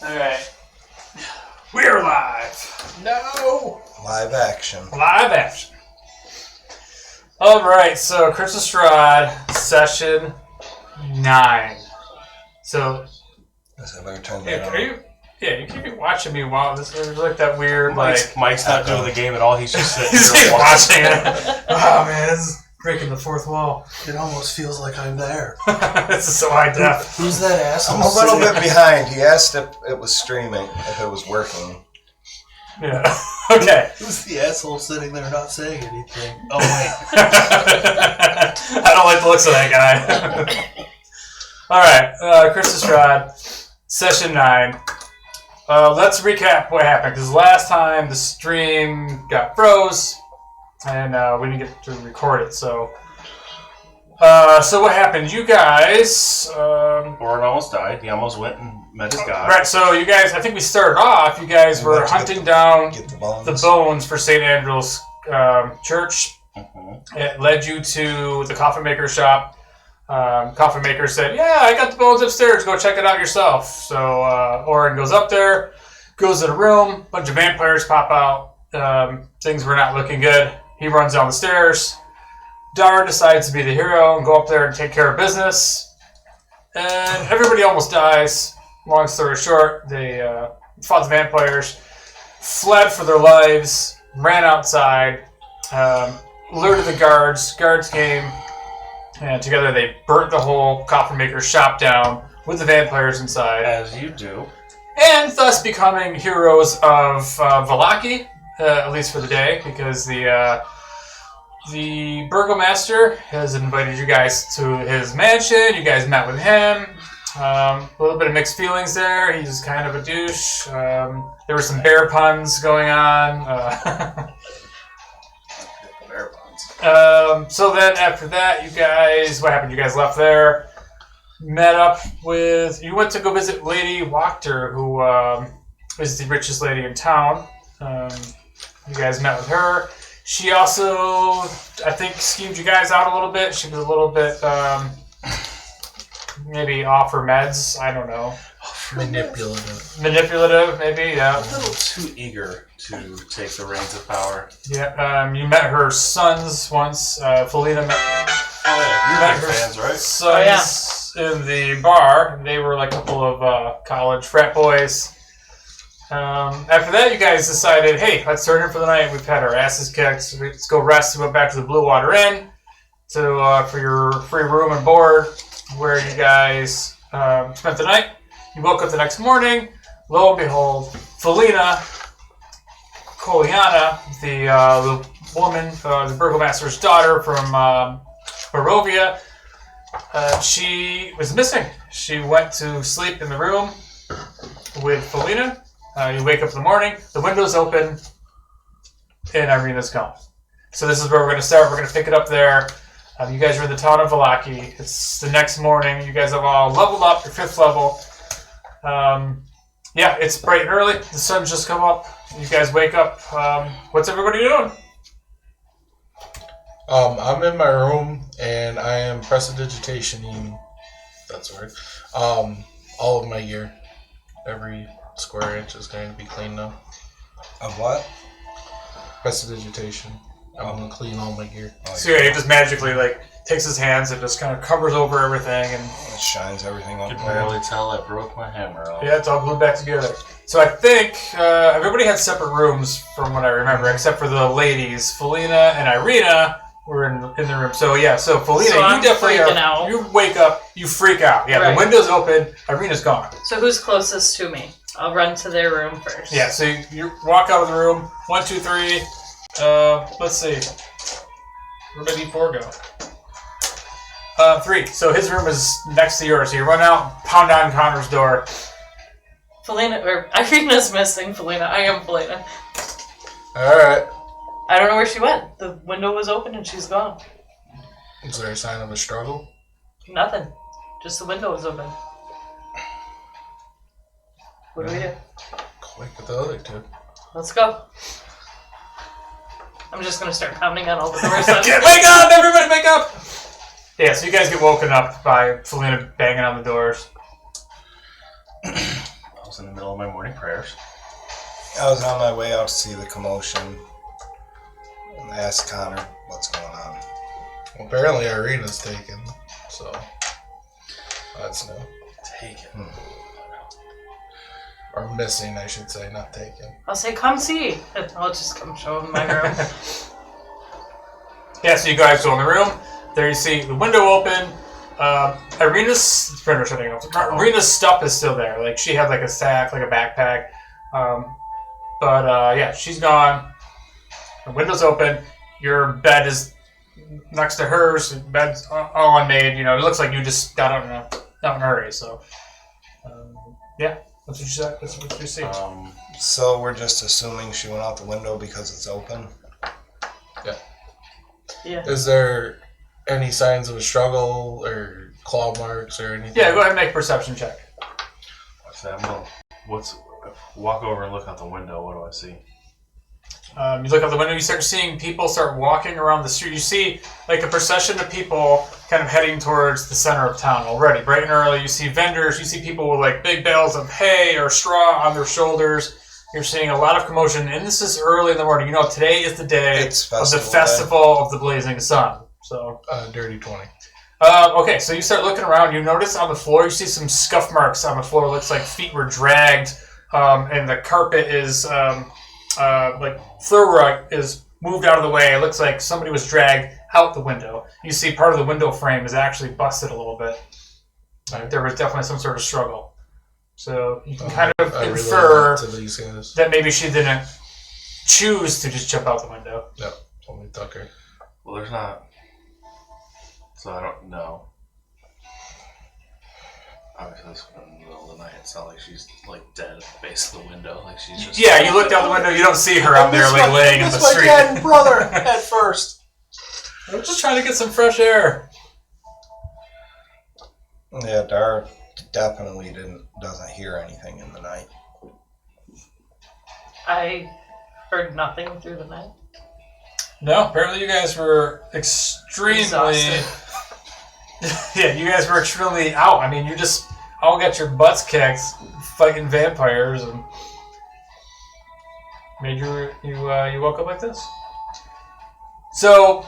Alright. We're live. No. Live action. Live action. Alright, so Chris Strahd, session 9. So, I better turn yeah, that on. you keep watching me while this is like that weird, Mike's not doing the game at all. He's just sitting he's here watching it. Oh man, this is breaking the fourth wall. It almost feels like I'm there. This is so high def. Who's that asshole? I'm a little bit behind. He asked if it was streaming, if it was working. Yeah. Okay. Who's the asshole sitting there not saying anything? Oh, wait. I don't like the looks of that guy. Alright, Chris Strahd, session 9. Let's recap what happened, because last time the stream got froze, and we didn't get to record it, so what happened? You guys... Orin almost died. He almost went and met his god. Right, so you guys, I think we started off, you guys were hunting down the bones for St. Andrew's church. Mm-hmm. It led you to the coffin maker shop. Coffin maker said, yeah, I got the bones upstairs, go check it out yourself. So Orin goes up there, goes to the room, bunch of vampires pop out. Things were not looking good. He runs down the stairs. Dar decides to be the hero and go up there and take care of business. And everybody almost dies. Long story short, they fought the vampires, fled for their lives, ran outside, alerted the guards. Guards came, and together they burnt the whole coffin maker's shop down with the vampires inside. As you do. And thus becoming heroes of Vallaki, at least for the day, because the Burgomaster has invited you guys to his mansion. You guys met with him. A little bit of mixed feelings there. He's kind of a douche. There were some bear puns going on. Bear puns. So then after that, you guys, what happened? You guys left there, met up with, you went to go visit Lady Wachter, who is the richest lady in town. You guys met with her. She also, I think, schemed you guys out a little bit. She was a little bit, maybe off her meds. I don't know. Manipulative, maybe, yeah. A little too eager to take the reins of power. Yeah, you met her sons once. Felina met, You met big her fans, right? sons in the bar. They were like a couple of college frat boys. After that, you guys decided, hey, let's turn in for the night. We've had our asses kicked. Let's go rest. We went back to the Blue Water Inn for your free room and board, where you guys spent the night. You woke up the next morning. Lo and behold, Felina Koliana, the woman, the Burgomaster's daughter from Barovia, she was missing. She went to sleep in the room with Felina. You wake up in the morning, the window's open, and Irina's gone. So this is where we're going to start. We're going to pick it up there. You guys are in the town of Vallaki. It's the next morning. You guys have all leveled up, your 5th level. Yeah, it's bright and early. The sun's just come up. You guys wake up. What's everybody doing? I'm in my room, and I am prestidigitationing, that's right, all of my gear. Every square inch is going to be clean now. Of what? Prestidigitation. I'm going to clean all my gear. So yeah, he just magically takes his hands and just kind of covers over everything, and It shines everything I up. could barely tell I broke my hammer off. yeah, it's all glued back together. So I think everybody had separate rooms from what I remember, except for the ladies. Felina and Irina were in the room. So yeah, so Felina, So I'm you definitely freaking out. You wake up, you freak out. Yeah, Right. The window's open. Irina's gone. So who's closest to me? I'll run to their room first. Yeah, so you walk out of the room. 1, 2, 3. Let's see. Where did D4 go? 3. So his room is next to yours. So you run out, pound on Connor's door. Felina, or Irina's missing. Felina, I am Felina. Alright. I don't know where she went. The window was open and she's gone. Is there a sign of a struggle? Nothing. Just the window was open. What do we do? Quick with the other two. Let's go. I'm just gonna start pounding on all the doors. Wake up! Everybody wake up! Yeah, so you guys get woken up by Felina banging on the doors. was in the middle of my morning prayers. I was on my way out to see the commotion. And I asked Connor what's going on. Well, apparently Irina's taken, so that's new. Taken. Or missing, I should say, not taken. I'll say, come see. I'll just come show him my room. Yeah, so you guys go in the room. There you see the window open. Irina's pretty much everything else. Irina's stuff is still there. Like she had like a sack, like a backpack. But yeah, she's gone. The window's open. Your bed is next to hers. The bed's all unmade. You know, it looks like you just got out in a hurry. So yeah, that's what you said. That's what you see. So we're just assuming she went out the window because it's open? Yeah. Is there any signs of a struggle or claw marks or anything? Yeah, go ahead and make a perception check. What's that? Walk over and look out the window. What do I see? You look out the window, you start seeing people start walking around the street. You see like a procession of people kind of heading towards the center of town already. Bright and early, you see vendors, you see people with like big bales of hay or straw on their shoulders. You're seeing a lot of commotion, and this is early in the morning. You know, today is the day of the Festival of the Blazing Sun. So, dirty 20. Okay, so you start looking around. You notice on the floor, you see some scuff marks on the floor. It looks like feet were dragged, and the carpet is like throw rug is moved out of the way. It looks like somebody was dragged out the window. You see part of the window frame is actually busted a little bit. There was definitely some sort of struggle. So you can kind of infer that maybe she didn't choose to just jump out the window. No, only Tucker. Well, there's not. So I don't know. Obviously, this was in the middle of the night. It's not like she's like dead at the base of the window. Like she's just. Yeah, you look down the window. You don't see her out there like laying in the street. my dad and brother at first. I'm just trying to get some fresh air. Yeah, Dar definitely doesn't hear anything in the night. I heard nothing through the night. No, apparently you guys were extremely... Exhausted. Yeah, you guys were extremely out. I mean, you just all got your butts kicked fighting vampires and made you woke up like this. So,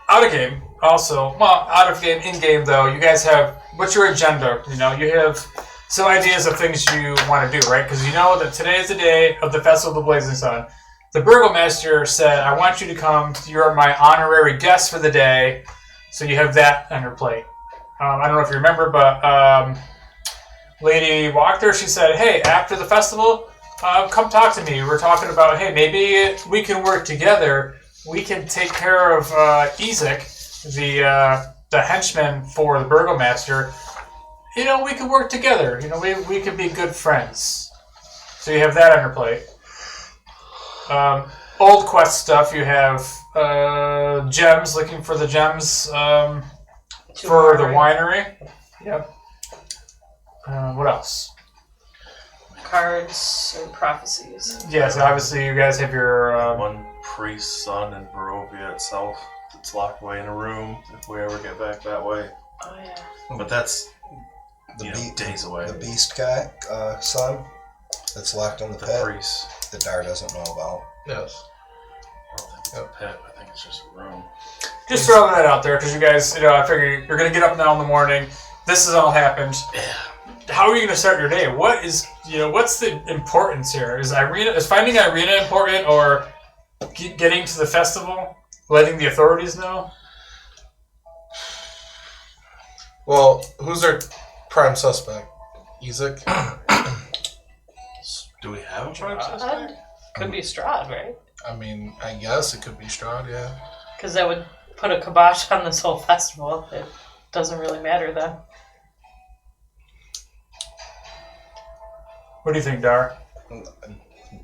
out of game, also, well, out of game, in game though, you guys have, what's your agenda? You know, you have some ideas of things you want to do, right? Because you know that today is the day of the Festival of the Blazing Sun. The Burgomaster said, I want you to come, you're my honorary guest for the day, so you have that on your plate. I don't know if you remember, but Lady Wachter, she said, hey, after the festival, come talk to me. We're talking about, hey, maybe we can work together. We can take care of Ezek, the henchman for the Burgomaster. You know, we could work together. You know, we could be good friends. So you have that on your plate. Old quest stuff, you have gems, looking for the gems for the winery. Yep. What else? Cards and prophecies. Yes, obviously you guys have your... one priest's son in Barovia itself that's locked away in a room if we ever get back that way. Oh, yeah. But that's The days away. The beast guy, son, that's locked in the The pit priest. that Dar doesn't know about. Yes. I don't think it's a pit. I think it's just a room. Just throwing that out there, because you guys, I figure you're going to get up now in the morning. This has all happened. Yeah. How are you going to start your day? What is, what's the importance here? Is finding Irina important, or getting to the festival? Letting the authorities know? Well, who's our prime suspect? Ezek? Do we have a prime suspect? Could be Strahd, right? I mean, I guess it could be Strahd, yeah. Because that would put a kibosh on this whole festival. It doesn't really matter then. What do you think, Dar?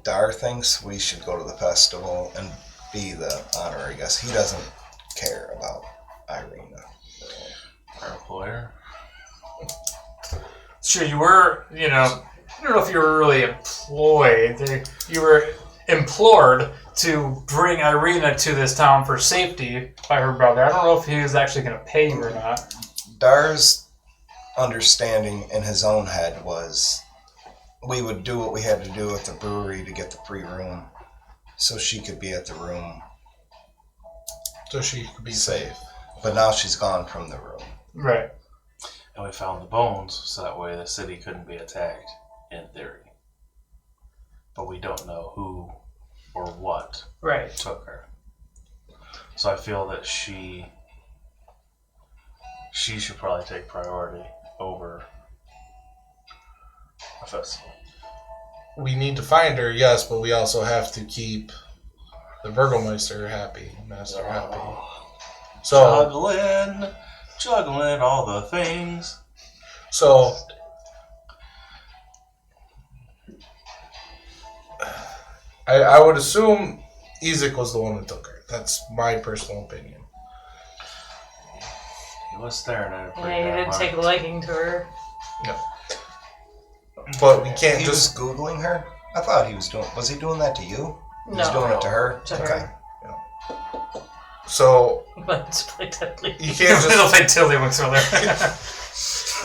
Dar thinks we should go to the festival and be the honorary guest. He doesn't care about Irina. Our employer? Sure, you were, I don't know if you were really employed. You were implored to bring Irina to this town for safety by her brother. I don't know if he was actually going to pay you or not. Dar's understanding in his own head was we would do what we had to do at the brewery to get the free room, so she could be at the room. So she could be safe. But now she's gone from the room. Right. And we found the bones, so that way the city couldn't be attacked, in theory. But we don't know who or what Right. took her. So I feel that she should probably take priority over a festival. We need to find her, yes, but we also have to keep the Burgomeister happy, Master happy. So, Juggling all the things. so I would assume Ezek was the one that took her. That's my personal opinion. He was staring at her pretty Yeah, you damn didn't hard. take a liking to her. But we can't He just. was Googling her? I thought he was doing... Was he doing that to you? He was doing it to her? To her. Okay. So Let's play deadly. you can't It'll just take till they went through there.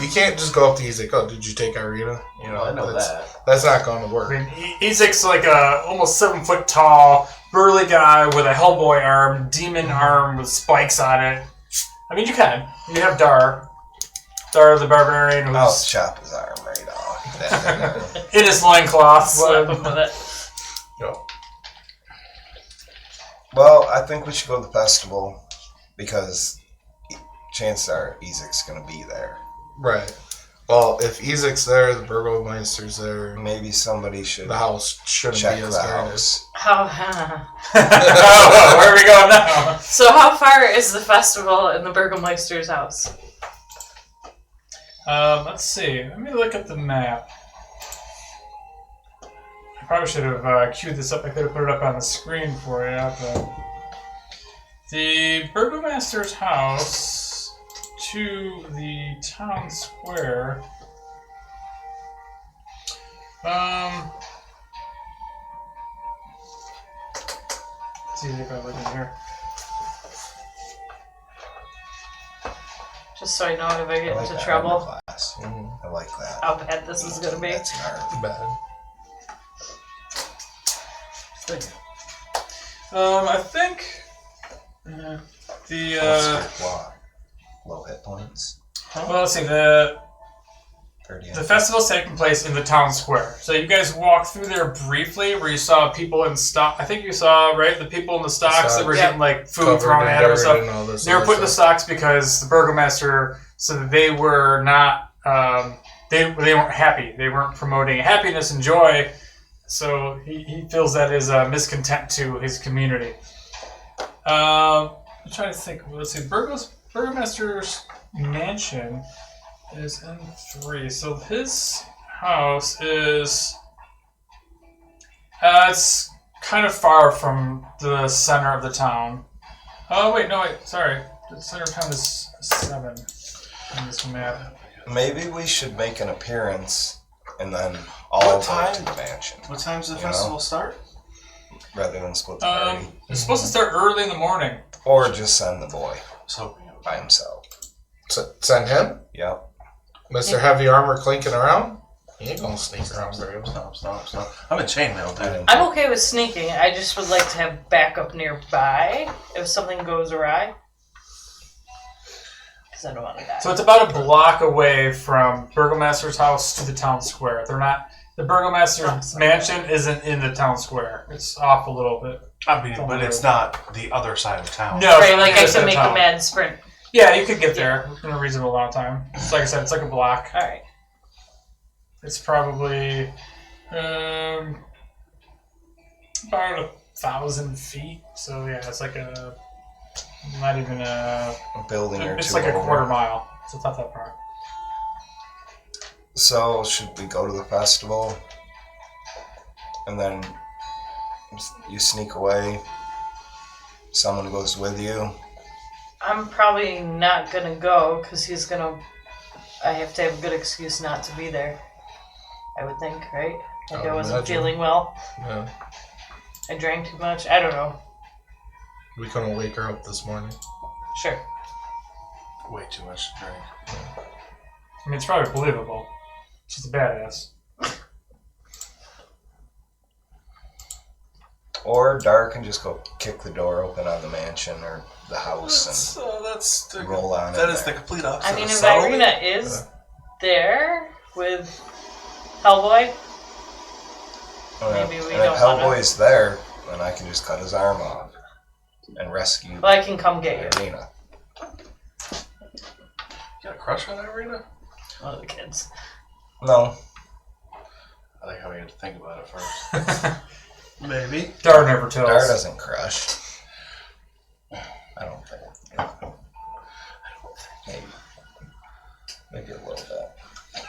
you can't just go up to Ezek. Oh, did you take Irina? You know, I know that's, that. that's not going to I work. mean, Ezek's like a almost 7 foot tall, burly guy with a Hellboy arm, demon arm with spikes on it. I mean, you can. You have Dar the barbarian, I'll who's chop his arm right off. in his loincloth. Slap him with it. No. Well, I think we should go to the festival because chances are Ezek's going to be there. Right. Well, if Ezek's there, the Burgomeister's there, Maybe somebody should the house shouldn't check be the as guarded. house. Oh, where are we going now? So how far is the festival in the Burgomeister's house? Let's see. Let me look at the map. I probably should have queued this up. I could have put it up on the screen for you. But the Burgomaster's house to the town square. It's easy if I look in here. Just so I know if I get I like into that trouble, armor class. Mhm. I like that. how bad this is gonna be. That's an art. Bad. I think the What's your block? Low hit points. well, let's see the 30. The festival's taking place in the town square. So you guys walked through there briefly where you saw people in stock. I think you saw, right, the people in the stocks that were Yeah. getting like food Covered thrown in at them and dirt stuff. and all this They were other put in the stuff. stocks because the Burgomaster said that they were not, they weren't happy. They weren't promoting happiness and joy. So he feels that is a miscontent to his community. I'm trying to think. Let's see. Burgomaster's mansion is in 3. So his house is... it's kind of far from the center of the town. Oh, wait, no, wait, sorry. The center of town is 7 on this map. Maybe we should make an appearance and then all What go time? to the mansion What time does the You festival know? start? rather than split the party. It's supposed to start early in the morning. Or just send the boy I was hoping it would. by himself. Send him? Yep. Mr. Heavy Armor clinking around? He ain't gonna sneak around very well. Stop. I'm in chainmail, dude. I'm okay with sneaking. I just would like to have backup nearby if something goes awry. Because I don't want to die. So it's about a block away from Burgomaster's house to the town square. They're not... The Burgomaster's mansion isn't in the town square. It's off a little bit. I mean, but it's not the other side of town. No, Right, like I it's can in make town. a mad sprint. Yeah, you could get there in a reasonable amount of time. It's like I said, it's like a block. Alright. It's probably about 1,000 feet. So yeah, it's like a not even a. A building or It's two like a over. quarter mile. So it's not that far. So, should we go to the festival? And then you sneak away? Someone goes with you? I'm probably not gonna go because he's gonna. I have to have a good excuse not to be there. I would think, right? Like I would wasn't imagine. feeling well. Yeah. I drank too much. I don't know. We couldn't wake her up this morning. Sure. Way too much to drink. I mean, it's probably believable. She's a badass. Or Dar can just go kick the door open on the mansion or the house and roll on That in is the there. complete opposite. I mean, of if subtle. Irina is there with Hellboy, maybe we and don't if wanna- Hellboy's there, then I can just cut his arm off and rescue well, I can come get you. Irina. You got a crush on Irina? One of the kids. No. I like how we had to think about it first. Maybe. Dar never tells. Dar doesn't crush. I don't think. Maybe. Maybe a little bit.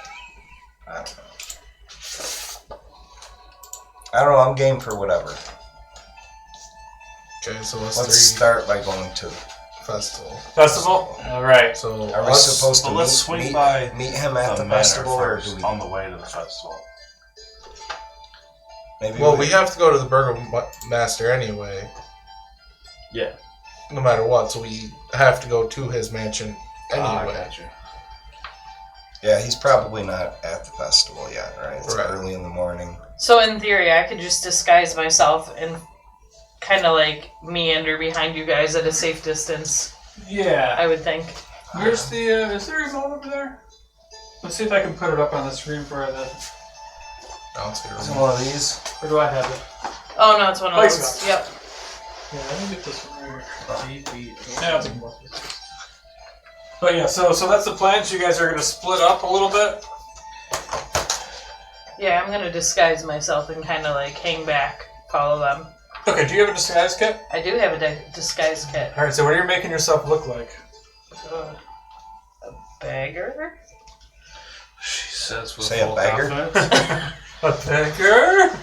I don't know. I don't know, I'm game for whatever. Okay, so let's Let's start by going to festival. Festival? Alright. So Are we supposed to Well, let's swing meet by meet him at the manor festival or do first we on the way to the festival. maybe Well, we have to go to the Burgomaster anyway, Yeah. no matter what. So we have to go to his mansion I anyway. got you. Yeah, he's probably not at the festival yet, right? It's Right. early in the morning. So in theory, I could just disguise myself and kind of like meander behind you guys at a safe distance. Yeah. I would think. Where's the, is there a remote over there? Let's see if I can put it up on the screen for you. Downstairs. Is it one of these? Or do I have it? Oh no, it's one of Thanks, those. guys. Yep. Yeah, let me get this one right here. Yeah, I'll take them both. But yeah, so that's the plan. So you guys are going to split up a little bit. Yeah, I'm gonna disguise myself and kind of like hang back, follow them. Okay, do you have a disguise kit? I do have a disguise kit. Alright, so what are you making yourself look like? A beggar? She says with Say a full beggar? confidence. A beggar?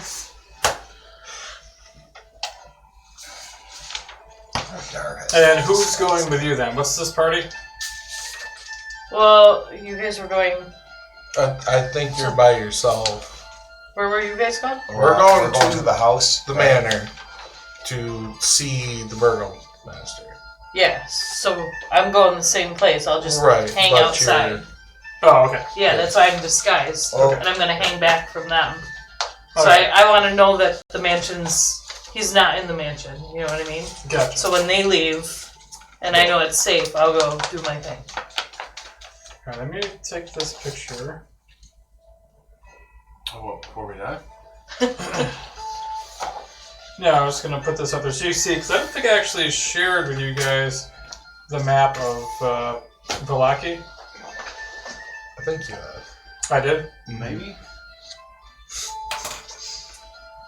Dar has And who's going with you then? What's this party? Well, you guys were going. I think you're by yourself. Where were you guys going? We're going to to the house. The manor to see the Burgomaster. Yeah, so I'm going the same place. I'll just Right, hang but outside. you're- Oh, okay. Yeah, that's why I'm disguised. Oh. And I'm gonna hang back from them. So Okay. I want to know that the mansion's. He's not in the mansion. You know what I mean? Gotcha. So when they leave, and I know it's safe, I'll go do my thing. Alright, let me take this picture. Oh, what, before we die? Yeah, I was going to put this up there so you see, because I don't think I actually shared with you guys the map of Velaki. I think you have. I did? Maybe?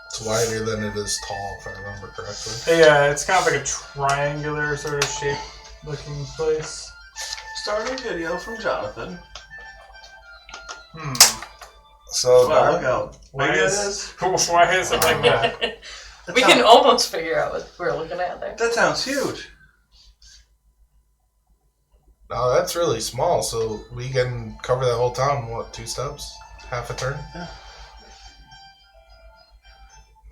It's wider than it is tall, if I remember correctly. Yeah, it's kind of like a triangular sort of shape looking place. Starting video from Jonathan. So Wow, Dar, look how Why big it is, is. why is it like that? We can almost figure out what we're looking at there. That sounds huge. No, that's really small, so we can cover that whole town in, what, 2 steps? Half a turn?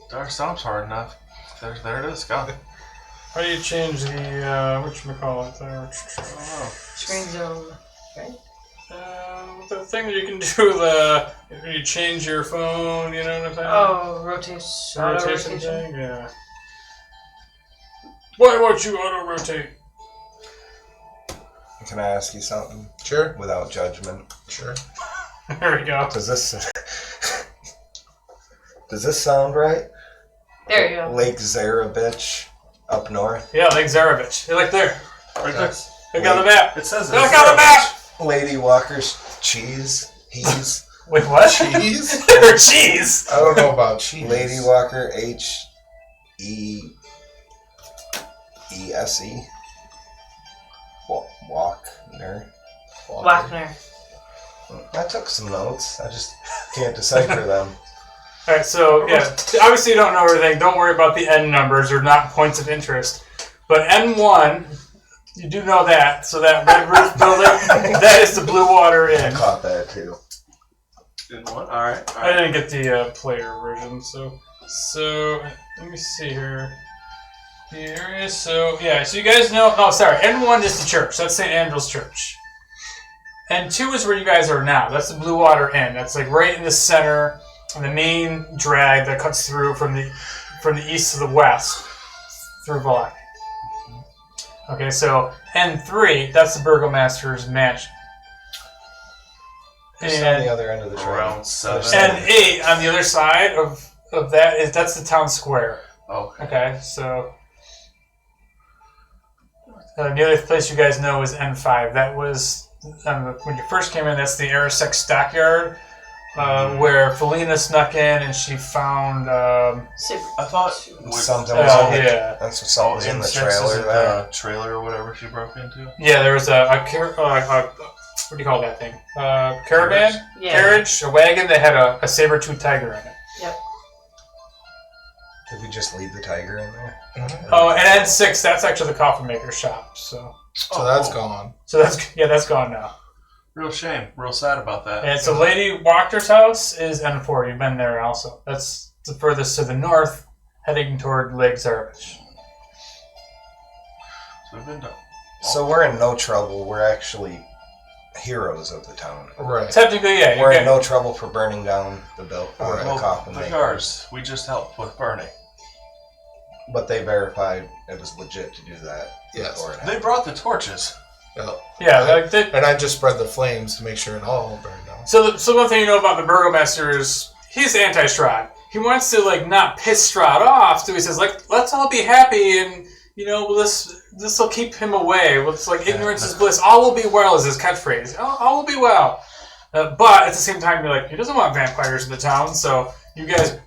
Dar stomps hard enough. There it is. Gone. How do you change the, whatchamacallit there? Screen zone, right? The thing that you can do, when you change your phone, you know what I'm saying? Oh, rotation. The Auto rotation rotation. thing? Yeah. Why won't you auto-rotate? can I ask you something Sure. without judgment? Sure. There we go. Does this sound right? There you go. Lake Zarevich up north. Yeah, like Zarevich. They're like there. Right there. Yes. Look on the map. It says it. Look on the map! Lady Walker's cheese. He's Wait, what? Cheese? Or cheese? I don't know about cheese. Lady Walker H-E-E-S-E. Walkner. Wagner. I took some notes. I just can't decipher them. Alright, so, yeah. Obviously you don't know everything. Don't worry about the N numbers. They're not points of interest. But N1, you do know that. So that red roof building, that is the Blue Water I Inn. caught that too. Didn't want. All right. I didn't get the player version, so let me see here. The area, so you guys know. Oh, sorry. N1 is the church. That's St. Andrew's Church. N2 is where you guys are now. That's the Blue Water Inn. That's like right in the center of the main drag that cuts through from the from the east to the west through Volok. Okay, so N3, that's the Burgomasters mansion. Just on the other end of the trail. Around 7. N8 on the other side of that that's the town square. Okay. Okay, so the other place you guys know is N5. That was when you first came in. That's the Arasek stockyard, where Felina snuck in and she found. Super. I thought Something was in the, yeah, that's what something was in the N6 trailer isn't there. the trailer or whatever she broke into. yeah. There was a what do you call that thing? Caravan, Yeah. carriage, a wagon that had a saber-toothed tiger in it. Yep. Did we just leave the tiger in there? Oh, and N6, that's actually the coffin maker's shop. So that's gone. that's gone now. Real shame. Real sad about that. And so Lady Walker's house is N4. You've been there also. That's the furthest to the north, heading toward Lake Zarevich. So we've been done. So we're in no trouble. We're actually heroes of the town. Right. Technically, yeah. We're You're in no trouble for burning down the the coffin the maker. guards, we just helped with burning. But they verified it was legit to do that. Yes. before it They happened. brought the torches. Yep. Yeah, like they, And I just spread the flames to make sure it all burned down. so one thing you know about the Burgomaster is he's anti-Strahd. He wants to not piss Strahd off, so he says let's all be happy and this will keep him away. It's ignorance is bliss. All will be well is his catchphrase. All will be well. But at the same time, you're he doesn't want vampires in the town, so you guys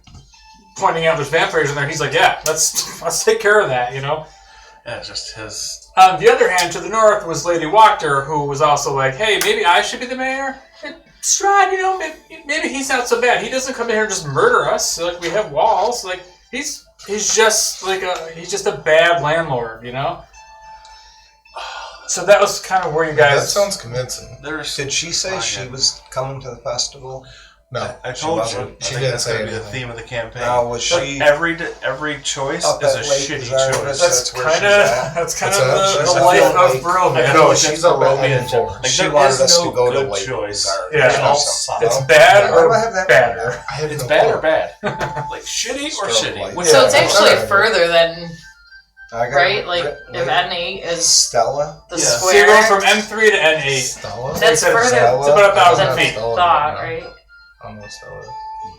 pointing out there's vampires in there, he's yeah, let's take care of that, Yeah, just his. On the other hand, to the north was Lady Wachter, who was also hey, maybe I should be the mayor? Strahd, maybe he's not so bad. He doesn't come in here and just murder us. We have walls. He's just he's just a bad landlord, So that was kind of where you guys. That sounds convincing. Did she say she was coming to the festival? No. I told you. wasn't. She I think didn't that's say going to be the anything. theme of the campaign. Now, was she Every choice up is at a Lake shitty Zarevich? choice. That's where kind she's of at? that's kind That's of a- the she's life a of Lake- Burrow, I man. know, she's she's a a Roman Roman for. She There wanted is us to no go to good Lake choice. Zarevich Yeah. or All something. It's bad Why do I or have that badder. I have It's no bad clue. or bad? Shitty or Strobe shitty? light. Which So it's Yeah. actually Alright. further than I got right. it. If N8 is Stella. the Yeah. So you're going square, from N3 to N8. Stella? that's Stella. further Stella. It's about 1,000 than feet. Stella. thought, right? I don't know Stella.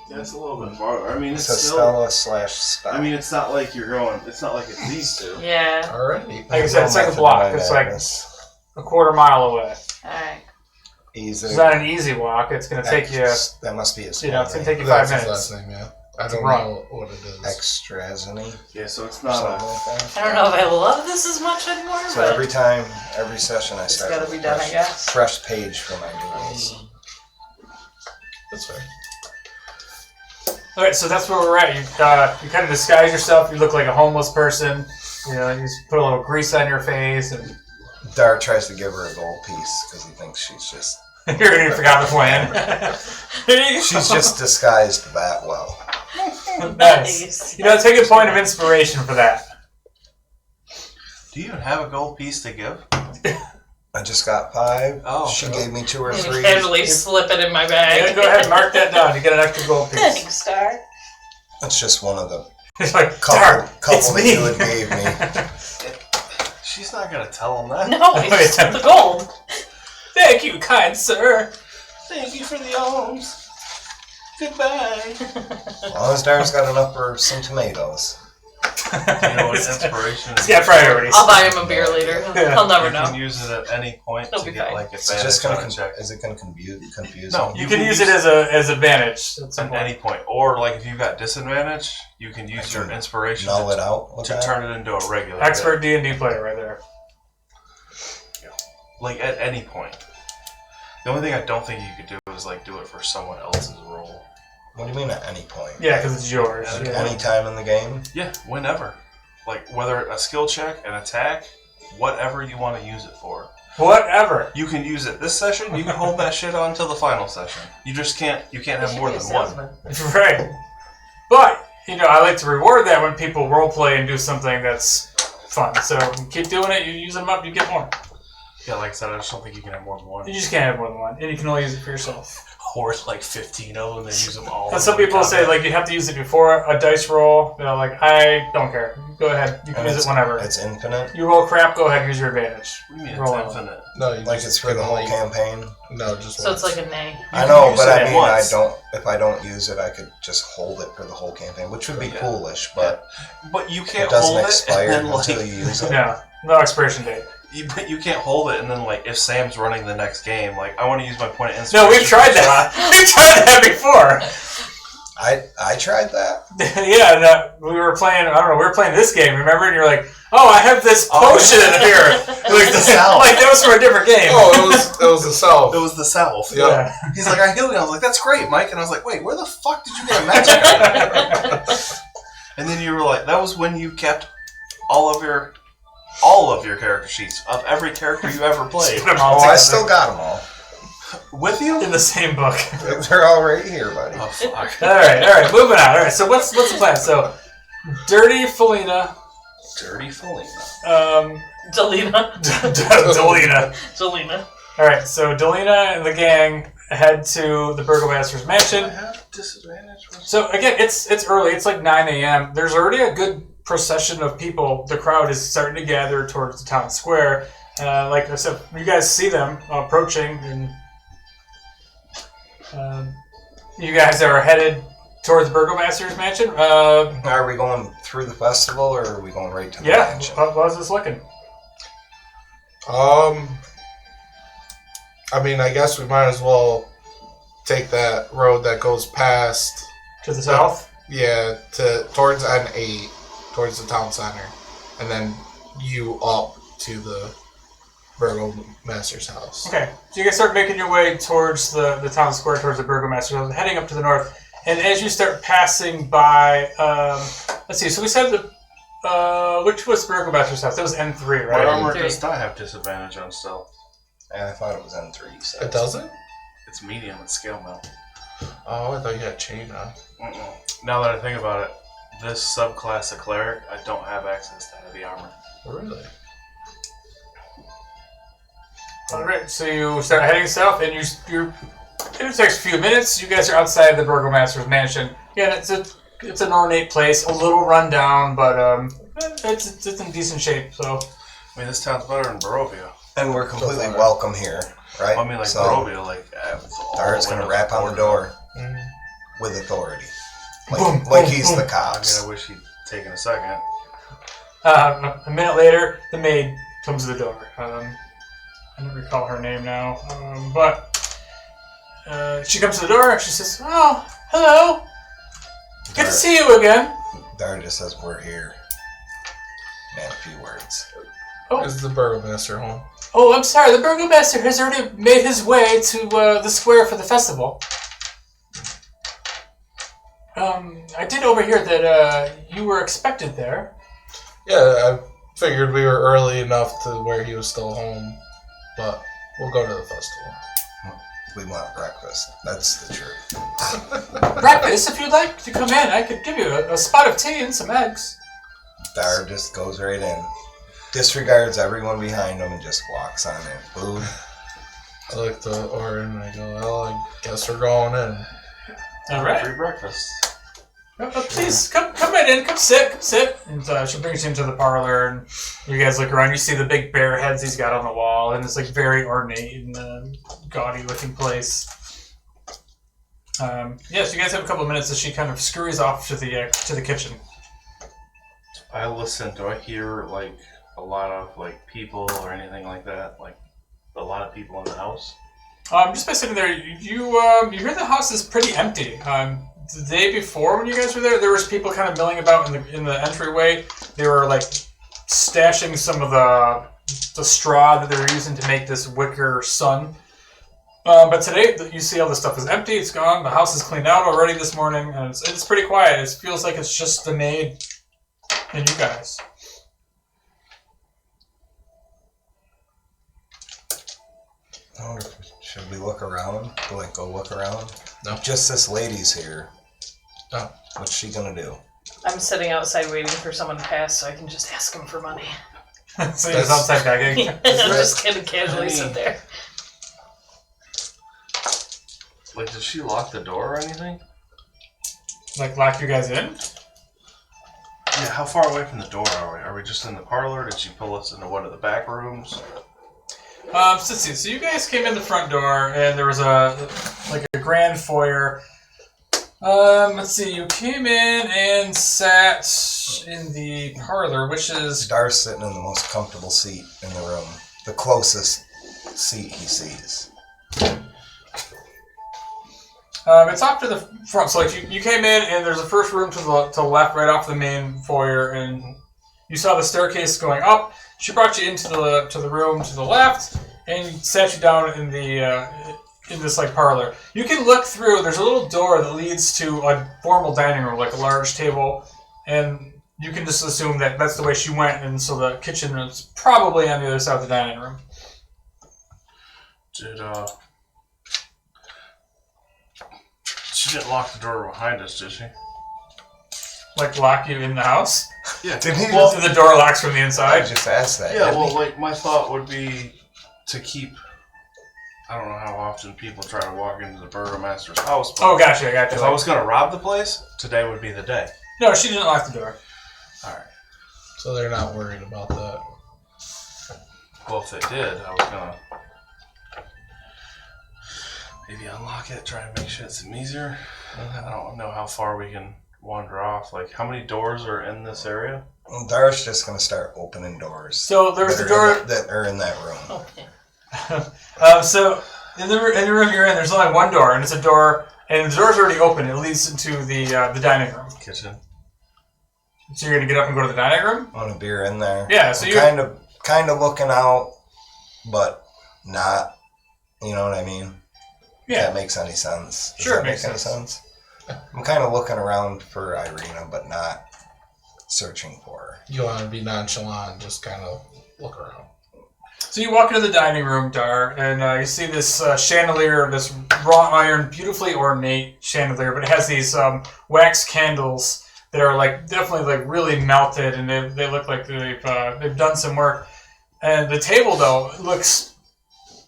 Yeah, it's a little bit farther. I mean, It's it's a still. Stella / Spell. I mean, it's not like you're going. It's not like it's these two. Yeah. Alrighty. Like I said, it's a block. It's a quarter mile away. Alright. Easy. It's not an easy walk. It's going to take you. That must be his. It's going to take you That's 5 his minutes. last name, yeah. I don't Right. know what it is. Extrazony. Yeah, so it's Something not a. like that. I don't know if I love this as much anymore, So but every session I it's start gotta with be done, I guess. fresh page for my new rules. That's fair. All right, so that's where we're at. You kind of disguise yourself. You look like a homeless person. You just put a little grease on your face, and Dar tries to give her a gold piece because he thinks she's just you already forgot the plan. she's just disguised that well. Nice. Take a point of inspiration for that. Do you even have a gold piece to give? I just got 5. Oh. She gave me 2 or I'm 3. gonna casually slip it in my bag. Yeah, go ahead and mark that down. You get an extra gold piece. Thanks, Star. That's just one of the It's like, couple, Dar, couple it's that me. you had gave me. She's not going to tell him that. No, it's yeah. the gold. Thank you, kind sir. Thank you for the alms. Goodbye. As long as Dar's got enough for some tomatoes. You know what inspiration is? Yeah, priorities. I'll buy him a beer later. Yeah. He'll never You can know. use it at any point It'll to be get fine. like Is it just advantage gonna on a check. is it gonna confuse No, him? You can use it as advantage. That's At any point, or like if you've got disadvantage, you can use your inspiration Null to, it out with to that? turn it into a regular. expert hit. D&D player right there. Like at any point. The only thing I don't think you could do is like do it for someone else's role. What do you mean at any point? Yeah, because it's yours. At Yeah. Any time in the game? Yeah, whenever. Like whether a skill check, an attack, whatever you want to use it for. Whatever. You can use it this session. You can hold that shit on until the final session. You just can't. You can't have more than one. Right. But, I like to reward that when people roleplay and do something that's fun. So keep doing it, you use them up, you get more. Yeah, like I said, I just don't think you can have more than one. You just can't have more than one. And you can only use it for yourself. hoard like 15 of them and use them all. And some people say like you have to use it before a dice roll. You know, like I don't care. Go ahead, you can use it whenever. It's infinite. You roll crap. Go ahead, use your advantage. What do you mean Roll it's out. infinite? No, you Like just it's for the whole like, campaign. No, just So it's once. like a nay. I know, use but it I at mean, once. if I don't use it, I could just hold it for the whole campaign, which would be Yeah. foolish, but But you it can't doesn't hold it expire and then until like you use it. No expiration date. but you can't hold it and then like if Sam's running the next game, like I want to use my point of No, inspiration. we've tried that. We've tried that before. I tried that. Yeah, we were playing. I don't know. We were playing this game. Remember? And you're like, "Oh, I have this potion here." Like, like that was for a different game. Oh, it was the self. It was the South. Yeah. He's like, I healed you. I was like, that's great, Mike. And I was like, wait, where the fuck did you get a magic item? And then you were like, that was when you kept all of your character sheets of every character you ever played Put them all Oh, together I still got them all. with you. in the same book. They're all right here, buddy. Oh fuck. All right, moving on. All right, so what's the plan? So, Dirty Felina, Dirty Felina. Delina. Delina. Delina. All right, so Delina and the gang head to the Burgomasters mansion. I have disadvantage. So again, it's early. It's like 9 a.m. There's already a good procession of people. The crowd is starting to gather towards the town square. Like I said, you guys see them approaching, and you guys are headed towards the Burgomasters mansion. Are we going through the festival, or are we going right to the Yeah, mansion? how's this looking? I mean, I guess we might as well take that road that goes past. To the south? Yeah, towards N8, towards the town center, and then you up to the Burgomaster's house. Okay, so you guys start making your way towards the town square, towards the Burgomaster's house, heading up to the north. And as you start passing by, let's see, so we said which was Burgomaster's house? That was N3, My right? armor Three. does not have disadvantage on stealth. Yeah, I thought it was N3. So. It doesn't? It's medium at scale now. Oh, I thought you had chain on. Now that I think about it, this subclass of cleric, I don't have access to heavy armor. Really? All right, so you start heading south, and you're. It takes a few minutes. You guys are outside the Burgomaster's mansion. Again, it's an ornate place, a little run down, but it's in decent shape. So I mean, this town's better than Barovia. And we're completely far. welcome here, right? I mean, like so Barovia, like Dart's going to rap on the door Mm. with authority. Boom, Like boom, he's boom. the I cops. mean, I wish he'd taken a second. a minute later, the maid comes to the door. I don't recall her name now, but she comes to the door and she says, "Oh, hello. Good to see you again." Dart just says, we're here. Man, a few words. Is the Burgomaster home? Oh, I'm sorry. The Burgomaster has already made his way to the square for the festival. I did overhear that you were expected there. Yeah, I figured we were early enough to where he was still home, but we'll go to the festival. We want breakfast. That's the truth. Breakfast, if you'd like to come in, I could give you a spot of tea and some eggs. Dart just goes right in. Disregards everyone behind him and just walks on in. Food. I look to Orin and I go, well, I guess we're going in. All right. Free breakfast. Please come right in. Come sit. And she brings you into the parlor, and you guys look around. You see the big bear heads he's got on the wall, and it's like very ornate and gaudy-looking place. Yes, you guys have a couple of minutes as she kind of scurries off to the kitchen. I listen. Do I hear like a lot of like people or anything like that? Like a lot of people in the house? Just by sitting there, you hear the house is pretty empty. The day before, when you guys were there was people kind of milling about in the entryway. They were like stashing some of the straw that they were using to make this wicker sun. But today, you see all this stuff is empty. It's gone. The house is cleaned out already this morning, and it's pretty quiet. It feels like it's just the maid and you guys. Should we look around? Like, go look around? No. Just this lady's here. No. What's she gonna do? I'm sitting outside waiting for someone to pass so I can just ask him for money. So you're just outside begging. I'm just gonna casually sit there. Like, did she lock the door or anything? Like lock you guys in? Yeah, how far away from the door are we? Are we just in the parlor? Did she pull us into one of the back rooms? So let's see. So you guys came in the front door, and there was a grand foyer. Let's see. You came in and sat in the parlor, which is Dar's sitting in the most comfortable seat in the room. The closest seat he sees. it's off to the front. So like you came in, and there's a first room to the left, right off the main foyer, and you saw the staircase going up. She brought you into the room to the left, and sat you down in the in this like parlor. You can look through. There's a little door that leads to a formal dining room, like a large table, and you can just assume that that's the way she went. And so the kitchen is probably on the other side of the dining room. She didn't lock the door behind us, did she? Like lock you in the house. Yeah. Didn't he? So the door locks from the I inside. just asked that. Yeah, didn't well, he? like, my thought would be to keep... I don't know how often people try to walk into the Burgomasters house, but Oh, gotcha. I got if you. I was going to rob the place, today would be the day. No, she didn't lock the door. Alright. So they're not worried about that. Well, if they did, I was going to maybe unlock it, try and make shit seem easier. I don't know how far we can wander off. Like, how many doors are in this area? Well, Dar's just gonna start opening doors. So there's that the are door. that are in that room. Okay. So in the room you're in, there's only one door, and it's a door, and the door's already open. It leads into the dining room. Kitchen. So you're gonna get up and go to the dining room? Want a beer in there? Yeah. So I'm you kind of looking out, but not. You know what I mean? If yeah. that makes any sense. Does Sure, that it makes make any sense. sense? I'm kind of looking around for Irina, but not searching for her. You want to be nonchalant, just kind of look around. So you walk into the dining room, Dar, and you see this chandelier, this wrought iron, beautifully ornate chandelier, but it has these wax candles that are like definitely like really melted, and they look like they've done some work. And the table though looks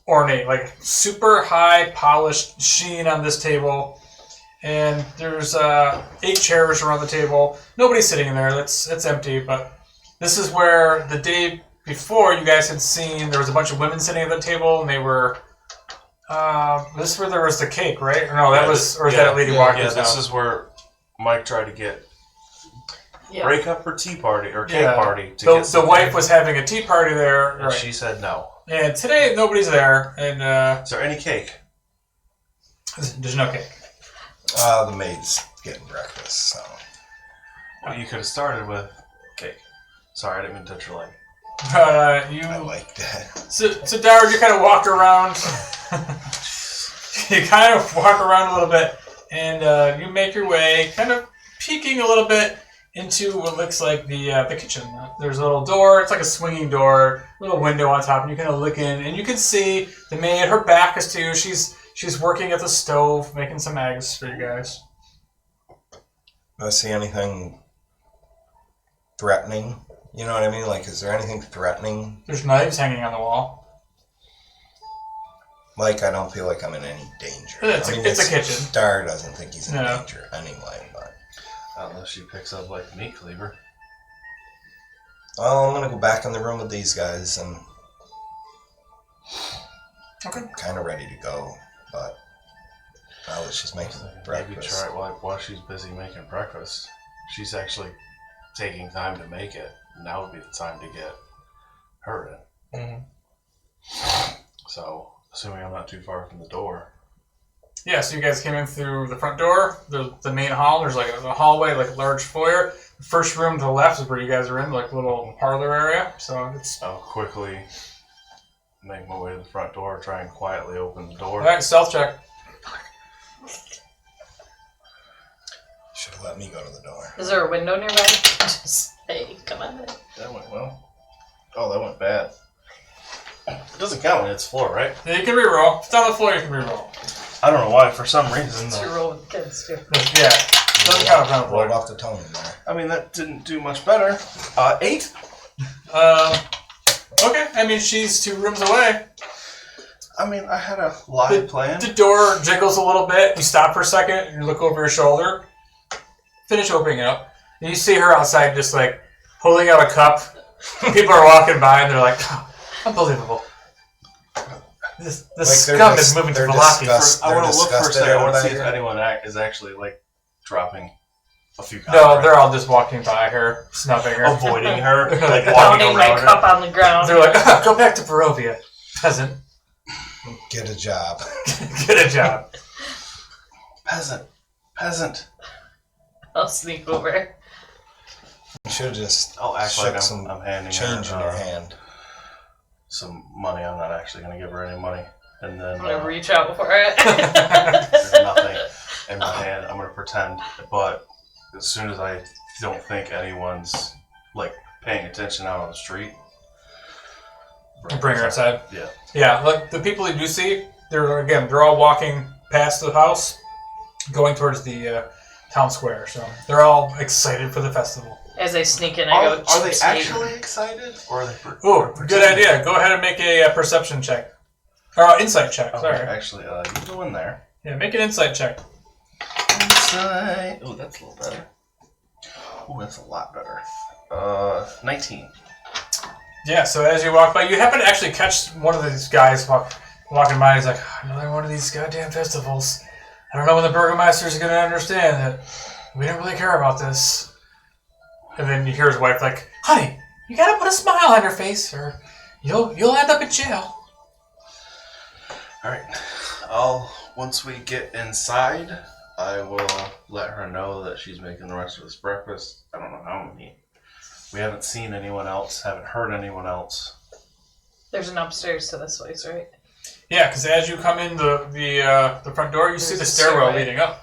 ornate, like super high polished sheen on this table. And there's 8 chairs around the table. Nobody's sitting in there. It's empty. But this is where the day before you guys had seen there was a bunch of women sitting at the table, and they were. This is where there was the cake, right? Or no, that was, or is that Lady Walker's Yeah, this house? is where Mike tried to get Yeah. break up her tea party or cake Yeah. party. To The get some wife cake, was having a tea party there, and right? she said no. And today nobody's there, and Is there any cake? there's no cake. The maid's getting breakfast, so. Well, you could have started with cake. Sorry, I didn't mean to touch your leg. You I like that. So Darrell, you kind of walk around. You kind of walk around a little bit, and you make your way, kind of peeking a little bit into what looks like the kitchen. There's a little door. It's like a swinging door, little window on top, and you kind of look in, and you can see the maid. Her back is to you. She's working at the stove, making some eggs for you guys. Do I see anything threatening? You know what I mean? Like, is there anything threatening? There's knives hanging on the wall. Like, I don't feel like I'm in any danger. It's a kitchen. Dar doesn't think he's in No. danger anyway, but. Unless she picks up like a meat cleaver. Well, I'm gonna go back in the room with these guys and. Okay. Kind of ready to go, but. Now that she's making Maybe breakfast. try like while she's busy making breakfast. She's actually taking time to make it. Now would be the time to get her in. Mm-hmm. So, assuming I'm not too far from the door. Yeah, so you guys came in through the front door, the main hall. There's like a hallway, like a large foyer. The first room to the left is where you guys are in, like a little parlor area. So it's I'll quickly make my way to the front door, try and quietly open the door. all right. Stealth check. Should have let me go to the door. Is there a window nearby? Just hey, come on. That went well. Oh, that went bad. It doesn't count when it's floor, right? Yeah, you can reroll. If it's on the floor, you can reroll. I don't know why. For some reason, It's your roll with kids too. Yeah, doesn't count if it's on the Rolled floor. off the tongue in there. I mean, that didn't do much better. 8. Okay. I mean, she's 2 rooms away. I mean, I had a live plan. The door jiggles a little bit. You stop for a second, and you look over your shoulder. Finish opening it up. And you see her outside just like holding out a cup. People are walking by, and they're like, oh, unbelievable. This scum is moving to Velaki. I want to look for a second. I want to see if anyone is actually like dropping a few cups. No, they're all just walking by her, snubbing her. Avoiding her, like walking Pounding my around her. cup on the ground. They're like, oh, go back to Barovia, peasant. Get a job. Get a job. Peasant. I'll sneak over. You should have just I'll act shook like some I'm handing change her in your hand. some money. I'm not actually going to give her any money. And then I'm gonna reach out for it. there's nothing in my hand. I'm going to pretend. But as soon as I don't think anyone's like paying attention out on the street, Bring her outside. Yeah. Yeah, like the people you do see, they're all walking past the house, going towards the town square. So they're all excited for the festival. As I sneak in, I go, Are they "Cheapskate." actually excited, or are they? Oh, good idea. Go ahead and make a perception check. Or insight check, Okay, sorry. actually, you go in there. Yeah, make an insight check. Insight. Oh, that's a little better. Oh, that's a lot better. 19. Yeah, so as you walk by, you happen to actually catch one of these guys walking by. He's like, another one of these goddamn festivals. I don't know when the Burgomasters are going to understand that we don't really care about this. And then you hear his wife like, honey, you got to put a smile on your face or you'll end up in jail. Alright. Once we get inside, I will let her know that she's making the rest of this breakfast. I don't know how many. We haven't seen anyone else, haven't heard anyone else. There's an upstairs to this place, right? Yeah, because as you come in the front door, you see the stairwell leading up.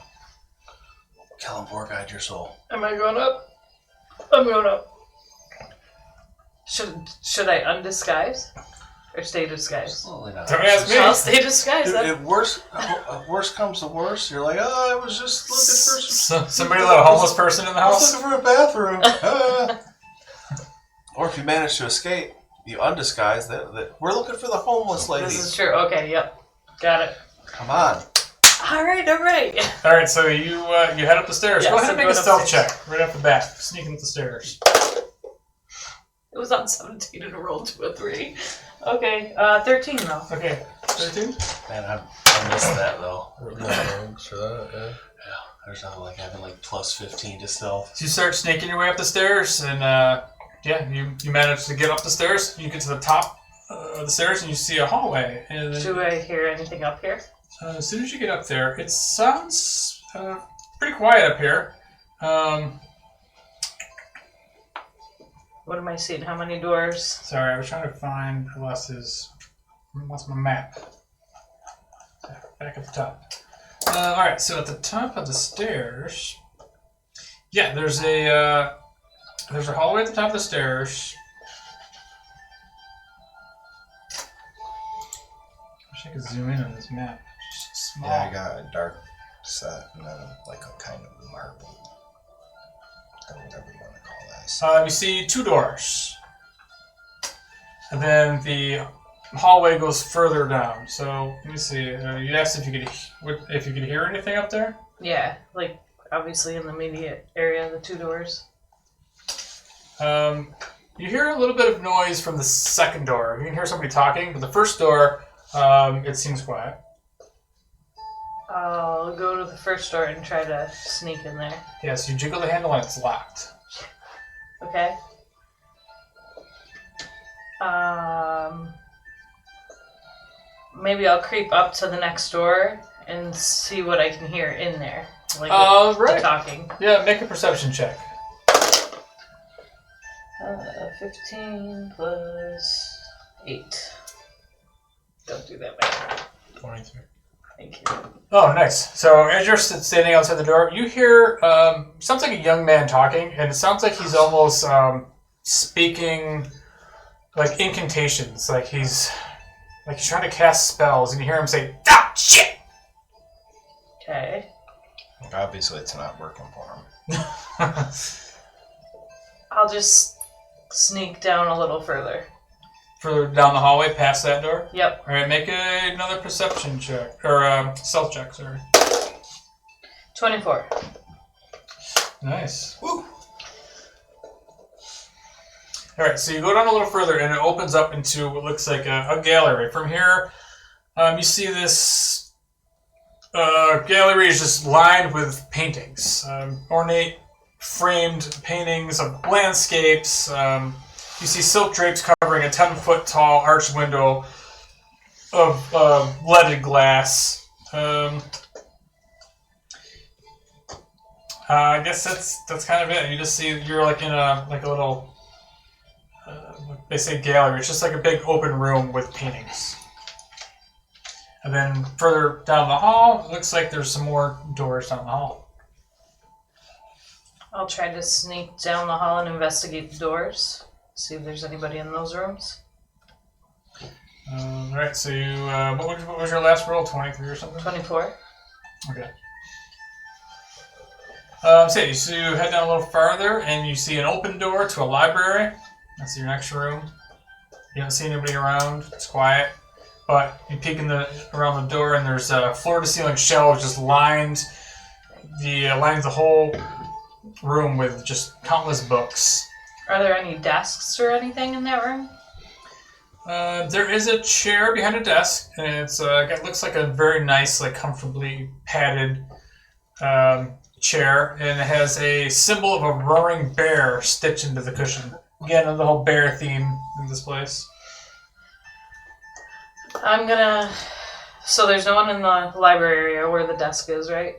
Kellenborg, guide your soul. Am I going up? I'm going up. Should I undisguise? Or stay disguised? Absolutely not. Don't ask me. I'll stay disguised then. If worst comes to worst, you're like, oh, I was just looking for some... Somebody let a homeless person in the I was house? looking for a bathroom. Or if you manage to escape, you undisguise that we're looking for the homeless lady. This is true. Okay, yep. Got it. Come on. Alright. All right, so you head up the stairs. Yes, Go ahead I'm and make a going stealth upstairs. check right off the bat. Sneaking up the stairs. It was on 17 and I rolled to a 3. Okay, 13 though. Okay, 13? Man, I missed that though. Thanks for that, yeah. Yeah, there's nothing like having like plus 15 to stealth. So you start snaking your way up the stairs, and you manage to get up the stairs. You get to the top of the stairs, and you see a hallway. And then, Do I hear anything up here? as soon as you get up there, it sounds pretty quiet up here. What am I seeing? How many doors? Sorry, I was trying to find. I lost my map. Back at the top. All right, so at the top of the stairs, yeah, there's a hallway at the top of the stairs. Wish I could zoom in on this map. It's just small. Yeah, I got a dark set and then like a kind of marble. Or whatever you want to call that. You see 2 doors, and then the hallway goes further down. So let me see. You asked if you could hear anything up there. Yeah, like obviously in the immediate area, the 2 doors. You hear a little bit of noise from the second door. You can hear somebody talking, but the first door, it seems quiet. I'll go to the first door and try to sneak in there. Yeah, so you jiggle the handle and it's locked. Okay. Maybe I'll creep up to the next door and see what I can hear in there. Like the Right. talking. Yeah, make a perception check. 15 plus 8. Don't do that, Mike. 23. Thank you. Oh, nice. So as you're standing outside the door, you hear sounds like a young man talking, and it sounds like he's almost speaking like incantations, like he's trying to cast spells, and you hear him say, "Ah, shit!" Okay. Obviously, it's not working for him. I'll just sneak down a little further. further down the hallway, past that door. Yep. All right, make another perception check or stealth check. Sorry. 24. Nice. Woo. All right, so you go down a little further, and it opens up into what looks like a gallery. From here, you see this gallery is just lined with paintings, ornate framed paintings of landscapes. You see silk drapes covering a 10-foot tall arched window of leaded glass. I guess that's kind of it. You just see you're like in a little they say gallery. It's just like a big open room with paintings. And then further down the hall, it looks like there's some more doors down the hall. I'll try to sneak down the hall and investigate the doors. See if there's anybody in those rooms. All right, so you what was your last roll? 23 or something? 24. Okay. So you head down a little farther, and you see an open door to a library. That's your next room. You don't see anybody around. It's quiet. But you peek around the door, and there's floor-to-ceiling shelves just lines the whole room with just countless books. Are there any desks or anything in that room? There is a chair behind a desk, and it looks like a very nice, like comfortably padded chair, and it has a symbol of a roaring bear stitched into the cushion. Again, the whole bear theme in this place. So there's no one in the library area where the desk is, right?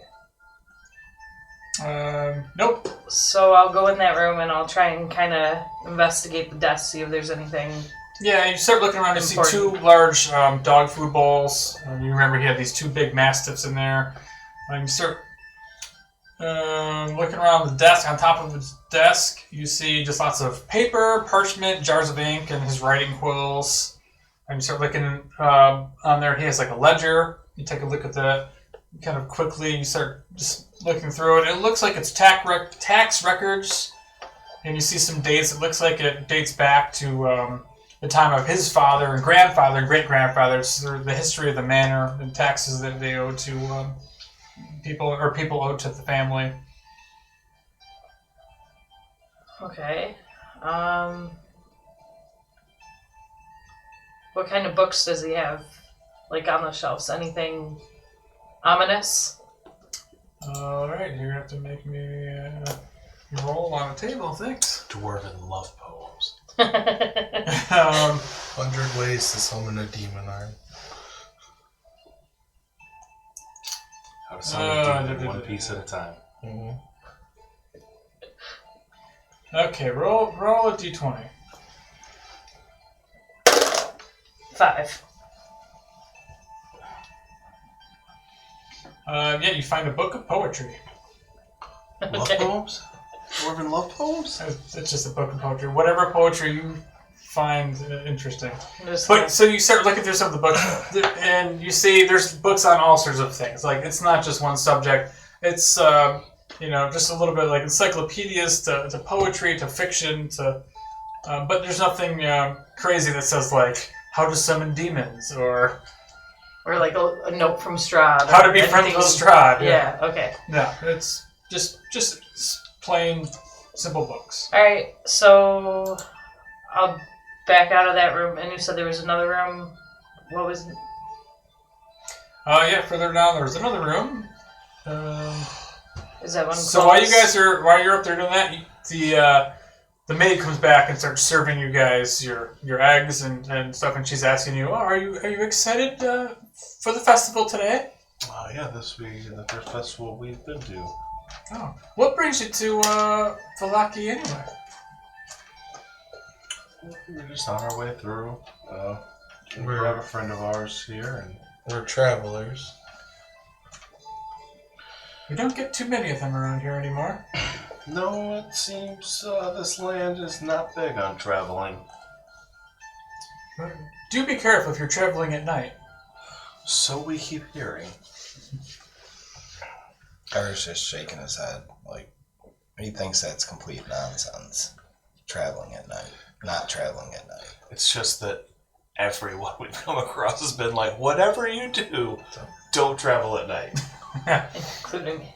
Nope. So I'll go in that room and I'll try and kind of investigate the desk, see if there's anything. Yeah, you start looking around and see Important. 2 large dog food bowls. You remember he had these 2 big mastiffs in there. You start looking around the desk. On top of his desk, you see just lots of paper, parchment, jars of ink, and his writing quills. And you start looking on there. He has like a ledger. You take a look at that kind of quickly. You start just looking through it. It looks like it's tax records. And you see some dates. It looks like it dates back to the time of his father and grandfather and great-grandfather. It's the history of the manor and taxes that they owe to people owe to the family. Okay. What kind of books does he have, like, on the shelves? Anything ominous? Alright, you're going to have to make me roll on a table, thanks. Dwarven love poems. 100 ways to summon a demon arm. How to summon a demon one piece at a time. Mm-hmm. Okay, roll a d20. 5. Yeah, you find a book of poetry. Love Okay. poems? Dwarven love poems? It's just a book of poetry. Whatever poetry you find interesting. Just But so you start looking through some of the books, and you see there's books on all sorts of things. Like it's not just one subject. It's just a little bit like encyclopedias to poetry to fiction to, but there's nothing crazy that says like how to summon demons or or like a note from Strahd. how to be friends with Strahd. Yeah, okay. No, it's just plain simple books. Alright, so I'll back out of that room. And you said there was another room. What was it? Yeah, further down there was another room. Is that one So closed? while you're up there doing that, the maid comes back and starts serving you guys your eggs and stuff, and she's asking you, are you excited for the festival today? Yeah, this will be the first festival we've been to. Oh, what brings you to Valaki anyway? We're just on our way through. We We're- have a friend of ours here, and We're travelers. We don't get too many of them around here anymore. no, it seems this land is not big on traveling. Do be careful if you're traveling at night. So we keep hearing. Ar's just shaking his head, like he thinks that's complete nonsense. Traveling at night, not traveling at night. It's just that everyone we've come across has been like, whatever you do, don't travel at night. Including me.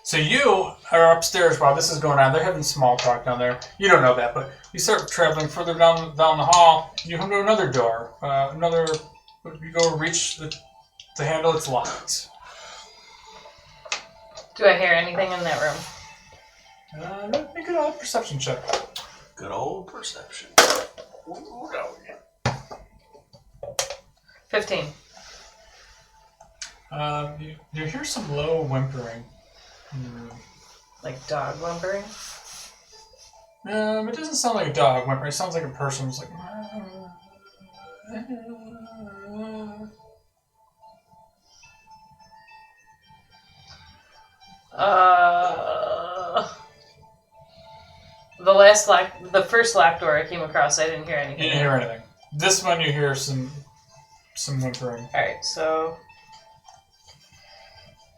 So you are upstairs while this is going on. They're having small talk down there. You don't know that, but you start traveling further down the hall. You come to another door. You go reach the handle. It's locked. Do I hear anything in that room? Make a perception check. Good old perception. 15. You hear some low whimpering. Like dog whimpering? It doesn't sound like a dog whimpering. It sounds like a person who's like. The first locked door I came across, I didn't hear anything. You didn't hear anything. This one you hear some whimpering. Alright, so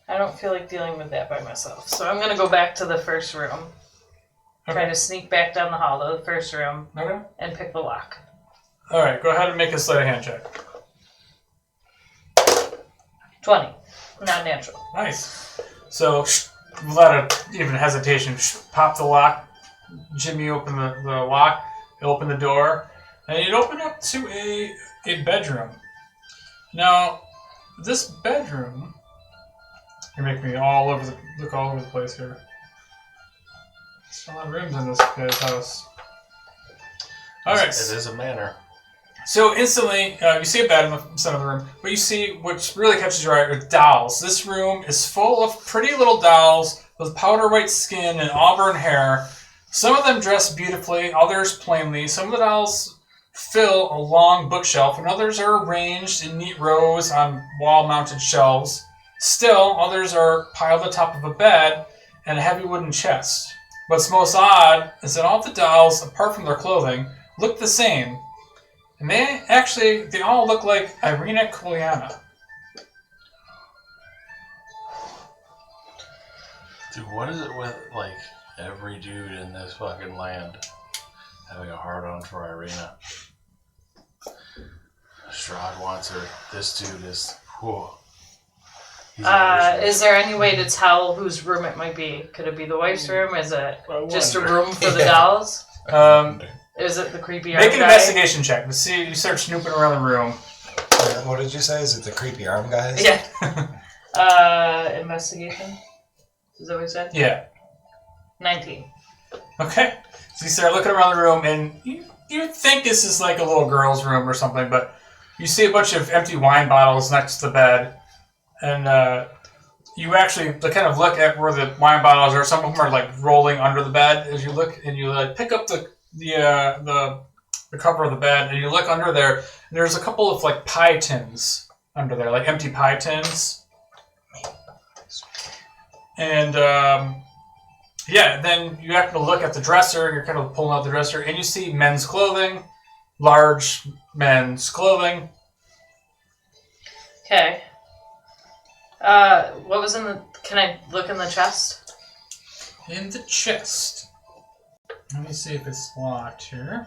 I don't feel like dealing with that by myself. So I'm gonna go back to the first room. Okay. Try to sneak back down the hall to the first room Okay. and pick the lock. Alright, go ahead and make a sleight of hand check. 20. Not natural. Nice. So, without even hesitation, pop the lock. Jimmy opened the lock, open the door, and you'd open up to a bedroom. Now, this bedroom, you make me look all over the place here. There's a lot of rooms in this guy's house. Alright. It is a manor. So instantly, you see a bed in the center of the room, but you see what really catches your eye are dolls. This room is full of pretty little dolls with powder white skin and auburn hair. Some of them dress beautifully, others plainly. Some of the dolls fill a long bookshelf, and others are arranged in neat rows on wall-mounted shelves. Still, others are piled atop of a bed and a heavy wooden chest. What's most odd is that all the dolls, apart from their clothing, look the same. And they all look like Irina Kuliana. Dude, what is it with, like, every dude in this fucking land having a hard-on for Irina? Strahd wants her. This dude is... Whew. Is there any way to tell whose room it might be? Could it be the wife's room? Is it just a room for the dolls? Is it the creepy arm Make an guy? investigation check. Let's see. You start snooping around the room. What did you say? Is it the creepy arm guys? Yeah. Investigation? Is that what you said? Yeah. 19. Okay. So you start looking around the room, and you think this is like a little girl's room or something, but you see a bunch of empty wine bottles next to the bed, and you actually kind of look at where the wine bottles are. Some of them are like rolling under the bed as you look, and you like pick up the cover of the bed, and you look under there, and there's a couple of like pie tins under there, like empty pie tins. And then you happen to look at the dresser. You're kind of pulling out the dresser, and you see men's clothing, large men's clothing. Okay. What was in the... Can I look in the chest? In the chest. Let me see if it's locked here.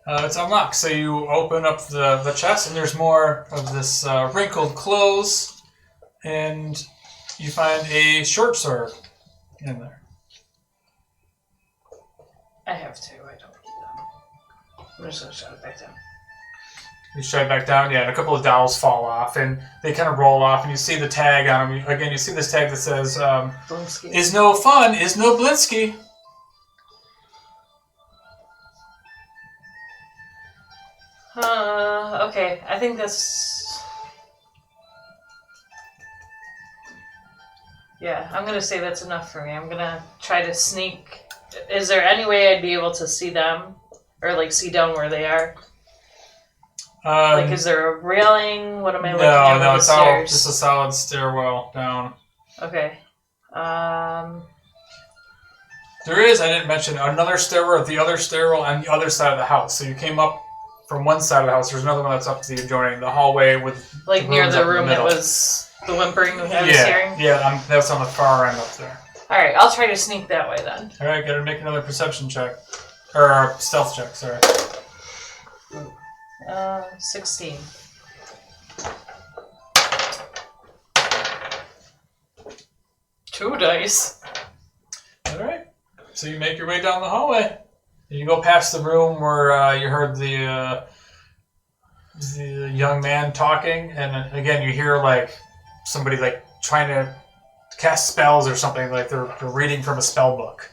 It's unlocked. So you open up the chest, and there's more of this wrinkled clothes, and you find a short sword in there. I have two. I don't need them. I'm just going to shut it back down. You shut it back down, yeah, and a couple of dolls fall off, and they kind of roll off, and you see the tag on them. Again, you see this tag that says, Blinsky. "Is no fun, is no Blinsky." Okay. I think that's... Yeah, I'm going to say that's enough for me. I'm going to try to sneak... Is there any way I'd be able to see them? Or, like, see down where they are? Like, is there a railing? What am I looking at? No, it's all stairs? just a solid stairwell down. Okay. There is, I didn't mention, another stairwell, the other stairwell on the other side of the house. So you came up from one side of the house. There's another one that's up to the adjoining, the hallway with Like, near rooms the up in room that middle. was the whimpering I was hearing? Yeah, that's on the far end up there. Alright, I'll try to sneak that way then. All right, gotta make another perception check. Or stealth check, sorry. 16. Two dice. Alright. So you make your way down the hallway. And you go past the room where you heard the young man talking, and again you hear like somebody like trying to cast spells or something, like they're reading from a spell book.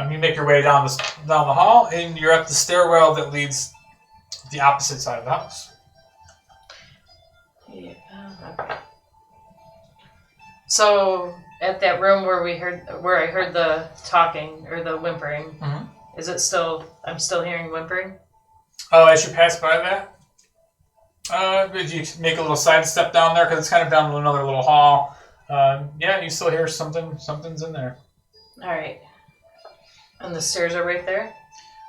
You make your way down the hall, and you're at the stairwell that leads the opposite side of the house. Yeah. Okay. So at that room where I heard the talking or the whimpering, is it still? I'm still hearing whimpering. Oh, as you pass by that, you make a little side step down there because it's kind of down to another little hall. Yeah, you still hear something's in there. All right. And the stairs are right there?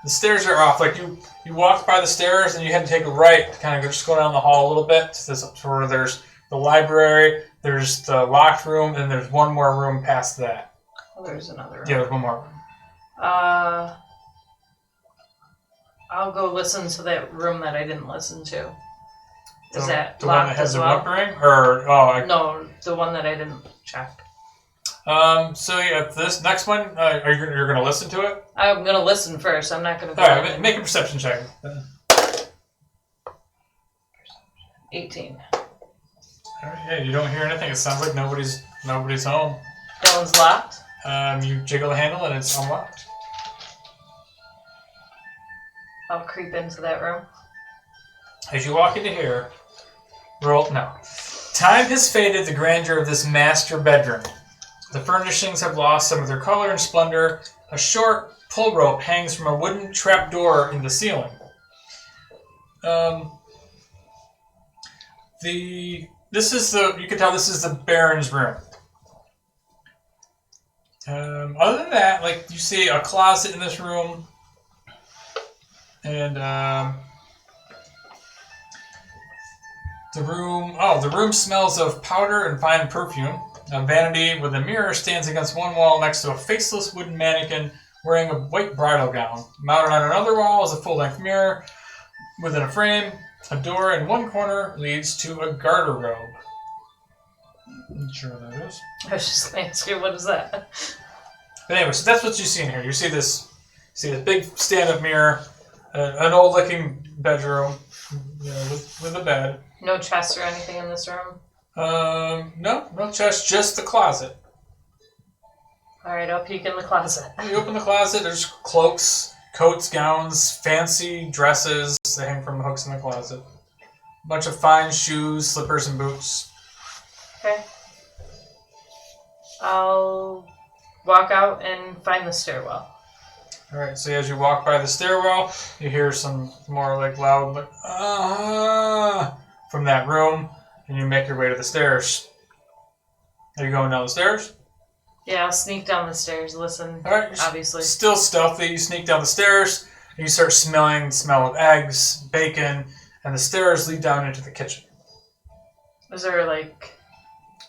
The stairs are off. Like you walked by the stairs and you had to take a right to kind of just go down the hall a little bit. To where there's the library, there's the locked room, and there's one more room past that. Oh, there's another room. Yeah, there's one more room. I'll go listen to that room that I didn't listen to. Is that the locked one that has as the well? whimpering? Or No, the one that I didn't check. So yeah, this next one, you're gonna listen to it? I'm gonna listen first. I'm not gonna go. All right, make a perception check. 18. All right, yeah, you don't hear anything. It sounds like nobody's home. That one's locked. You jiggle the handle and it's unlocked. I'll creep into that room. As you walk into here, roll no. Time has faded the grandeur of this master bedroom. The furnishings have lost some of their color and splendor. A short pull rope hangs from a wooden trapdoor in the ceiling. You can tell this is the Baron's room. Other than that, like you see a closet in this room, and the room smells of powder and fine perfume. A vanity with a mirror stands against one wall next to a faceless wooden mannequin wearing a white bridal gown. Mounted on another wall is a full-length mirror. Within a frame, a door in one corner leads to a garter-robe. Not sure what that is. I was just gonna ask you, what is that? But anyway, so that's what you see in here. You see this big stand-up mirror, an old-looking bedroom, with a bed. No chest or anything in this room? No chest, just the closet. Alright, I'll peek in the closet. You open the closet, there's cloaks, coats, gowns, fancy dresses that hang from the hooks in the closet. A bunch of fine shoes, slippers, and boots. Okay. I'll walk out and find the stairwell. Alright, so as you walk by the stairwell, you hear some more like loud from that room, and you make your way to the stairs. Are you going down the stairs? Yeah, I'll sneak down the stairs, listen, Alright, obviously. still stealthy, you sneak down the stairs, and you start smelling the smell of eggs, bacon, and the stairs lead down into the kitchen. Is there,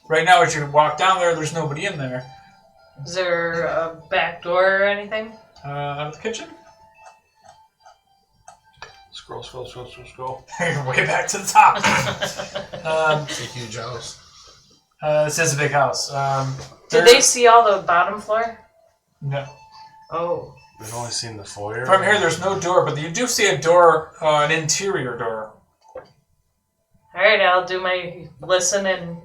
Right now, as you walk down there, there's nobody in there. is there a back door or anything? Out of the kitchen? Scroll. You're way back to the top. It's a huge house. This is a big house. Did they see all the bottom floor? No. Oh. We've only seen the foyer. From here, there's no door, but you do see a door, an interior door. Alright, I'll do my listen and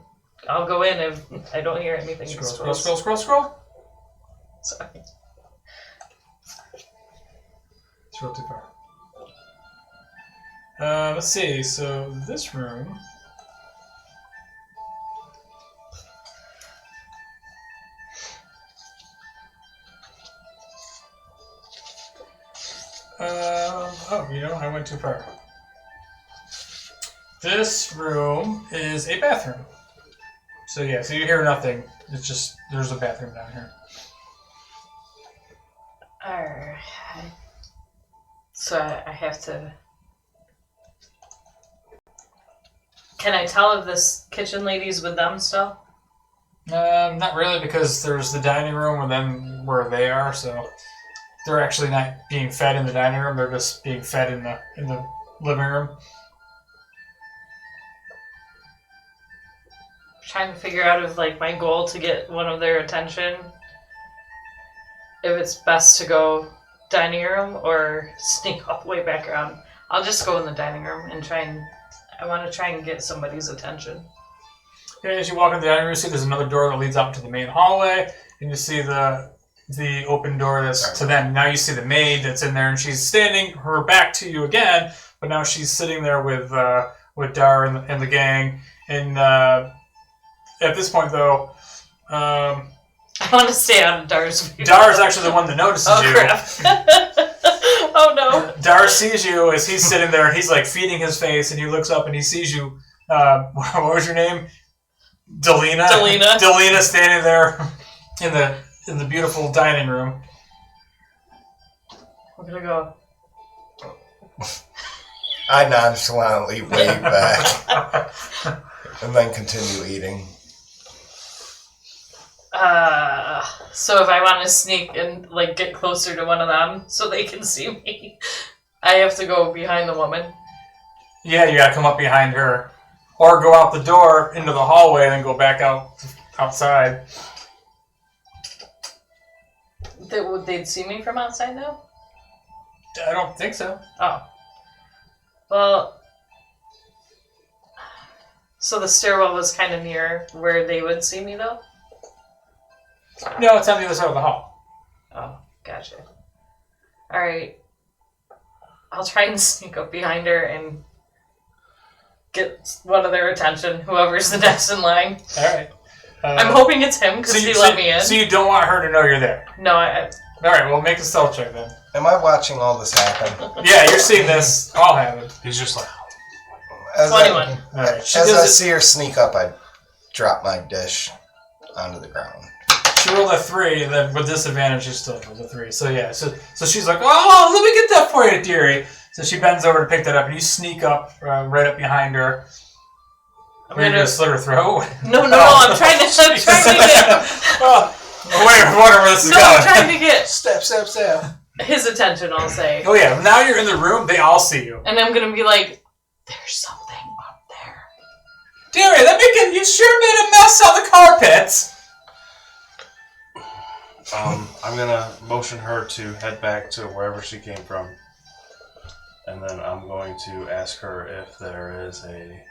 I'll go in if I don't hear anything. Scroll. Sorry. Scroll too far. Let's see. So this room. I went too far. This room is a bathroom. So yeah, so you hear nothing. It's just there's a bathroom down here. Alright. So I have to... Can I tell if this kitchen lady's with them still? Not really, because there's the dining room and then where they are, so they're actually not being fed in the dining room. They're just being fed in the living room. Trying to figure out if like my goal to get one of their attention, if it's best to go dining room or sneak all the way back around. I'll just go in the dining room and I want to try and get somebody's attention. Yeah, as you walk into the dining room, you see there's another door that leads out to the main hallway, and you see the open door that's to them. Now you see the maid that's in there, and she's standing her back to you again, but now she's sitting there with Dar and the gang. And at this point, though, I want to stay out of Dar's view. Dar is actually the one that notices you. Crap. Oh no. Dar sees you as he's sitting there, and he's like feeding his face, and he looks up and he sees you. What was your name? Delina. Delina standing there in the beautiful dining room. I'm gonna go. I nonchalantly wave back and then continue eating. So if I want to sneak and like get closer to one of them so they can see me, I have to go behind the woman. Yeah, you gotta come up behind her. Or go out the door into the hallway and then go back outside. They'd see me from outside though? I don't think so. Oh. Well, so the stairwell was kind of near where they would see me though? No, it's on the other side of the hall. Oh, gotcha. Alright. I'll try and sneak up behind her and get one of their attention, whoever's the next in line. Alright. I'm hoping it's him because he let me in. So you don't want her to know you're there? No, Alright, well, make a stealth check then. Am I watching all this happen? Yeah, you're seeing this all happen. He's just like, As 21. Alright. As I see her sneak up, I drop my dish onto the ground. She rolled a 3, and then with disadvantage, she still rolled a 3. So yeah, so she's like, oh, let me get that for you, dearie. So she bends over to pick that up, and you sneak up right up behind her. Are you gonna slit her throat? No, I'm trying to get... Wait, whatever this is going. I'm trying to get Step. his attention, I'll say. Oh yeah, now you're in the room, they all see you. And I'm gonna be like, there's something up there. Dearie, you sure made a mess on the carpets. I'm gonna motion her to head back to wherever she came from, and then I'm going to ask her if there is a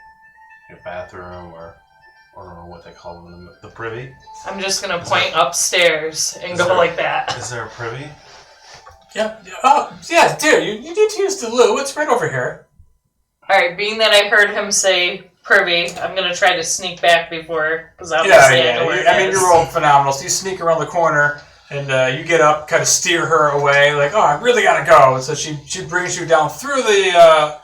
bathroom or what they call them, the privy. I'm just gonna point upstairs and go like that. Is there a privy? Yeah. Oh, yeah, dear, you need to use the loo. It's right over here. Alright, being that I heard him say privy, I'm gonna try to sneak back before, because obviously I know where it is. You rolled phenomenal. So you sneak around the corner, and you get up, kind of steer her away, like, oh, I really gotta go. And so she brings you down through the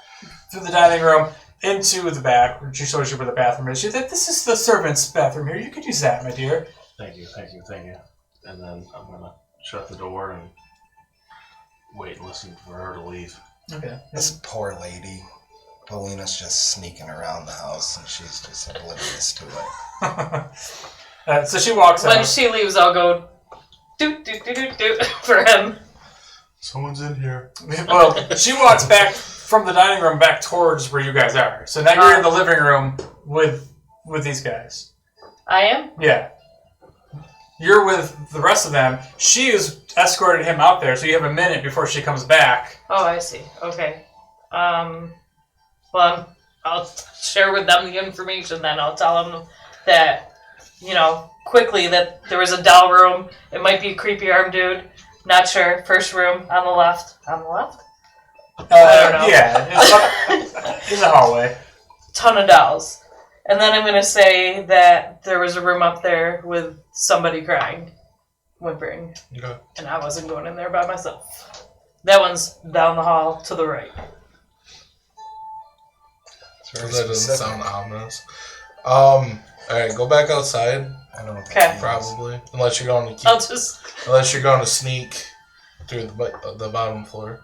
dining room into the back, where she shows you where the bathroom is. She said, this is the servant's bathroom here. You could use that, my dear. Thank you. And then I'm gonna shut the door and wait and listen for her to leave. Okay. This poor lady. Paulina's just sneaking around the house, and she's just oblivious to it. So she walks out. When she leaves, I'll go doot for him. Someone's in here. Well, she walks back from the dining room back towards where you guys are. So now you're in the living room with these guys. I am? Yeah. You're with the rest of them. She has escorted him out there, so you have a minute before she comes back. Oh, I see. Okay. Well, I'll share with them the information then. I'll tell them that, quickly that there was a doll room. It might be a creepy arm dude. Not sure. First room on the left. On the left? I don't know. Yeah. In the hallway. Ton of dolls. And then I'm going to say that there was a room up there with somebody crying, whimpering. okay. And I wasn't going in there by myself. That one's down the hall to the right. It's very That doesn't specific. sound ominous. Alright, go back outside. I know what Okay. that means. Probably. Unless you're going to sneak through the bottom floor.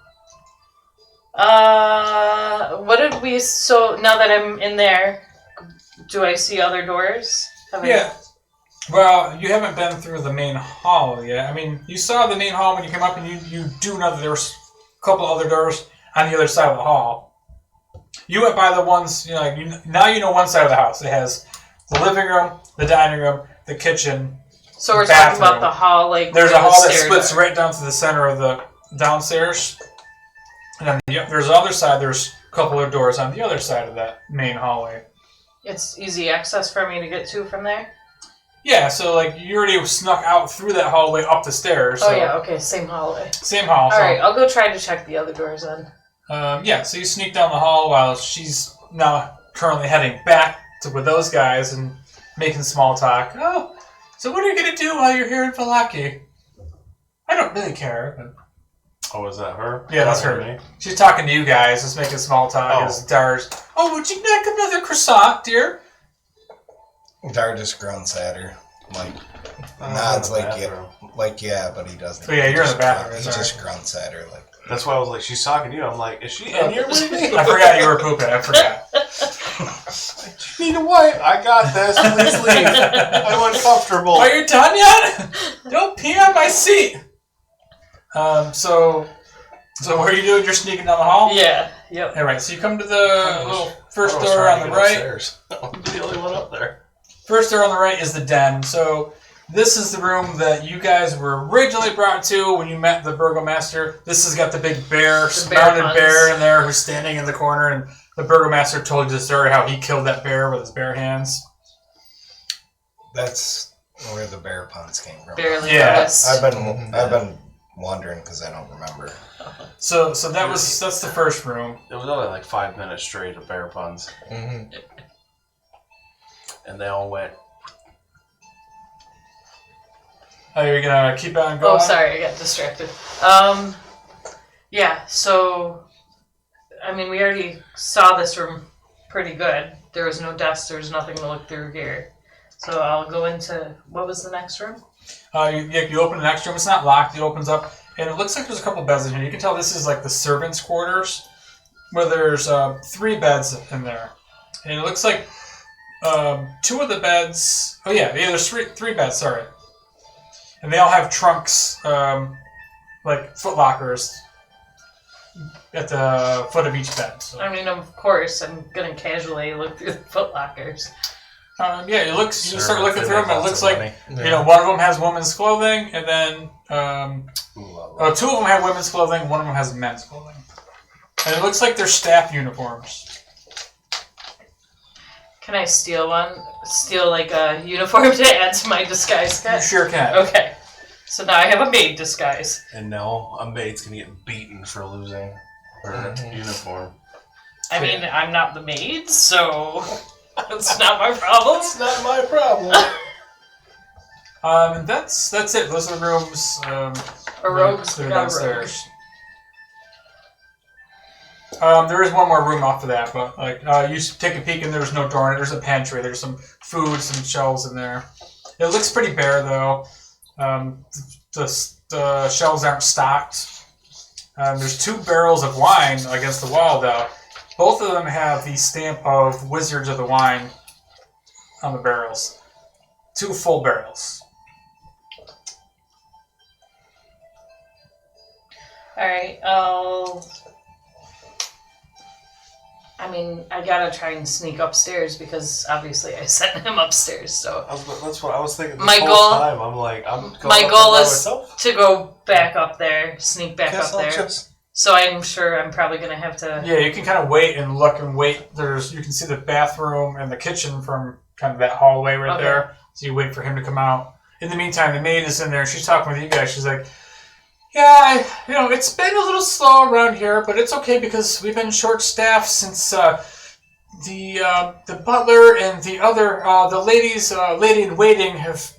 What did we, so now that I'm in there, do I see other doors? Yeah. Well, you haven't been through the main hall yet. I mean, you saw the main hall when you came up, and you do know that there was a couple other doors on the other side of the hall. You went by the ones, now you know one side of the house. It has the living room, the dining room, the kitchen. So we're bathroom. talking about the hall, like there's where a hall the that stairs splits are. right down to the center of the downstairs. And then there's the other side. There's a couple of doors on the other side of that main hallway. It's easy access for me to get to from there? Yeah, so like you already snuck out through that hallway up the stairs. Oh so yeah, okay, same hallway. Same hall. Alright, I'll go try to check the other doors then. So you sneak down the hall while she's now currently heading back with those guys and making small talk. Oh, so what are you going to do while you're here in Valaki? I don't really care. But... Oh, is that her? Yeah, that's her. Me? She's talking to you guys, just making small talk. Oh. As Dar's, would you like another croissant, dear? Dar just grunts at her. Nods yeah, but he doesn't. Oh, yeah, you're in the bathroom. He just grunts at her like. That's why I was like, she's talking to you. I'm like, is she in here with me? I forgot you were pooping. I forgot. You need a wipe. I got this. Please leave. I'm uncomfortable. Are you done yet? Don't pee on my seat. So what are you doing? You're sneaking down the hall? Yeah, yep. All right, so you come to the little first door on the right. I'm the only one up there. First door on the right is the den. So this is the room that you guys were originally brought to when you met the Burgomaster. This has got the big bear, mounted bear in there who's standing in the corner, and the Burgomaster told you the story how he killed that bear with his bare hands. That's where the bear puns came from. Barely Yeah, noticed. I've been wondering because I don't remember. So that's the first room. It was only like 5 minutes straight of bear puns. Mm-hmm. And they all went. Are you gonna keep on going? Oh, sorry, I got distracted. Yeah, so, I mean, we already saw this room pretty good. There was no desk, there was nothing to look through here. So I'll go into, what was the next room? You open the next room. It's not locked. It opens up, and it looks like there's a couple beds in here. You can tell this is like the servants' quarters, where there's 3 beds in there, and it looks like 2 of the beds. Oh yeah, there's three beds. Sorry, and they all have trunks, like foot lockers, at the foot of each bed. So. I mean, of course, I'm gonna casually look through the foot lockers. You start looking through them, and it looks like Yeah. one of them has women's clothing, and then 2 of them have women's clothing, one of them has men's clothing, and it looks like they're staff uniforms. Can I steal one? Steal like a uniform to add to my disguise You kit? sure can. Okay. So now I have a maid disguise. And no, a maid's gonna get beaten for losing her uniform. I mean, I'm not the maid, so that's not my problem. It's not my problem. And that's it. Those are the rooms. A rogue's they're got a rogue. downstairs. There is one more room after that, but you take a peek and there's no door in it. There's a pantry. There's some food, some shelves in there. It looks pretty bare though. The shelves aren't stocked. There's 2 barrels of wine against the wall though. Both of them have the stamp of Wizards of the Wine on the barrels. 2 full barrels. Alright, I mean, I gotta try and sneak upstairs because obviously I sent him upstairs, so. That's what I was thinking this My whole goal- time. I'm like, I'm going My up goal there by is myself? to go back up there, sneak back Guess up I'll there. just- So I'm sure I'm probably gonna have to. Yeah, you can kind of wait and look and wait. You can see the bathroom and the kitchen from kind of that hallway right Okay. there. So you wait for him to come out. In the meantime, the maid is in there. She's talking with you guys. She's like, "Yeah, it's been a little slow around here, but it's okay because we've been short-staffed since the butler and the other the lady in waiting have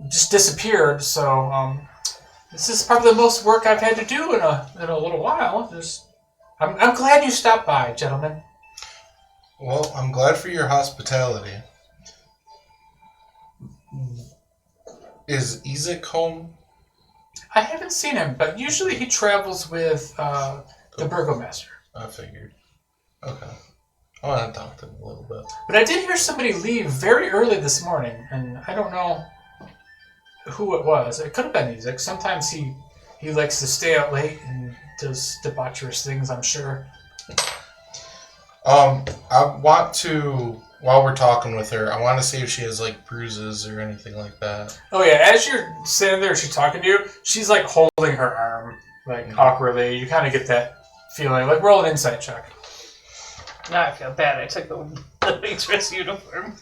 just disappeared. So this is probably the most work I've had to do in a little while. I'm glad you stopped by, gentlemen." Well, I'm glad for your hospitality. Is Ezek home? I haven't seen him, but usually he travels with the Burgomaster. I figured. Okay. I want to talk to him a little bit. But I did hear somebody leave very early this morning, and I don't know who it was. It could have been music. Sometimes he likes to stay out late and does debaucherous things, I'm sure. I want to, while we're talking with her, I want to see if she has, like, bruises or anything like that. Oh yeah, as you're sitting there, she's talking to you, she's like holding her arm, like awkwardly. You kind of get that feeling. Like, roll an insight check. Now I feel bad. I took the waitress uniform.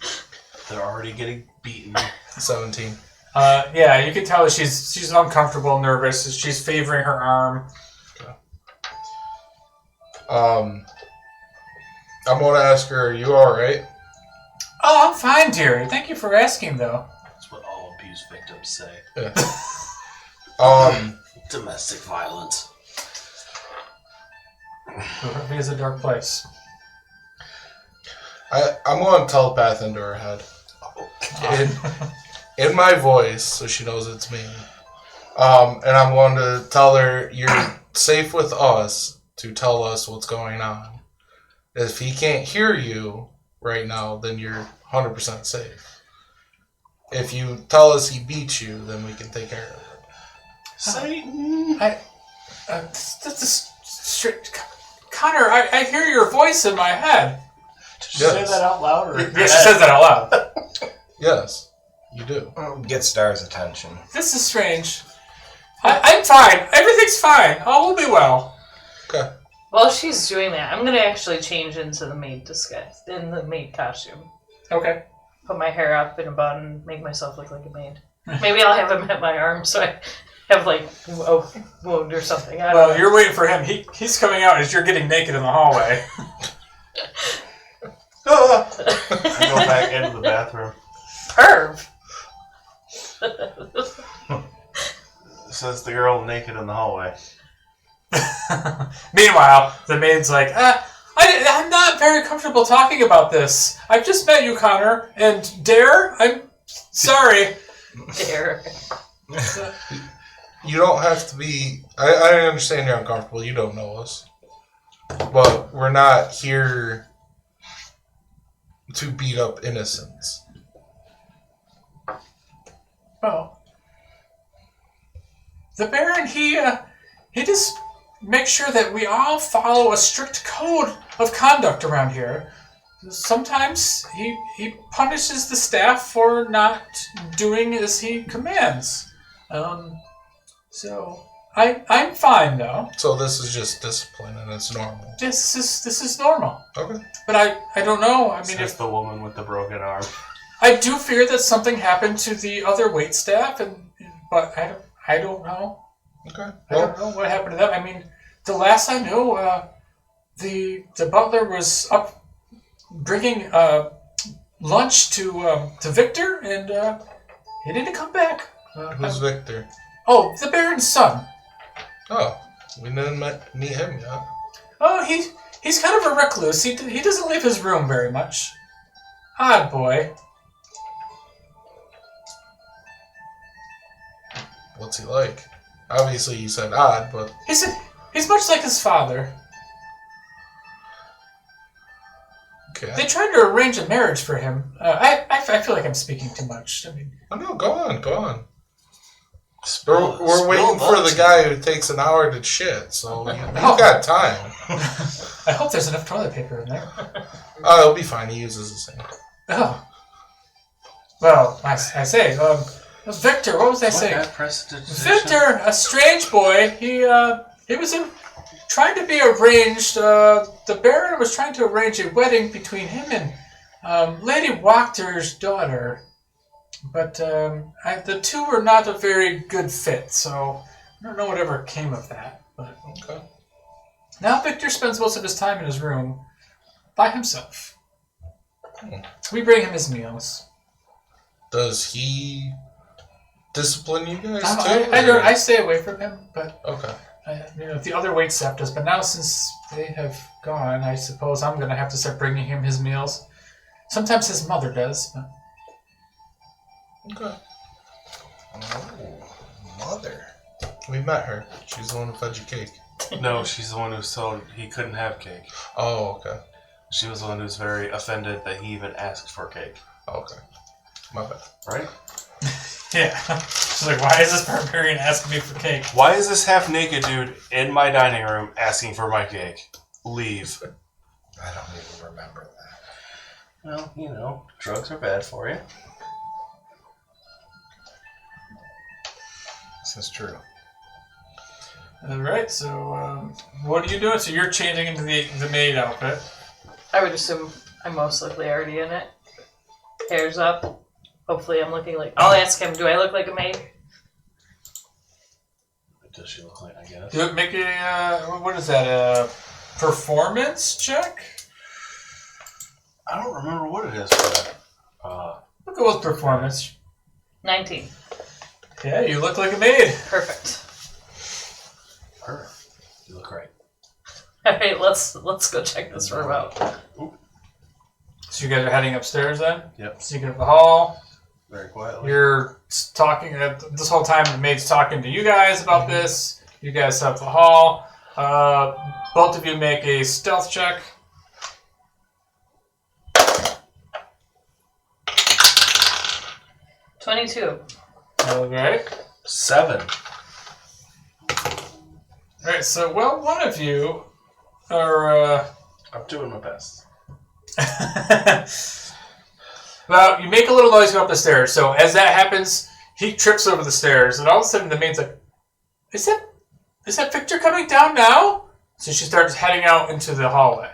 They're already getting beaten. 17. Yeah, you can tell that she's uncomfortable, nervous. She's favoring her arm. I'm going to ask her, are you alright? Oh, I'm fine, dearie. Thank you for asking, though. That's what all abuse victims say. Yeah. Domestic violence. It is a dark place. I'm going to telepath into her head. In my voice, so she knows it's me. And I'm going to tell her, you're safe with us to tell us what's going on. If he can't hear you right now, then you're 100% safe. If you tell us he beat you, then we can take care of it. Satan! Connor, I hear your voice in my head. Did you say that out loud? Or Yeah, she says that out loud. Yes, you do. Get Star's attention. This is strange. I'm fine. Everything's fine. All will be well. Okay. While she's doing that, I'm gonna actually change into the maid disguise, in the maid costume. Okay. Put my hair up in a bun, make myself look like a maid. Maybe I'll have him at my arm so I have like a wound or something. I don't know. You're waiting for him. He's coming out as you're getting naked in the hallway. I go back into the bathroom. Perv. Says the girl naked in the hallway. Meanwhile, the maid's like, I'm not very comfortable talking about this. I've just met you, Connor, and Dare, I'm sorry. Dare. You don't have to be... I understand you're uncomfortable. You don't know us. But we're not here to beat up innocents. Well, the Baron, he just makes sure that we all follow a strict code of conduct around here. Sometimes he punishes the staff for not doing as he commands. So I'm fine though. So this is just discipline and it's normal. This is normal. Okay. But I don't know. I mean, Says the woman with the broken arm. I do fear that something happened to the other wait staff, but I don't know. Okay. I don't know what happened to them. I mean, the last I knew, the butler was up bringing lunch to Victor, and he didn't come back. Who's Victor? Oh, the Baron's son. Oh, we didn't meet him yet. Oh, he's kind of a recluse. He doesn't leave his room very much. Odd boy. What's he like? Obviously, you said odd, but He's much like his father. okay. They tried to arrange a marriage for him. I feel like I'm speaking too much. I mean, Oh, no, go on. Spill- We're spill waiting for the bugs. guy who takes an hour to shit, so you've got time. I hope there's enough toilet paper in there. Oh, it'll be fine. He uses the same. Oh. Well, I say, Victor, what was I saying? Victor, a strange boy. He was trying to be arranged. The Baron was trying to arrange a wedding between him and Lady Wachter's daughter. But the two were not a very good fit, so I don't know whatever came of that. But Okay. now Victor spends most of his time in his room by himself. We bring him his meals. Does he discipline you guys too? I stay away from him, but Okay. the other wait staff does. But now since they have gone, I suppose I'm going to have to start bringing him his meals. Sometimes his mother does. But Okay. Oh, mother. We met her. She's the one who fed you cake. No, she's the one who told he couldn't have cake. Oh, okay. She was the one who's very offended that he even asked for cake. Okay. My bad. Right? Yeah. She's like, why is this barbarian asking me for cake? Why is this half-naked dude in my dining room asking for my cake? Leave. I don't even remember that. Well, you know, drugs are bad for you. This is true. All right, so what are you doing? So you're changing into the maid outfit. I would assume I'm most likely already in it. Hair's up. Hopefully I'm looking like... I'll ask him, do I look like a maid? What does she look like, I guess? Do it make a, what is that, a performance check? I don't remember what it is for that. We'll go with performance. 19. Yeah, you look like a maid. Perfect. Her. You look right. Alright, let's go check this room out. So you guys are heading upstairs then? Yep. Sneaking up the hall. Very quietly. You're talking, this whole time the maid's talking to you guys about this. You guys set up the hall. Both of you make a stealth check. 22. Alright. 7. Alright, so, well, one of you are, I'm doing my best. well, you make a little noise going up the stairs. So as that happens, he trips over the stairs, and all of a sudden the maid's like, Is that Victor coming down now? So she starts heading out into the hallway.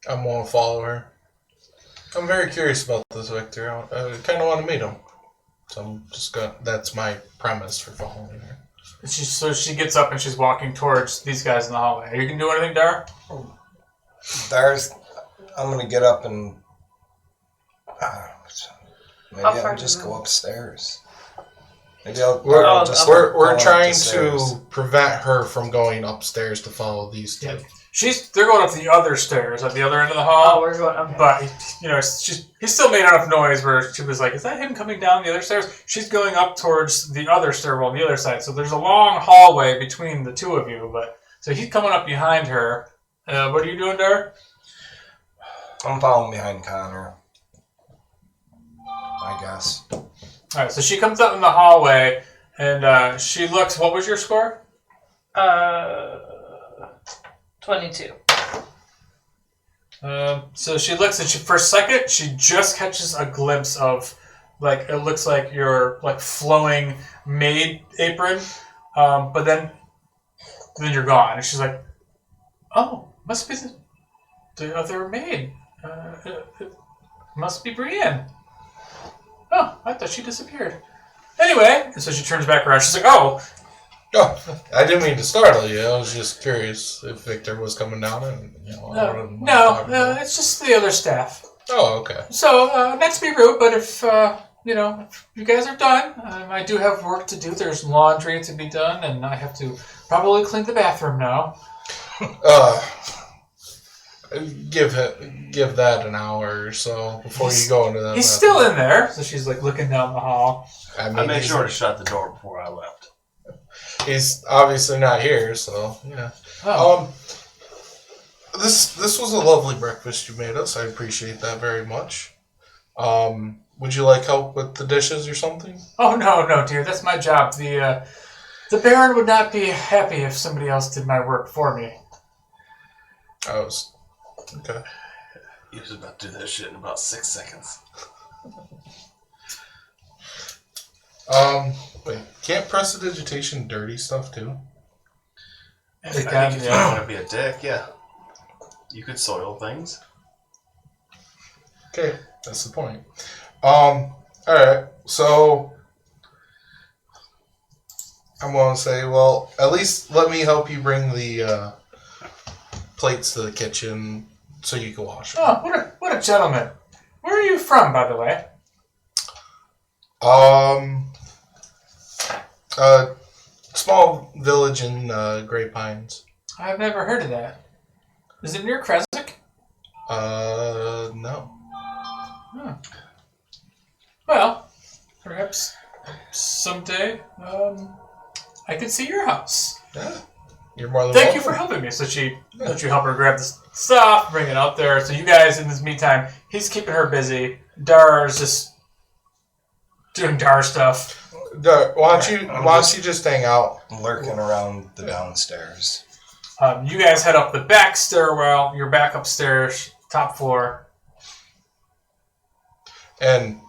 I'm going to follow her. I'm very curious about this Victor. I kind of want to meet him. So I'm just going. That's my premise for following her. So she gets up and she's walking towards these guys in the hallway. Are you going to do anything, Dar? I'm gonna get up and maybe How far I'll do just you go go? upstairs. Maybe I'll We're, just we're go up trying the stairs. to prevent her from going upstairs to follow these two. Yeah. They're going up the other stairs at the other end of the Oh, hall. we're going up. But, you know, he still made enough noise where she was like, is that him coming down the other stairs? She's going up towards the other stairwell on the other side. So there's a long hallway between the two of you. So he's coming up behind her. What are you doing, Dar? I'm following behind Connor. I guess. Alright, so she comes up in the hallway and she looks, what was your score? 22. So she looks and for a second she just catches a glimpse of it looks like your flowing maid apron, but then you're gone and she's like, oh, must be the other maid. It must be Brienne. Oh, I thought she disappeared. Anyway, so she turns back around. She's like, oh, I didn't mean to startle you. I was just curious if Victor was coming down. And no, it's just the other staff. Oh, okay. So, not to be rude, but if you guys are done, I do have work to do. There's laundry to be done, and I have to probably clean the bathroom now. Give that an hour or so before you go into that. He's still in there, so she's looking down the hall. I made sure to shut the door before I left. He's obviously not here, so yeah. Oh. This was a lovely breakfast you made us. I appreciate that very much. Would you like help with the dishes or something? Oh no, dear, that's my job. The Baron would not be happy if somebody else did my work for me. Okay. He was about to do that shit in about 6 seconds. Wait, can't prestidigitation dirty stuff too? I think if you want to be a dick, yeah. You could soil things. Okay, that's the point. Alright, so I'm gonna say, well, at least let me help you bring the plates to the kitchen so you can wash them. Oh, what a gentleman. Where are you from, by the way? A small village in Great Pines. I've never heard of that. Is it near Kresik? No. Huh. Well, perhaps someday I could see your house. Yeah. You're more than Thank you welcome. for helping me. So she lets you help her grab the stuff, bring it out there. So you guys, in this meantime, he's keeping her busy. Dar's just doing Dar stuff. Why don't you just hang out? Lurking around the downstairs. You guys head up the back stairwell. You're back upstairs, top floor. And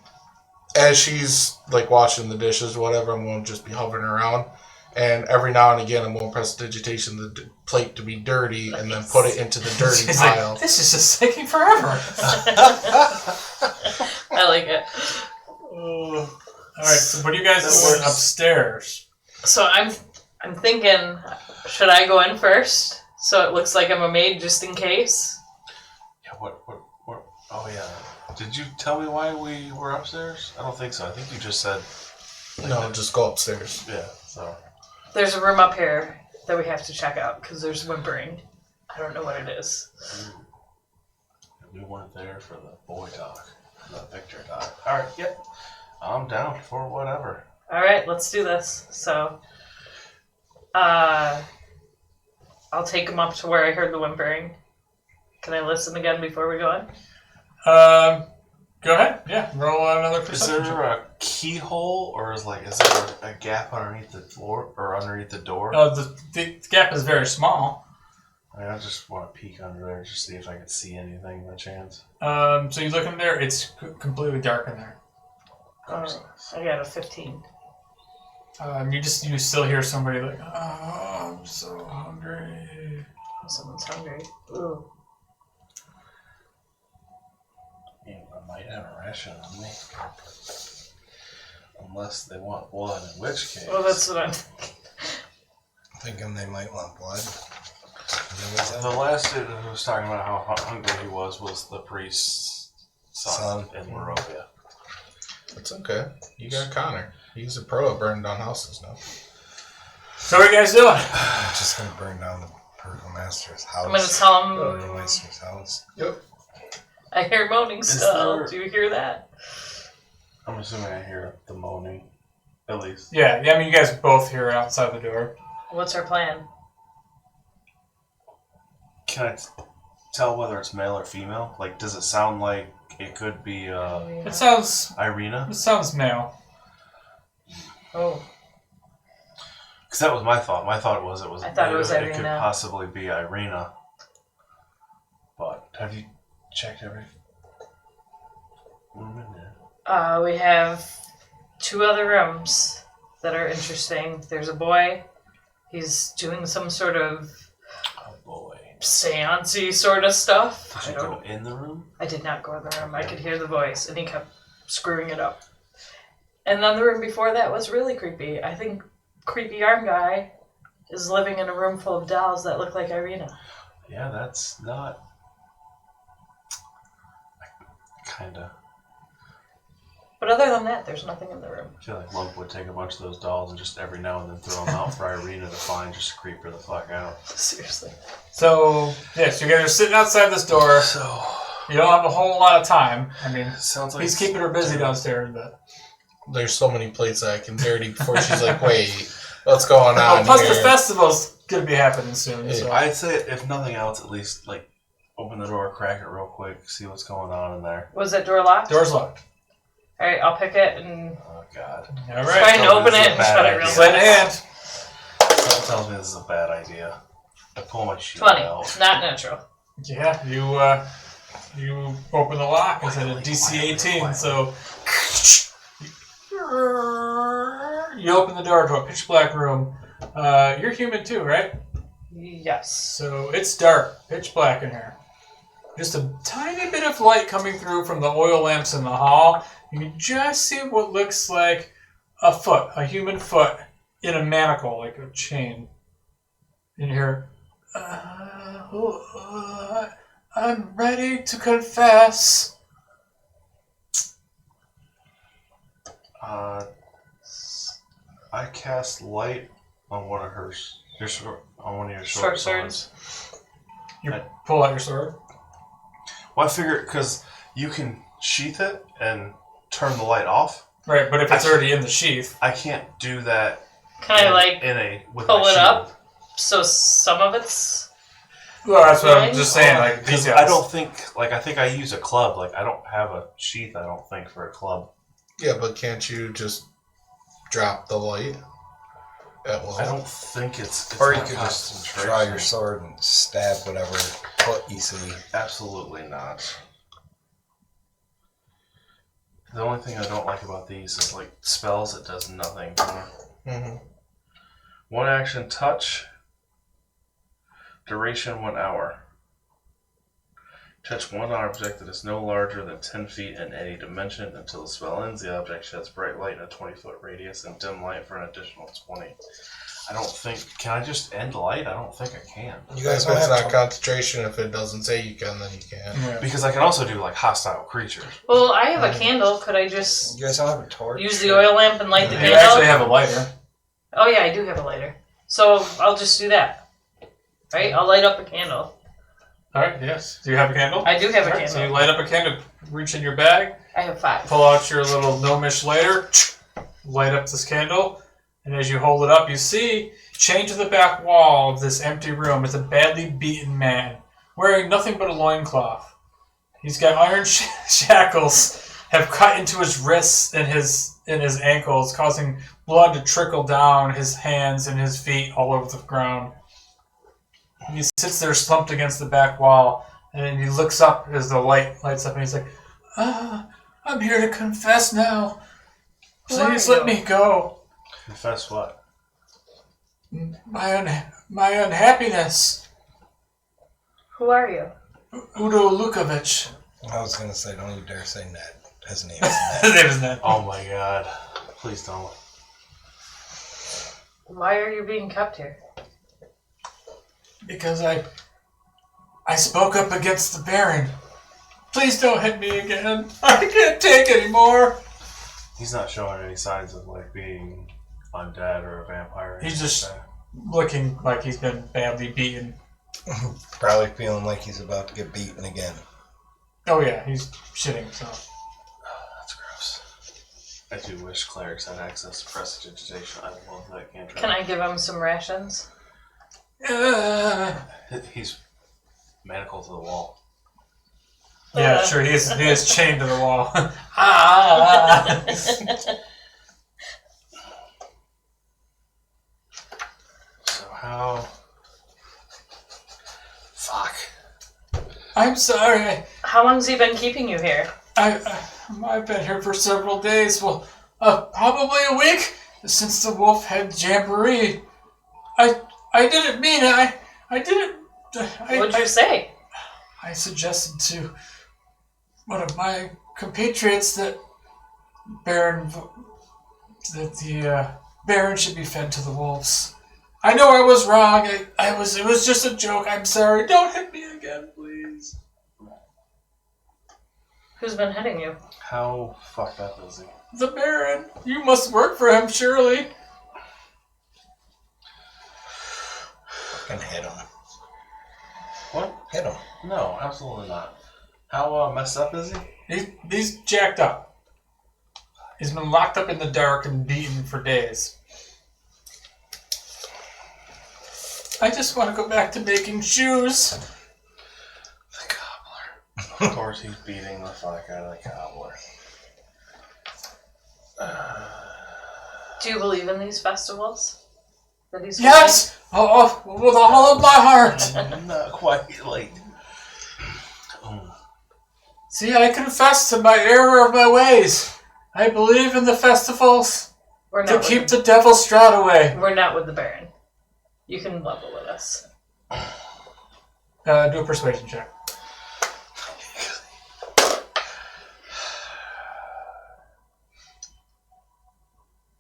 as she's like washing the dishes or whatever, I'm going to just be hovering around. And every now and again, I'm going to press digitation the plate to be dirty and then put it into the dirty She's pile. like, this is just taking forever. I like it. All right, so what are you guys doing upstairs? So I'm thinking, should I go in first so it looks like I'm a maid just in case? Yeah, what? Oh, yeah. Did you tell me why we were upstairs? I don't think so. I think you just said... No, just go upstairs. Yeah, so... There's a room up here that we have to check out because there's whimpering. I don't know what it is. We weren't there for the boy talk, the Victor talk. Alright, yep. I'm down for whatever. Alright, let's do this. So, I'll take him up to where I heard the whimpering. Can I listen again before we go in? Go ahead. Yeah, roll another Is perception. there a keyhole, or is there a gap underneath the floor, or underneath the door? The gap is very small. I just want to peek under there, just see if I can see anything by chance. So you look in there, it's completely dark in there. I got a 15. You still hear somebody like, oh, I'm so hungry. Someone's hungry. Ooh. Yeah, I might have a ration on me. Unless they want blood, in which case... Well, that's what I'm thinking. Thinking they might want blood. The last dude who was talking about how hungry he was the priest's son in Barovia. It's okay. You got Connor. He's a pro at burning down houses now. So what are you guys doing? I'm just going to burn down the Burgomasters' house. I'm going to tell him... Burgomaster's house. Yep. I hear moaning still. there- Do you hear that? I'm assuming I hear the moaning, at least. Yeah, I mean, you guys both hear it outside the door. What's our plan? Can I tell whether it's male or female? Like, does it sound like it could be It sounds Irina? male. Oh. Because that was my thought. My thought was it could Irina. possibly be Irina. But have you checked every room in there? We have 2 other rooms that are interesting. There's a boy. He's doing some sort of Oh boy. seance-y sort of stuff. Did you go in the room? I did not go in the room. I could hear the voice, and he kept screwing it up. And then the room before that was really creepy. I think creepy arm guy is living in a room full of dolls that look like Irina. Yeah, that's not... Kinda. But other than that, there's nothing in the room. I feel like Lump would take a bunch of those dolls and just every now and then throw them out for Irina to find, just to creep her the fuck out. Seriously. So, yes, you guys are sitting outside this door. So... You don't have a whole lot of time. I mean, Sounds like he's keeping her busy downstairs, but... There's so many plates that I can dirty before she's like, wait, what's going on plus here? the festival's gonna be happening soon. Yeah. So. I'd say, if nothing else, at least, like, open the door, crack it real quick, see what's going on in there. Was that door locked? Door's locked. Alright, I'll pick it and Oh, God. All try right. and Oh, open this is it a and bad shut it idea. real Sleight of fast. hand. Something tells me this is a bad idea. I pull my shield 20. out. Not natural. Yeah, you open the lock. It's at a DC 18, so you open the door to a pitch black room. You're human too, right? Yes. So it's dark, pitch black in here. Just a tiny bit of light coming through from the oil lamps in the hall. You can just see what looks like a human foot in a manacle, like a chain. And you hear, I'm ready to confess. I cast light on one of your Short short swords. swords. You pull out your sword. Well, I figure because you can sheath it and turn the light off. Right, but if it's already in the sheath. I can't do that. Can I, like, with pull my it up? shield. So some of it's. Well, that's what I'm just saying. Like Because details. I don't think, like, I think I use a club. Like, I don't have a sheath, I don't think, for a club. Yeah, but can't you just drop the light at will? I don't think it's Or you not could just concentration. draw your sword and stab whatever foot you see. Absolutely not. The only thing I don't like about these is, like, spells, it does nothing for. Mm-hmm. One action touch. Duration 1 hour. Touch one object that is no larger than 10 feet in any dimension until the spell ends. The object sheds bright light in a 20-foot radius and dim light for an additional 20. I don't think... Can I just end light? I don't think I can. You guys If don't it's have not concentration, if it doesn't say you can, then you can. Yeah. Because I can also do, like, hostile creatures. Well, I have a candle. Could I just You guys don't have a torch? use the oil lamp and light the You candle? actually have a lighter. Oh yeah, I do have a lighter. So I'll just do that. Right? I'll light up a candle. All right. Yes. Do you have a candle? I do have a All right, so you candle. light up a candle. Reach in your bag. I have 5. Pull out your little gnomish lighter. Light up this candle. And as you hold it up, you see, chained to the back wall of this empty room is a badly beaten man, wearing nothing but a loincloth. He's got iron shackles have cut into his wrists and his ankles, causing blood to trickle down his hands and his feet all over the ground. And he sits there slumped against the back wall, and then he looks up as the light lights up, and he's like, I'm here to confess now. Please let me go. Confess what? My unhappiness. Who are you? Udo Lukovic. I was going to say, don't you dare say Ned. His name is His Ned. name is Ned. Oh my god. Please don't. Why are you being kept here? Because I spoke up against the Baron. Please don't hit me again. I can't take anymore. He's not showing any signs of, like, being undead or a vampire. or He's anything just- like that. Looking like he's been badly beaten. Probably feeling like he's about to get beaten again. Oh yeah, he's shitting himself. That's gross. I do wish clerics had access to prestidigitation. I love that cantrip. Can I give him some rations? He's manacled to the wall. Yeah, sure. He is chained to the wall. Ah! So how... Fuck. I'm sorry. How long's he been keeping you here? I've been here for several days. Well, probably a week since the wolf head jamboree. I didn't mean it. I didn't. What'd you say? I suggested to one of my compatriots that the Baron should be fed to the wolves. I know I was wrong. It was just a joke. I'm sorry. Don't hit me again, please. Who's been hitting you? How fucked up is he? The Baron. You must work for him, surely. Fucking hit him. What? Hit him. No, absolutely not. How messed up is he? He's jacked up. He's been locked up in the dark and beaten for days. I just want to go back to making shoes. The cobbler. Of course he's beating the fuck out of the cobbler. Do you believe in these festivals? That he's Yes! Oh, with all of my heart. Not quite, like... See, I confess to my error of my ways. I believe in the festivals We're to not keep with, the devil Strahd away. we're not with the Baron. You can level with us. Do a persuasion check.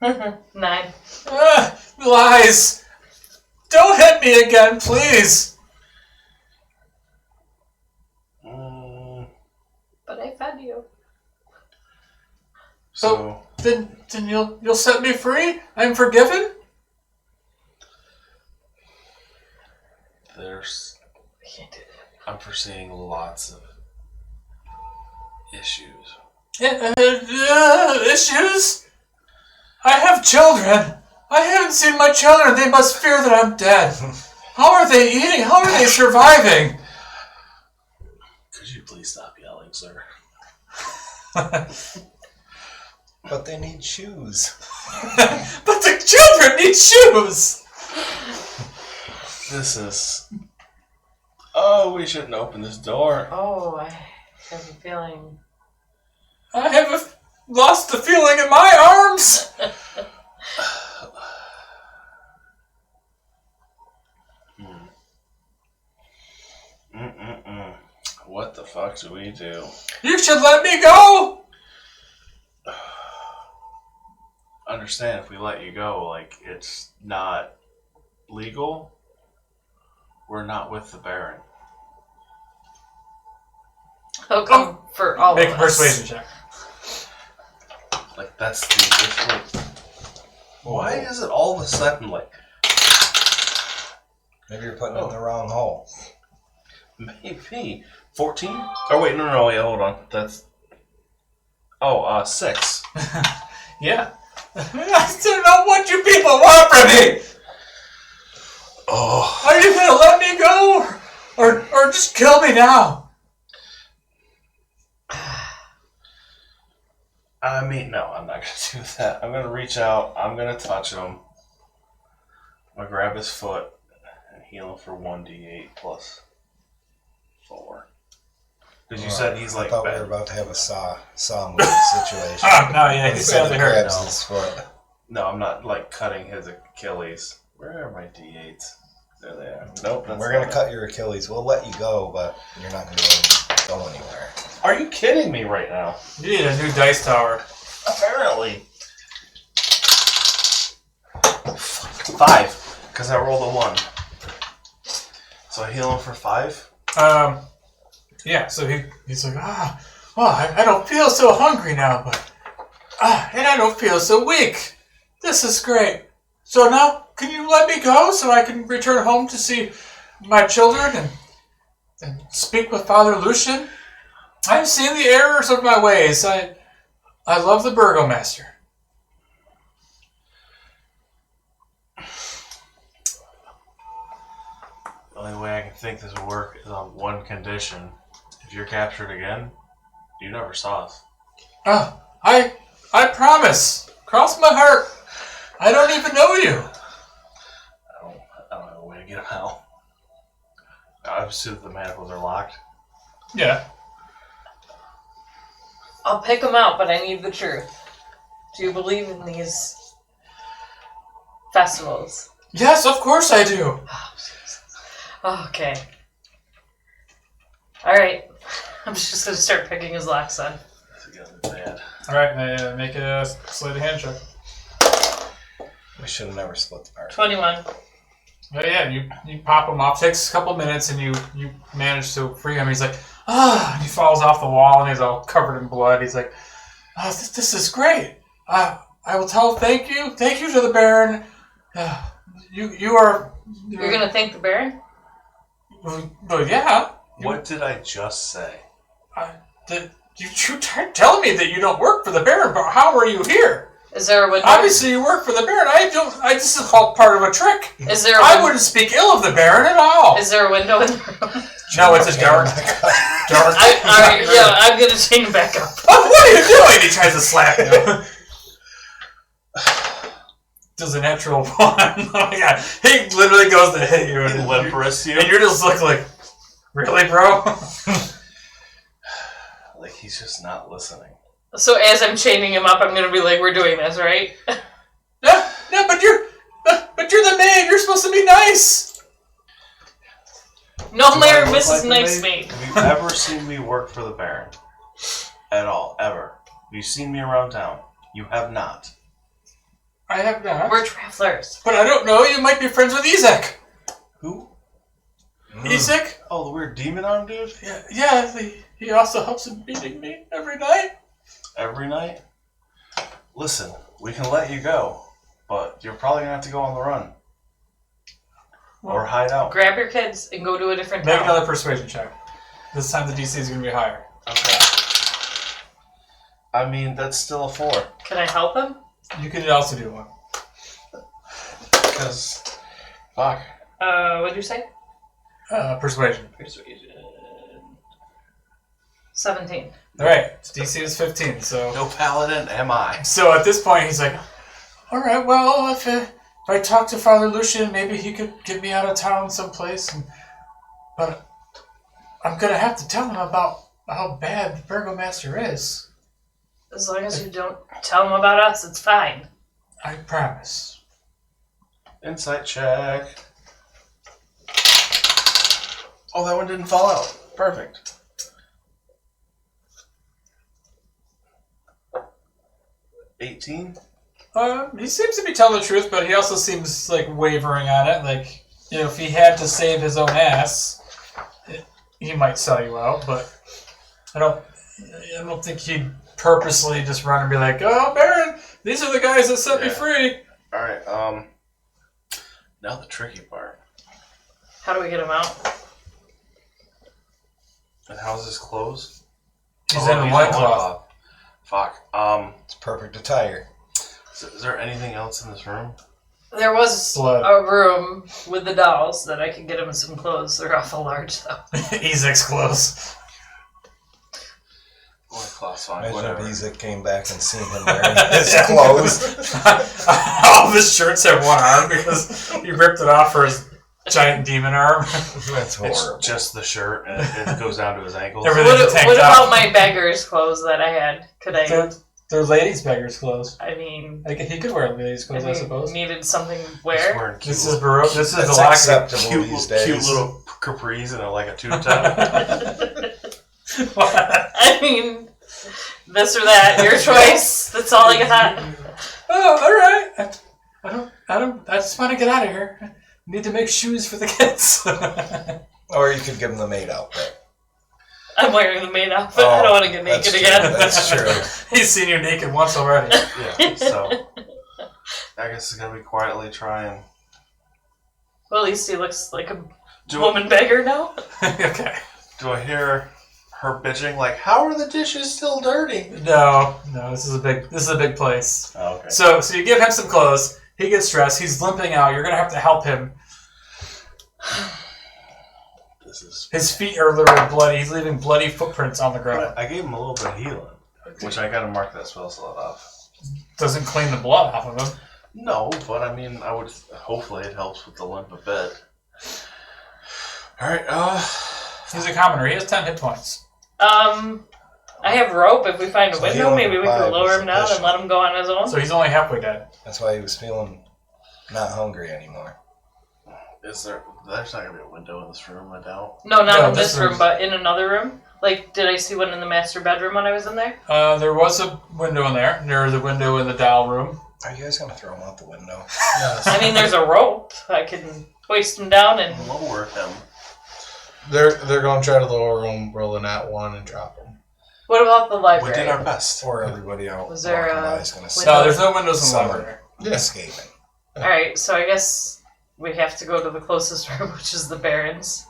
Mm-hmm. 9. Lies! Don't hit me again, please! But I fed you. So... Then you'll set me free? I'm forgiven? There's... We can't do that. I'm foreseeing lots of issues. Issues? I have children. I haven't seen my children. They must fear that I'm dead. How are they eating? How are they surviving? Could you please stop yelling, sir? But they need shoes. But the children need shoes. This is... Oh, we shouldn't open this door. Oh, I have a feeling. I have lost the feeling in my arms. What the fuck do we do? You should let me go. Understand, if we let you go, like, it's not legal. We're not with the Baron. He'll come for all Make of a us. persuasion check. Like, that's the... Why is it all of a sudden, like... Maybe you're putting it in the wrong hole. Maybe. 14? Oh, wait, no, wait, hold on. That's... Oh, 6. Yeah. I still know what you people want from me. Oh. Are you gonna let me go, or just kill me now? I mean, no, I'm not going to do that. I'm going to reach out. I'm going to touch him. I'm going to grab his foot and heal him for 1d8 plus 4. Because you said he's like I thought we bad. were about to have a saw move situation. Oh, no, yeah, He he's said badly he hurt. grabs his foot. No, I'm not like cutting his Achilles. Where are my d8s? There they are. Nope. That's We're going not to it. cut your Achilles. We'll let you go, but you're not going to go anywhere. Are you kidding me right now? You need a new dice tower. Apparently. 5. Because I rolled a 1. So I heal him for 5? Yeah, so he's like, I don't feel so hungry now, but, and I don't feel so weak. This is great. So now, can you let me go so I can return home to see my children and speak with Father Lucian? I've seen the errors of my ways. I love the Burgomaster. The only way I can think this will work is on one condition. If you're captured again, you never saw us. I promise. Cross my heart. I don't even know you. I don't have a way to get him out. I assume the manacles are locked. Yeah. I'll pick him out, but I need the truth. Do you believe in these festivals? Yes, of course I do. Oh, okay. Alright. I'm just gonna start picking his locks then. This is gonna be bad. All right, make a sleight of hand check. We should have never split the party. 21. Oh, yeah, you pop him off. Takes a couple minutes, and you manage to free him. He's like, and he falls off the wall, and he's all covered in blood. He's like, this is great. I will thank you to the Baron. You are. You're gonna thank the Baron? Well, yeah. What did I just say? You telling me that you don't work for the Baron, but how are you here? Is there a window? Obviously, you work for the Baron. This is all part of a trick. Is there I wouldn't speak ill of the Baron at all. Is there a window in the room? No, it's a dark. Dark. Alright, yeah, I'm gonna chain him back up. Oh, what are you doing? He tries to slap you. Does a natural 1. Oh my god. He literally goes to hit you. He limp-wrists you? And you just look like, really, bro? Like, he's just not listening. So as I'm chaining him up, I'm gonna be like, we're doing this, right? No, but you're the maid. You're supposed to be nice. No, Do Mayor, I look Mrs. like the Nice maid? Maid. Have you ever seen me work for the Baron? At all, ever. Have you seen me around town? You have not. I have not. We're travelers. But I don't know. You might be friends with Ezek. Who? Ezek? Oh, the weird demon arm dude? Yeah. He also helps in beating me every night. Every night? Listen, we can let you go, but you're probably gonna have to go on the run. Or hide out. Grab your kids and go to a different Make town. another persuasion check. This time the DC is going to be higher. Okay. I mean, that's still a 4. Can I help him? You can also do one. Because, fuck. What'd you say? Persuasion. Persuasion. 17. All right, DC is 15. So No paladin am I. So at this point, he's like, "All right, well, if I talk to Father Lucian, maybe he could get me out of town someplace. But I'm gonna have to tell him about how bad the Burgomaster is. As long as you don't tell him about us, it's fine. I promise." Insight check. Oh, that one didn't fall out. Perfect. 18? He seems to be telling the truth, but he also seems like wavering on it. Like, if he had to save his own ass, he might sell you out. But I don't think he'd purposely just run and be like, "Oh, Baron, these are the guys that set me free." Alright, now the tricky part. How do we get him out? And how's his clothes? He's in the loincloth. Fuck. It's perfect attire. Is there anything else in this room? There was Blood. a room with the dolls that I could get him some clothes. They're awful large, though. Ezek's clothes. Loincloth's fine, Imagine whatever. if Isaac came back and seen him wearing his clothes. All of his shirts have one arm because he ripped it off for his giant demon arm. That's horrible. It's just the shirt, and it goes down to his ankles. Everything- What, a tank what top. about my beggar's clothes that I had? Could I? They're ladies' beggars' clothes. I mean, Like, he could wear ladies' clothes, I if you suppose. needed something to He's wear. wearing cute This is Baroque. This is That's the lock. acceptable cute, these days. cute little capris and like a tube top. I mean, this or that, your choice. That's all I got. Oh, all right. I just want to get out of here. Need to make shoes for the kids. Or you could give him the maid outfit. I'm wearing the maid outfit. I don't want to get naked that's again. True. That's true. He's seen you naked once already. Yeah, so I guess it's gonna be quietly trying. Well, at least he looks like a Do woman beggar now. Okay. I hear her bitching like, "How are the dishes still dirty?" No, this is a big place. Oh, okay. So you give him some clothes. He gets stressed. He's limping out. You're gonna have to help him. This is. His feet are literally bloody. He's leaving bloody footprints on the ground. I gave him a little bit of healing, which I gotta mark that spell slot off. Doesn't clean the blood off of him. No, but I mean, I would. Hopefully, it helps with the limp a bit. All right. He's a commoner. He has 10 hit points. I have rope. If we find a So window, healing maybe we five can lower is him down and sufficient. let him go on his own. So he's only halfway dead. That's why he was feeling not hungry anymore. There's not gonna be a window in this room, I doubt. No, not No, in this this room, room's- but in another room. Like, did I see one in the master bedroom when I was in there? There was a window in there, near the window in the doll room. Are you guys gonna throw him out the window? Yes. I mean, there's a rope. I can hoist him down and. Lower him. They're going to try to lower him, roll a nat 1, and drop him. What about the We library? did our best. Or everybody out Was there walking a by is gonna see window? No, there's no windows in the Summer. library. Yeah. escaping. Alright, so I guess we have to go to the closest room, which is the Baron's.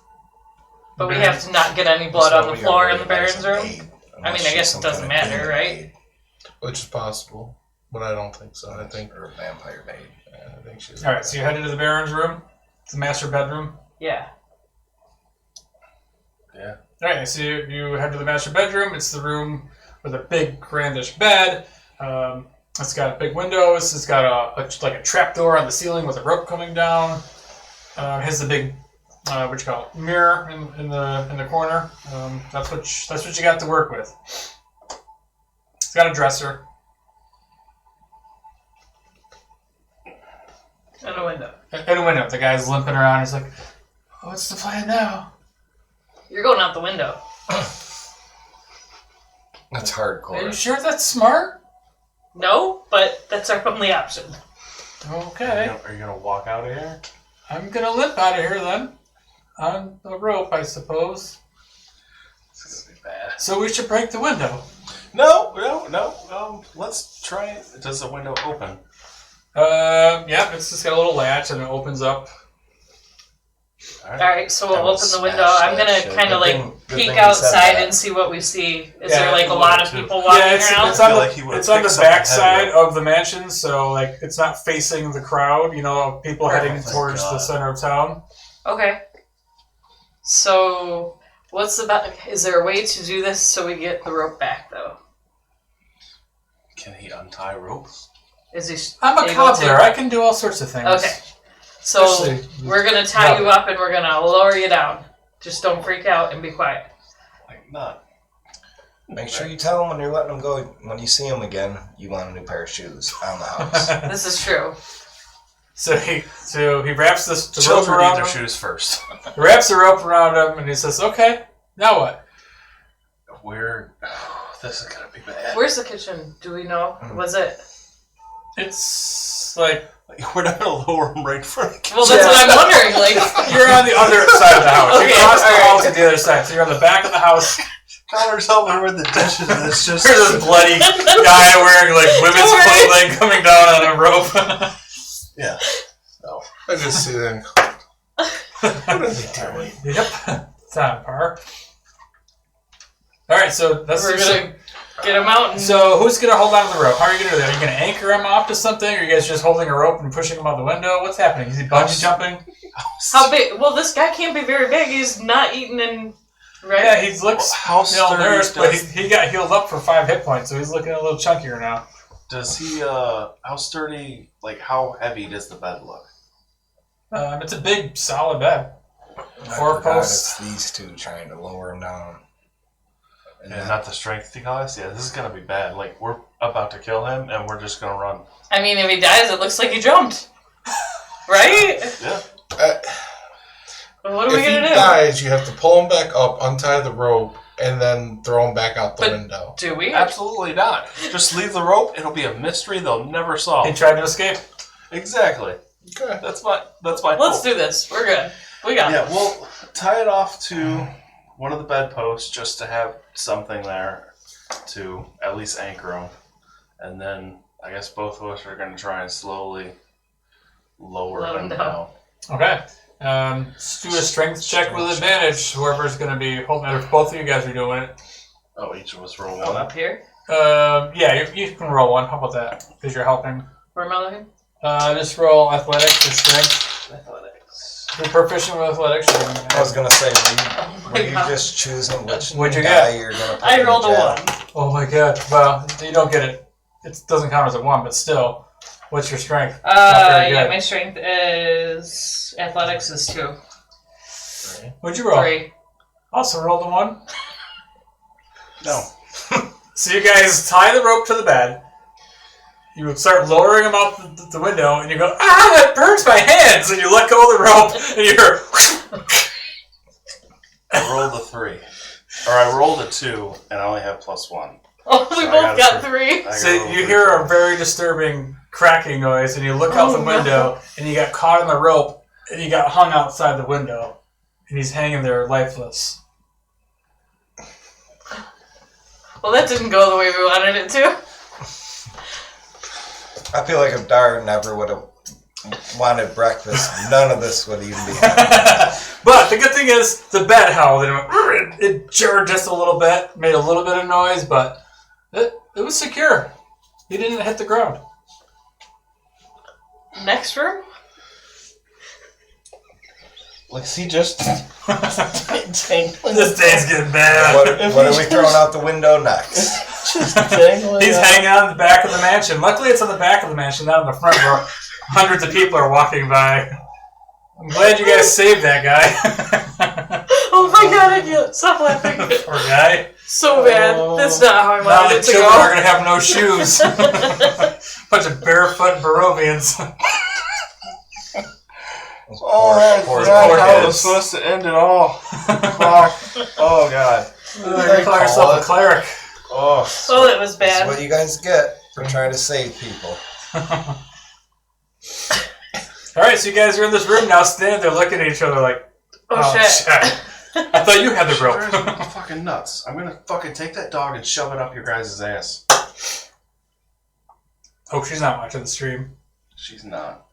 But we have to not get any blood on the floor in the Baron's room. I mean, I guess it doesn't matter, right? Which is possible, but I don't think so. I think Or vampire maid. I think she's. All right, so you head into the Baron's room, the master bedroom. Yeah. Yeah. All right, so you head to the master bedroom. It's the room with a big, grandish bed. It's got big windows. It's got a trap door on the ceiling with a rope coming down. It has the big, what you call it, mirror in the corner. That's what you got to work with. It's got a dresser And a window. and a window. The guy's limping around. He's like, "What's the plan now?" You're going out the window. That's Are you hardcore. sure that's smart? No, but that's our only option. Okay. Are you gonna walk out of here? I'm gonna limp out of here then. On the rope, I suppose. It's gonna be bad. So we should break the window. No. Let's try it. Does the window open? Yeah, it's just got a little latch and it opens up. Alright, so we'll I would open the window. smash I'm that gonna shit. kind of Good like thing- good peek thing you said outside that. and see what we see. Is Yeah, there like a lot of people Yeah, walking it's around? on I feel the like he would've it's on the picked something back side heavier. of the mansion, so like it's not facing the crowd. You know, people heading thank towards the God. center of town. Okay. So, what's the is there a way to do this so we get the rope back though? Can he untie ropes? Is he? I'm a able cobbler. to? I can do all sorts of things. Okay. So Especially we're gonna tie rubber. you up and we're gonna lower you down. Just don't freak out and be quiet. Like, not. Make sure you tell them when you're letting them go. When you see them again, you want a new pair of shoes on the house. This is true. So he wraps the rope Children need around their him. shoes first. He wraps the rope around him, and he says, "Okay, now what?" This is gonna be bad. Where's the kitchen? Do we know? Was it? It's like We're not gonna lower him right in front of the Well, that's what I'm wondering. Like, you're on the other side of the house. Okay, you cross the alright. hall to the other side, so you're on the back of the house. Connor's helping her with the dishes, and it's just There's this bloody guy wearing like women's Alright. clothing coming down on a rope. yeah. I just see them. What are they doing? Yep, it's on par. All right, so that's we're gonna get him out. And So who's gonna hold on to the rope? How are you gonna do that? Are you gonna anchor him off to something? Or are you guys just holding a rope and pushing him out the window? What's happening? Is he bungee jumping? how big? Well, this guy can't be very big. He's not eating in. Right? Yeah, he looks How sturdy nourished, but does, he got healed up for 5 hit points, so he's looking a little chunkier now. does he? How sturdy? Like, how heavy does the bed look? It's a big, solid bed. I 4 forgot posts. It's these two trying to lower him down. And And then- not the strength device. Yeah, this is gonna be bad. Like, we're about to kill him, and we're just gonna run. I mean, if he dies, it looks like he jumped. Right? Yeah. What are we If he gonna do? dies, you have to pull him back up, untie the rope, and then throw him back out the But- window. Do we? Absolutely not. Just leave the rope. It'll be a mystery they'll never He solve. tried to escape. Exactly. Okay. That's my Let's hope. do this. We're good. We got Yeah, it. we'll tie it off to one of the bedposts just to have something there to at least anchor him. And then I guess both of us are going to try and slowly lower Let him him down. Okay. Let's do a strength check with advantage. Whoever's going to be holding it. If both of you guys are doing it. Oh, each of us roll Oh, one. up here? Yeah, you can roll one. How about that? Because you're helping. Where am I looking? Just roll athletics or strength. Athletics. If you're proficient with athletics, you're going I was gonna say, Oh were my you god. just choosing which What'd you guy get? you're gonna put I in rolled a jail? 1. Oh my god. Well, you don't get it. It doesn't count as a 1, but still. What's your strength? Not very Yeah, good. my strength is. Athletics is 2. What'd you roll? 3. Also rolled a 1. No. So you guys tie the rope to the bed. You would start lowering him out the window, and you go, "Ah, that burns my hands!" And you let go of the rope, and you're. I rolled a 3. Or I rolled a 2, and I only have +1. Oh, we So I both got gotta 3. So you hear a very disturbing cracking noise, and you look out the Oh, no. window, and you got caught in the rope, and you got hung outside the window, and he's hanging there lifeless. Well, that didn't go the way we wanted it to. I feel like if Dar never would have wanted breakfast, none of this would even be happening. But the good thing is, the bed howled, and it jarred just a little bit, made a little bit of noise, but it was secure. He didn't hit the ground. Next room? Like, see, just This day's getting bad. What are we throwing out the window next? just dangling. He's hanging on the back of the mansion. Luckily, it's on the back of the mansion, not on the front where hundreds of people are walking by. I'm glad you guys saved that guy. Oh my god, I can't stop laughing. Poor guy. So bad. That's not how I Now wanted the it to children are go. going to have no shoes. Bunch of barefoot Barovians. Oh, Poor that's poor how it kids. was supposed to end it all. Fuck. Oh, God. You call yourself a cleric. Oh. Oh, that was That's bad. what you guys get for trying to save people. Alright, so you guys are in this room now, standing there looking at each other like, Oh, shit. I thought you had the Drives me rope. fucking nuts. I'm gonna fucking take that dog and shove it up your guys' ass. Hope she's not watching the stream. She's not.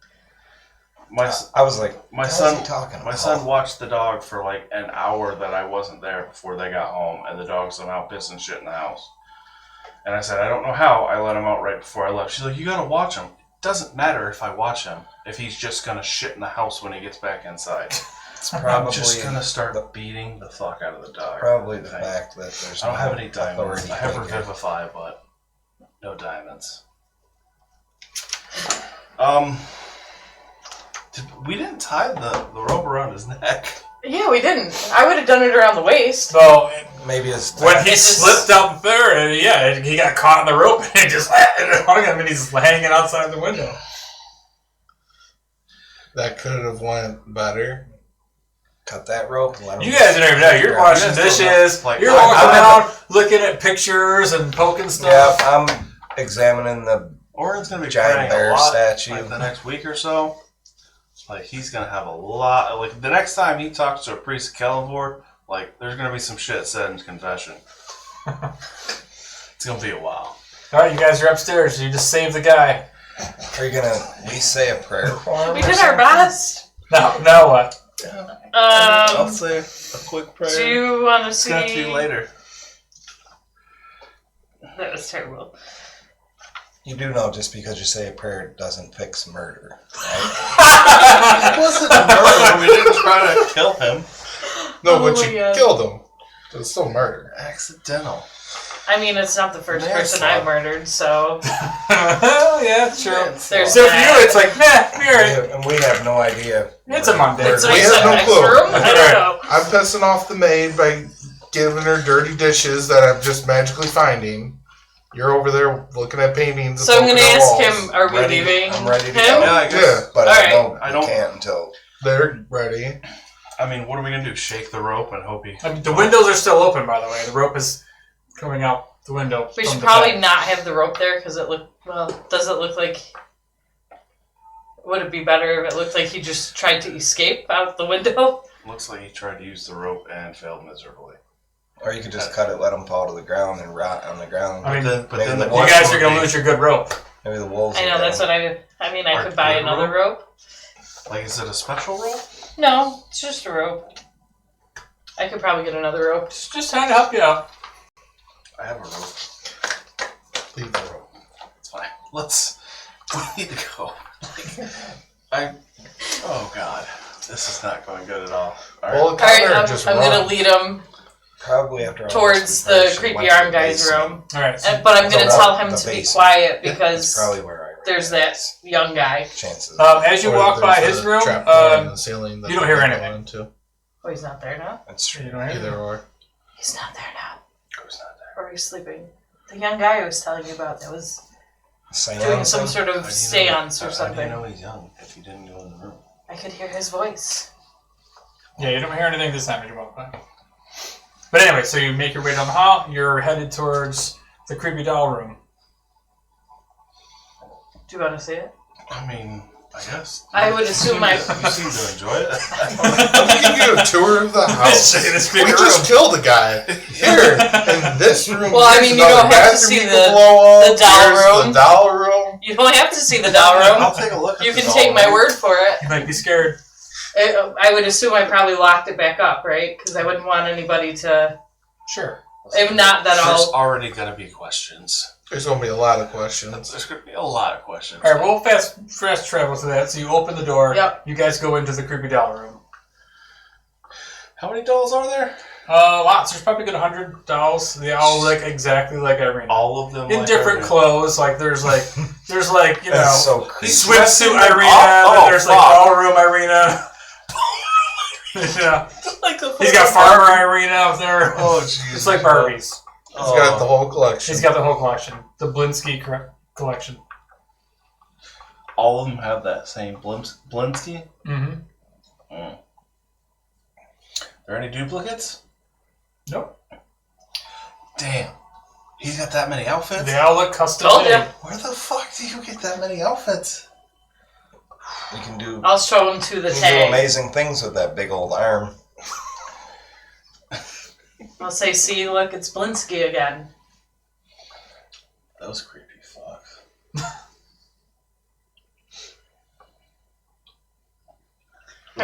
I was like, my "How's son he talking My about?" son watched the dog for like an hour that I wasn't there before they got home, and the dog somehow pissing shit in the house. And I said, I don't know how. I let him out right before I left. She's like, you gotta watch him. It doesn't matter if I watch him if he's just gonna shit in the house when he gets back inside. It's probably I'm just gonna start beating the fuck out of the dog. probably the fact that there's I don't no have any diamonds. authority I have figure. Revivify, but no diamonds. We didn't tie the rope around his neck. Yeah, we didn't. I would have done it around the waist. So Maybe it's when he slipped up there, he got caught in the rope and it just hung him, and he's hanging outside the window. That could have went better. cut that rope and let him. You guys don't even know. You're Yeah, washing you guys don't dishes. know. Like, You're I- walking I- around looking at pictures and poking Yeah, stuff. I'm examining the Oren's gonna be giant praying a bear lot, statue. like the next week or so. Like he's gonna have a lot. Like the next time he talks to a priest of Kellenvor, like there's gonna be some shit said in his confession. It's gonna be a while. All right, you guys are upstairs. You just saved the guy. Are you gonna at least say a prayer for him? We or did our something? best. Now what? I'll say a quick prayer. Do you want to It's see? gonna be later. That was terrible. You do know just because you say a prayer doesn't fix murder, right? It wasn't murder. We didn't try to kill him. No, Oh but my you God. killed him. So it's still murder. Accidental. I mean, it's not the first person I've murdered, so Yeah, true. there's So for you, that. it's like, nah, you're right. And we have no idea. It's a Monday. It's We like have the no next clue. room. I don't know. I'm pissing off the maid by giving her dirty dishes that I'm just magically finding. You're over there looking at paintings. and So I'm poking gonna at ask walls. him: Are we Ready- leaving I'm ready to him? go. Yeah, I guess. Yeah, But Alright. I don't- can't until they're ready. I mean, what are we gonna do? Shake the rope and hope he. I mean, the windows are still open, by the way. The rope is coming out the window. We from should the probably back. not have the rope there because it looked. Well, does it look like? Would it be better if it looked like he just tried to escape out the window? Looks like he tried to use the rope and failed miserably. or you could just cut it, let him fall to the ground and rot on the ground. I mean, But maybe then the the You wolves guys are would going be- to lose your good rope. Maybe the wolves. I know will that's get him. what I mean, I Our could buy good another rope. Like, is it a special rope? No, it's just a rope. I could probably get another rope. Just trying to help you out. I have a rope. Leave the rope. It's fine. We need to go. Oh god, this is not going good at all. All Well, right. All right, Connor I'm just gonna run. lead him Probably after all towards this, we probably the should creepy went to arm the guy's basement. room. All right. So, But I'm gonna The tell him the to be basement. quiet That's because probably where I there's that young guy. chances. as you Or walk by there's his a room, trap door in the ceiling that you don't hear they go anything. into. Oh, he's not there now? That's true. you don't hear Either or. He's not there now. Who's not there? Or he's sleeping. The young guy I was telling you about that was Seance doing some sort How of do you know- seance or How do something. you know he's young if you didn't go in the room? I could hear his voice. Yeah, you don't hear anything this time as you walk by. But anyway, so you make your way down the hall. You're headed towards the creepy doll room. Do you want to see it? I mean, I guess. I would assume I. You seem to enjoy it. Let me give you a tour of the house. This We big just room. killed a guy. Here, in this room. Well, I here's mean, you another don't have to bathroom see you the- can blow the up. doll Here's room. The doll room. You don't have to see the doll room. I'll take a look at You the can doll take my room. word for it. You might be scared. I would assume I probably locked it back up, right? Because I wouldn't want anybody to. Sure. If not, that There's I'll. already going to be questions. There's gonna be a lot of questions. There's going to be a lot of questions. All right, we'll fast travel to that. So you open the door. Yep. You guys go into the creepy doll room. How many dolls are there? Lots. There's probably good 100 dolls. They all look exactly like Irene. All of them In like different Irene. clothes. Like there's like you know, That's so creepy. swimsuit Dressing them Irina. up? Then Oh, there's like fuck. ballroom Irina. Yeah. Like the He's got farmer Irina up there. Oh, jeez. It's like Barbies. He's got the whole collection. He's got the whole collection. The Blinsky collection. All of them have that same Blinsky? Mm-hmm. Are there any duplicates? Nope. Damn. He's got that many outfits? They all look custom Told made. ya. Where the fuck do you get that many outfits? We can do, I'll show him to the we can do tag. amazing things with that big old arm. I'll say, see, look, it's Blinsky again. Those creepy fucks.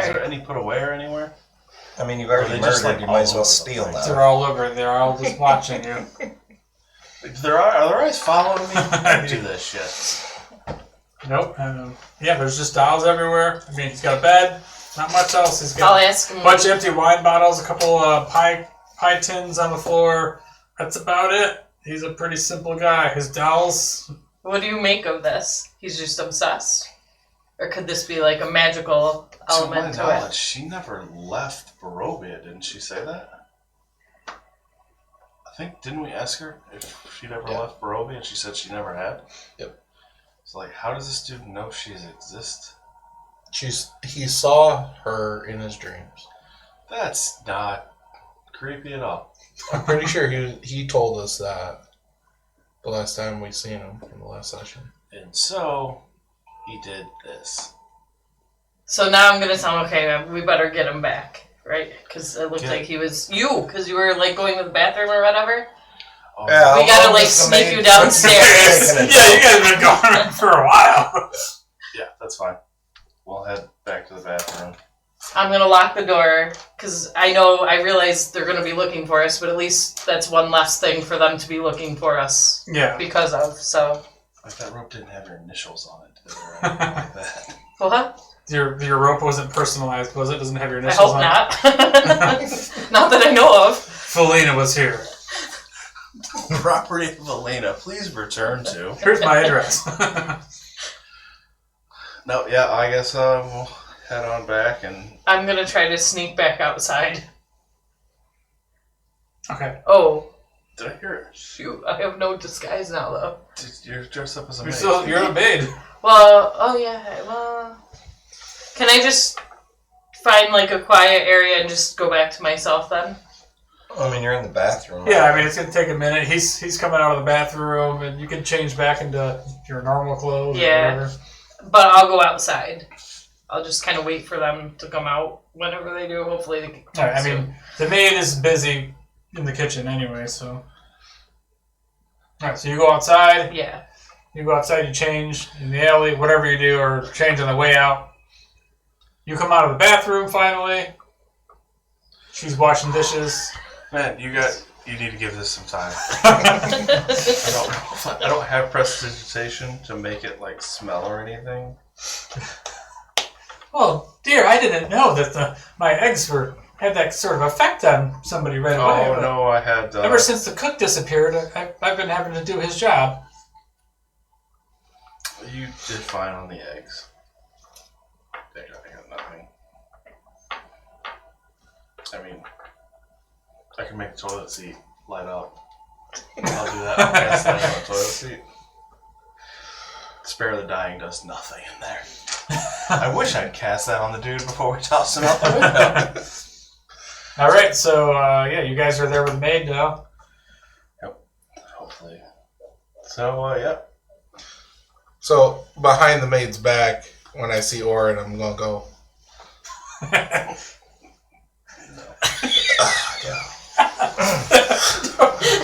there any put away or anywhere? I mean, you've already Or they just, murdered. like, You might as all well over the steal place? They're now. all over. They're all just watching you. Are their eyes following me? Don't do this shit. Nope. Yeah, there's just dolls everywhere. I mean, he's got a bed. Not much else. He's I'll got ask him. a bunch of empty wine bottles, a couple pie tins on the floor. That's about it. He's a pretty simple guy. His dolls. What do you make of this? He's just obsessed? Or could this be like a magical element to my knowledge, it? she never left Barovia, didn't she say that? I think, didn't we ask her if she'd ever left Barovia, and she said she never had? Yep. So, like, how does this dude know she exists? He saw her in his dreams. That's not creepy at all. I'm pretty sure he told us that the last time we seen him in the last session. And so, he did this. So now I'm going to tell him, okay, we better get him back, right? Because it looked like he was you, because you were like going to the bathroom or whatever. Oh, Yeah, We gotta I'll like just sneak make- you downstairs. Taking a Yeah, you guys have been going for a while. yeah, that's fine. We'll head back to the bathroom. I'm going to lock the door, because I realize they're going to be looking for us, but at least that's one less thing for them to be looking for us Yeah. because of, so. Like, that rope didn't have your initials on it or anything like that. What? Your rope wasn't personalized, was it? Doesn't have your I initials hope on not. Not that I know of. Felina was here. Property of Elena, please return to. Here's my address. No, yeah, I guess we'll head on back and. I'm going to try to sneak back outside. Okay. Oh, Did I hear it? shoot. I have no disguise now, though. You're dressed up as a You're the maid. Well, oh yeah, well. Can I just find like a quiet area and just go back to myself then? I mean, you're in the bathroom. Yeah, I mean, it's gonna take a minute. He's coming out of the bathroom, and you can change back into your normal clothes. Yeah. Or whatever. But I'll go outside. I'll just kind of wait for them to come out whenever they do. Hopefully they can come All right, I soon. mean, the maid is busy in the kitchen anyway, so. All right, so you go outside. Yeah. You go outside. You change in the alley, whatever you do, or change on the way out. You come out of the bathroom finally. She's washing dishes. Man, you need to give this some time. I don't have prestidigitation to make it like smell or anything. Well, dear, I didn't know that my eggs had that sort of effect on somebody right away. Oh but no, I had. Ever since the cook disappeared, I've been having to do his job. You did fine on the eggs. I got nothing. I mean, I can make the toilet seat light up. I'll do that. I'll cast that on the toilet seat. Spare the Dying does nothing in there. I wish I'd cast that on the dude before we tossed him out the window. All right, so yeah, you guys are there with the maid now. Yep. Hopefully. So, yeah. So behind the maid's back, when I see Orin, I'm gonna go.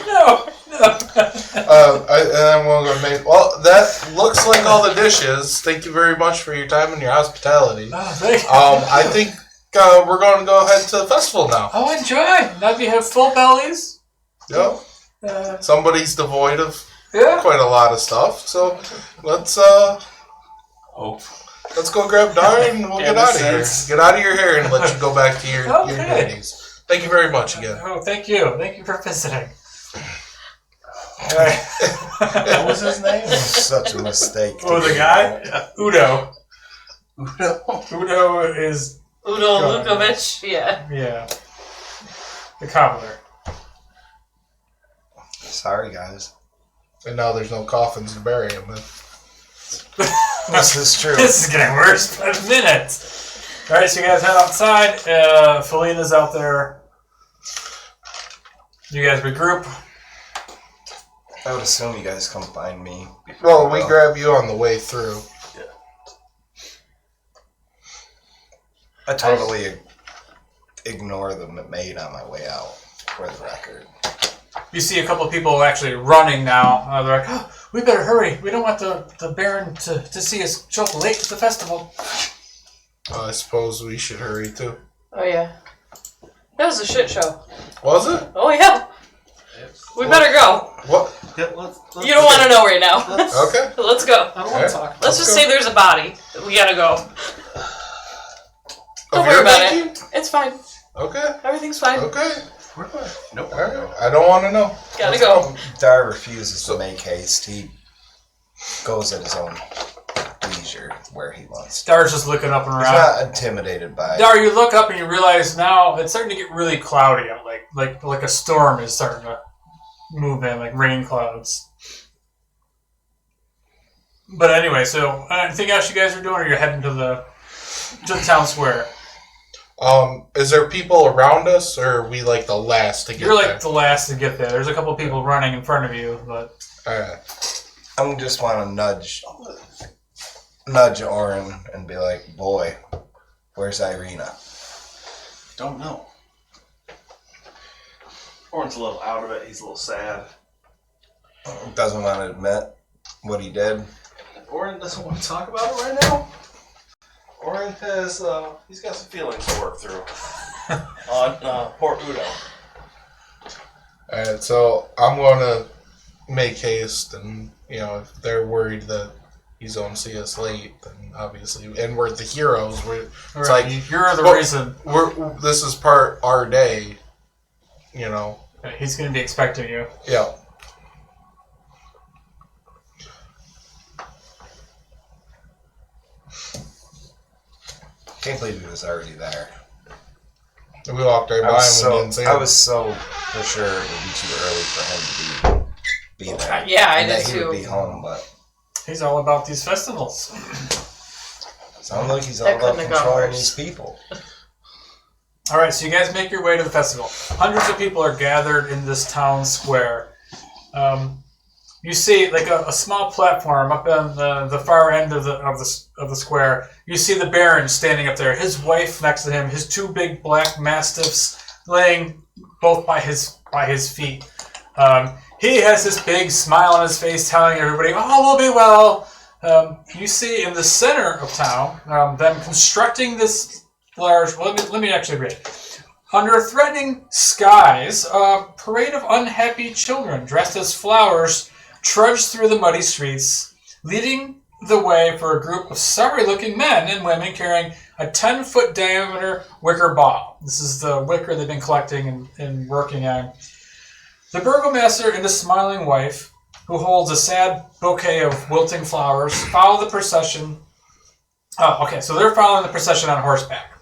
No. I'm gonna go maid. Well, that looks like all the dishes. Thank you very much for your time and your hospitality. Oh, thank you. I think we're going to go ahead to the festival now. Oh, enjoy. Now you have full bellies. Yep. Somebody's devoid of Yeah. quite a lot of stuff, so let's Hope. let's go grab Dar and we'll Yeah, get out of that here. sense. Get out of your hair and let you go back to your Okay. duties. Thank you very much again. Oh, thank you. Thank you for visiting. All right. What was his name? Such a mistake. Oh, the guy? Udo. Udo. Udo is, Udo God. Lukovic, yeah. yeah, the cobbler. Sorry, guys. And now there's no coffins to bury him in. This is true. This is getting worse by the minute. All right, so you guys head outside. Felina's out there. You guys regroup. I would assume you guys come find me. Well, we grab you on the way through. I totally ignore the maid on my way out, for the record. You see a couple of people actually running now. They're like, oh, we better hurry. We don't want the Baron to see us show up late to the festival. I suppose we should hurry too. Oh yeah. That was a shit show. Was it? Oh yeah. We better go. What? Yeah, let's You don't want to know right now. Okay. Let's go. I don't want to talk. Let's just say there's a body. We gotta go. Don't Of worry your about making? it. It's fine. Okay. Everything's fine. Okay. Where do I? Nope. All right. I don't want to know. Gotta go. Dar refuses to make haste. He goes at his own leisure where he wants to. Dar's just looking up and He's around. not intimidated by it. Dar, you look up and you realize now it's starting to get really cloudy out. Like a storm is starting to move in, like rain clouds. But anyway, so anything else you guys are doing, or you're heading to the town square? Is there people around us, or are we like the last to get You're there? like the last to get there. There's a couple people running in front of you, but Alright. I'm just want to nudge Orin and be like, boy, where's Irina? Don't know. Orin's a little out of it. He's a little sad. Doesn't want to admit what he did. Orin doesn't want to talk about it right now. Orin has, he's got some feelings to work through on poor Udo. Alright, so I'm going to make haste, and, you know, if they're worried that he's going to see us late, then obviously, and we're the heroes, it's like, you're the well, reason. this is part our day, you know. He's going to be expecting you. Yeah. Can't believe he was already there. And we walked right by him and didn't see him. I was so for sure it would be too early for him to be there. Yeah, I And did that he would too. be home, but He's all about these festivals. sounds like he's all That about couldn't have gone controlling worse. these people. All right, so you guys make your way to the festival. Hundreds of people are gathered in this town square. You see, like a small platform up on the far end of the square. You see the Baron standing up there. His wife next to him. His two big black mastiffs laying both by his feet. He has this big smile on his face, telling everybody, "Oh, we'll be well." You see in the center of town them constructing this large. Well, let me actually read it. Under threatening skies, a parade of unhappy children dressed as flowers trudged through the muddy streets, leading the way for a group of sorry-looking men and women carrying a 10-foot diameter wicker ball. This is the wicker they've been collecting and working on. The Burgomaster and his smiling wife, who holds a sad bouquet of wilting flowers, follow the procession. Oh, okay, so they're following the procession on horseback.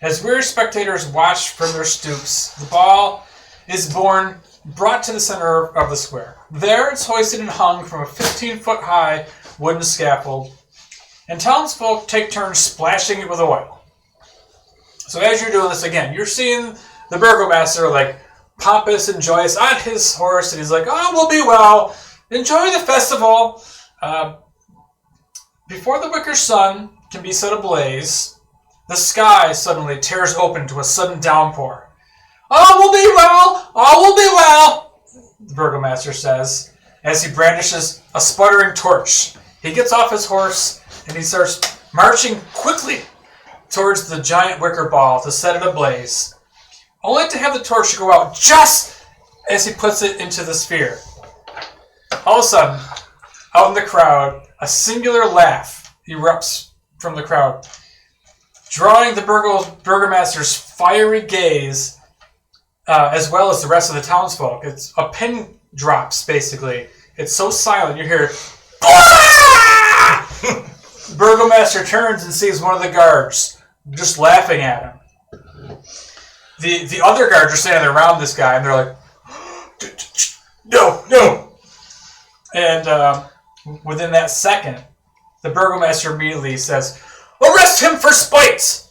As weary spectators watch from their stoops, the ball is brought to the center of the square. There it's hoisted and hung from a 15-foot-high wooden scaffold, and townsfolk take turns splashing it with oil. So as you're doing this again, you're seeing the Burgomaster like pompous and joyous on his horse, and he's like, "Oh, we'll be well. Enjoy the festival." Before the wicker sun can be set ablaze, the sky suddenly tears open to a sudden downpour. "All will be well! All will be well!" the Burgomaster says, as he brandishes a sputtering torch. He gets off his horse, and he starts marching quickly towards the giant wicker ball to set it ablaze, only to have the torch go out just as he puts it into the sphere. All of a sudden, out in the crowd, a singular laugh erupts from the crowd, drawing the Burgomaster's fiery gaze, as well as the rest of the townsfolk. It's a pin drops, basically. It's so silent, you hear, the Burgomaster turns and sees one of the guards just laughing at him. The other guards are standing around this guy, and they're like, no. And within that second, the Burgomaster immediately says, "Arrest him for spite!"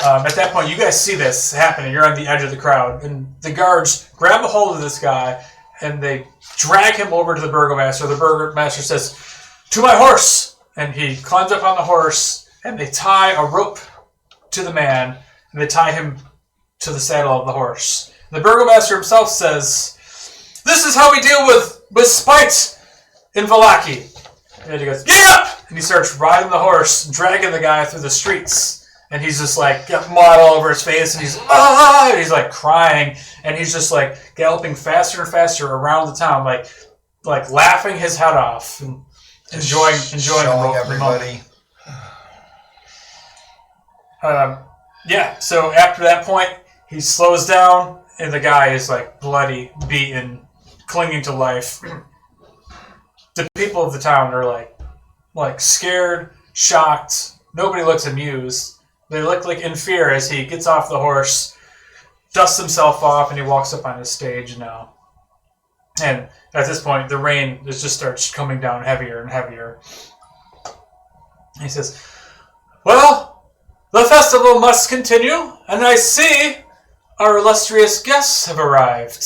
At that point, you guys see this happening. You're on the edge of the crowd, and the guards grab a hold of this guy, and they drag him over to the Burgomaster. The Burgomaster says, "To my horse!" And he climbs up on the horse, and they tie a rope to the man, and they tie him to the saddle of the horse. The Burgomaster himself says, "This is how we deal with spite in Vallaki." And he goes, "Get up! and he starts riding the horse, dragging the guy through the streets. And he's just like, got mud all over his face, and he's like crying, and he's just like galloping faster and faster around the town, like laughing his head off and enjoying Showing the everybody. moment. So after that point, he slows down, and the guy is like bloody, beaten, clinging to life. The people of the town are like scared, shocked. Nobody looks amused. They look like in fear as he gets off the horse, dusts himself off, and he walks up on his stage now. And at this point, the rain just starts coming down heavier and heavier. He says, "Well, the festival must continue, and I see our illustrious guests have arrived.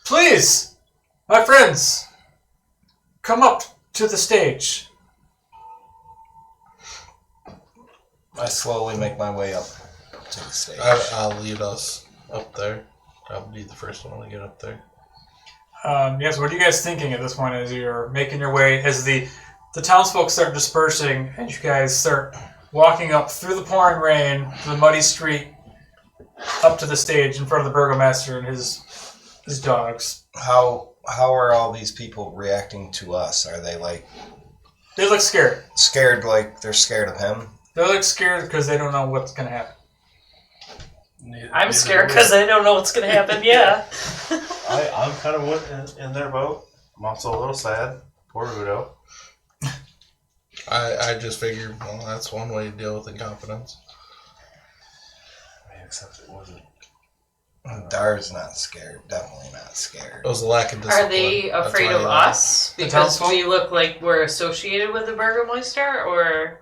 Please, my friends, come up to the stage." I slowly make my way up to the stage. I'll lead us up there. I'll be the first one to get up there. Yes, what are you guys thinking at this point as you're making your way, as the townsfolk start dispersing, and you guys start walking up through the pouring rain, to the muddy street, up to the stage in front of the Burgomaster and his dogs? How are all these people reacting to us? Are they like They look scared. scared, like they're scared of him? They look scared because they don't know what's going to happen. I'm scared because I don't know what's going to happen. Yeah. I'm kind of in their boat. I'm also a little sad. Poor Udo. I just figured, well, that's one way to deal with incompetence. I mean, except it wasn't. Dar's not scared. Definitely not scared. It was a lack of discipline. Are they That's afraid why of he left. us The because townsfolk? we look like we're associated with the Burgomaster, or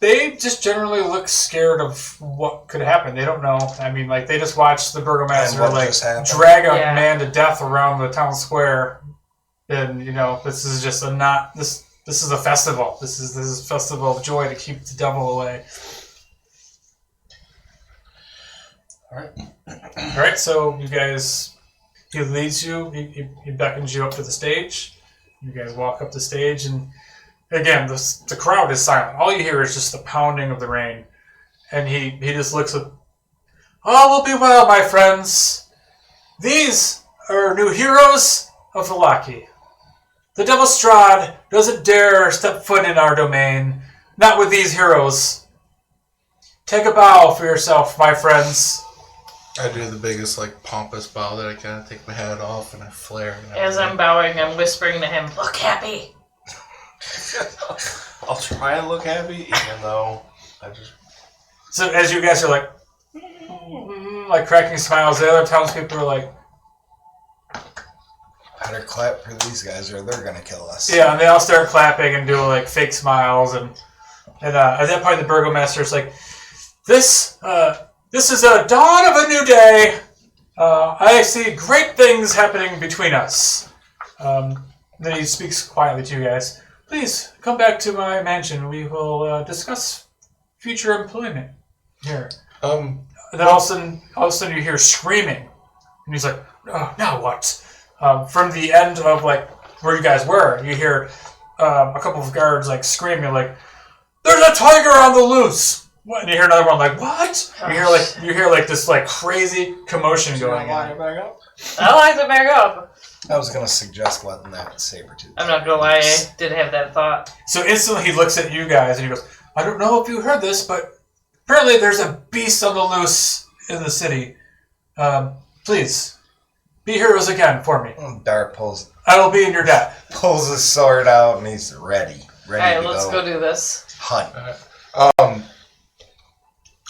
They just generally look scared of what could happen. They don't know. I mean, like, they just watched the Burgomaster And what just happened? drag a Yeah. man to death around the town square. And, this is just this is a festival. This is a festival of joy to keep the devil away. Alright, so you guys, he leads you, he beckons you up to the stage. You guys walk up the stage, and again, the crowd is silent. All you hear is just the pounding of the rain. And he just looks at, "All will be well, my friends. These are new heroes of the Laki. The Devil Strahd doesn't dare step foot in our domain, not with these heroes. Take a bow for yourself, my friends." I do the biggest, pompous bow that I can. I take my hat off and I flare. And as I'm bowing, I'm whispering to him, "Look happy." I'll try and look happy, even though I just. So as you guys are cracking smiles, the other townspeople are like, Better clap for these guys or they're gonna kill us. yeah, and they all start clapping and doing fake smiles, and at that point the Burgomaster's like, This is a dawn of a new day. I see great things happening between us. Then he speaks quietly to you guys. Please come back to my mansion. We will discuss future employment here. And then all of a sudden you hear screaming, and he's like, "Oh, now what?" From the end of where you guys were, you hear a couple of guards screaming "There's a tiger on the loose!" What? And you hear another one "What?" You hear this crazy commotion going on. I like the back up. I was gonna suggest letting that saber-tooth. I'm not gonna lie, I did have that thought. So instantly he looks at you guys and he goes, "I don't know if you heard this, but apparently there's a beast on the loose in the city. Please, be heroes again for me. Dar pulls I will be in your debt." his sword out and he's ready Alright, to let's go do this. hunt.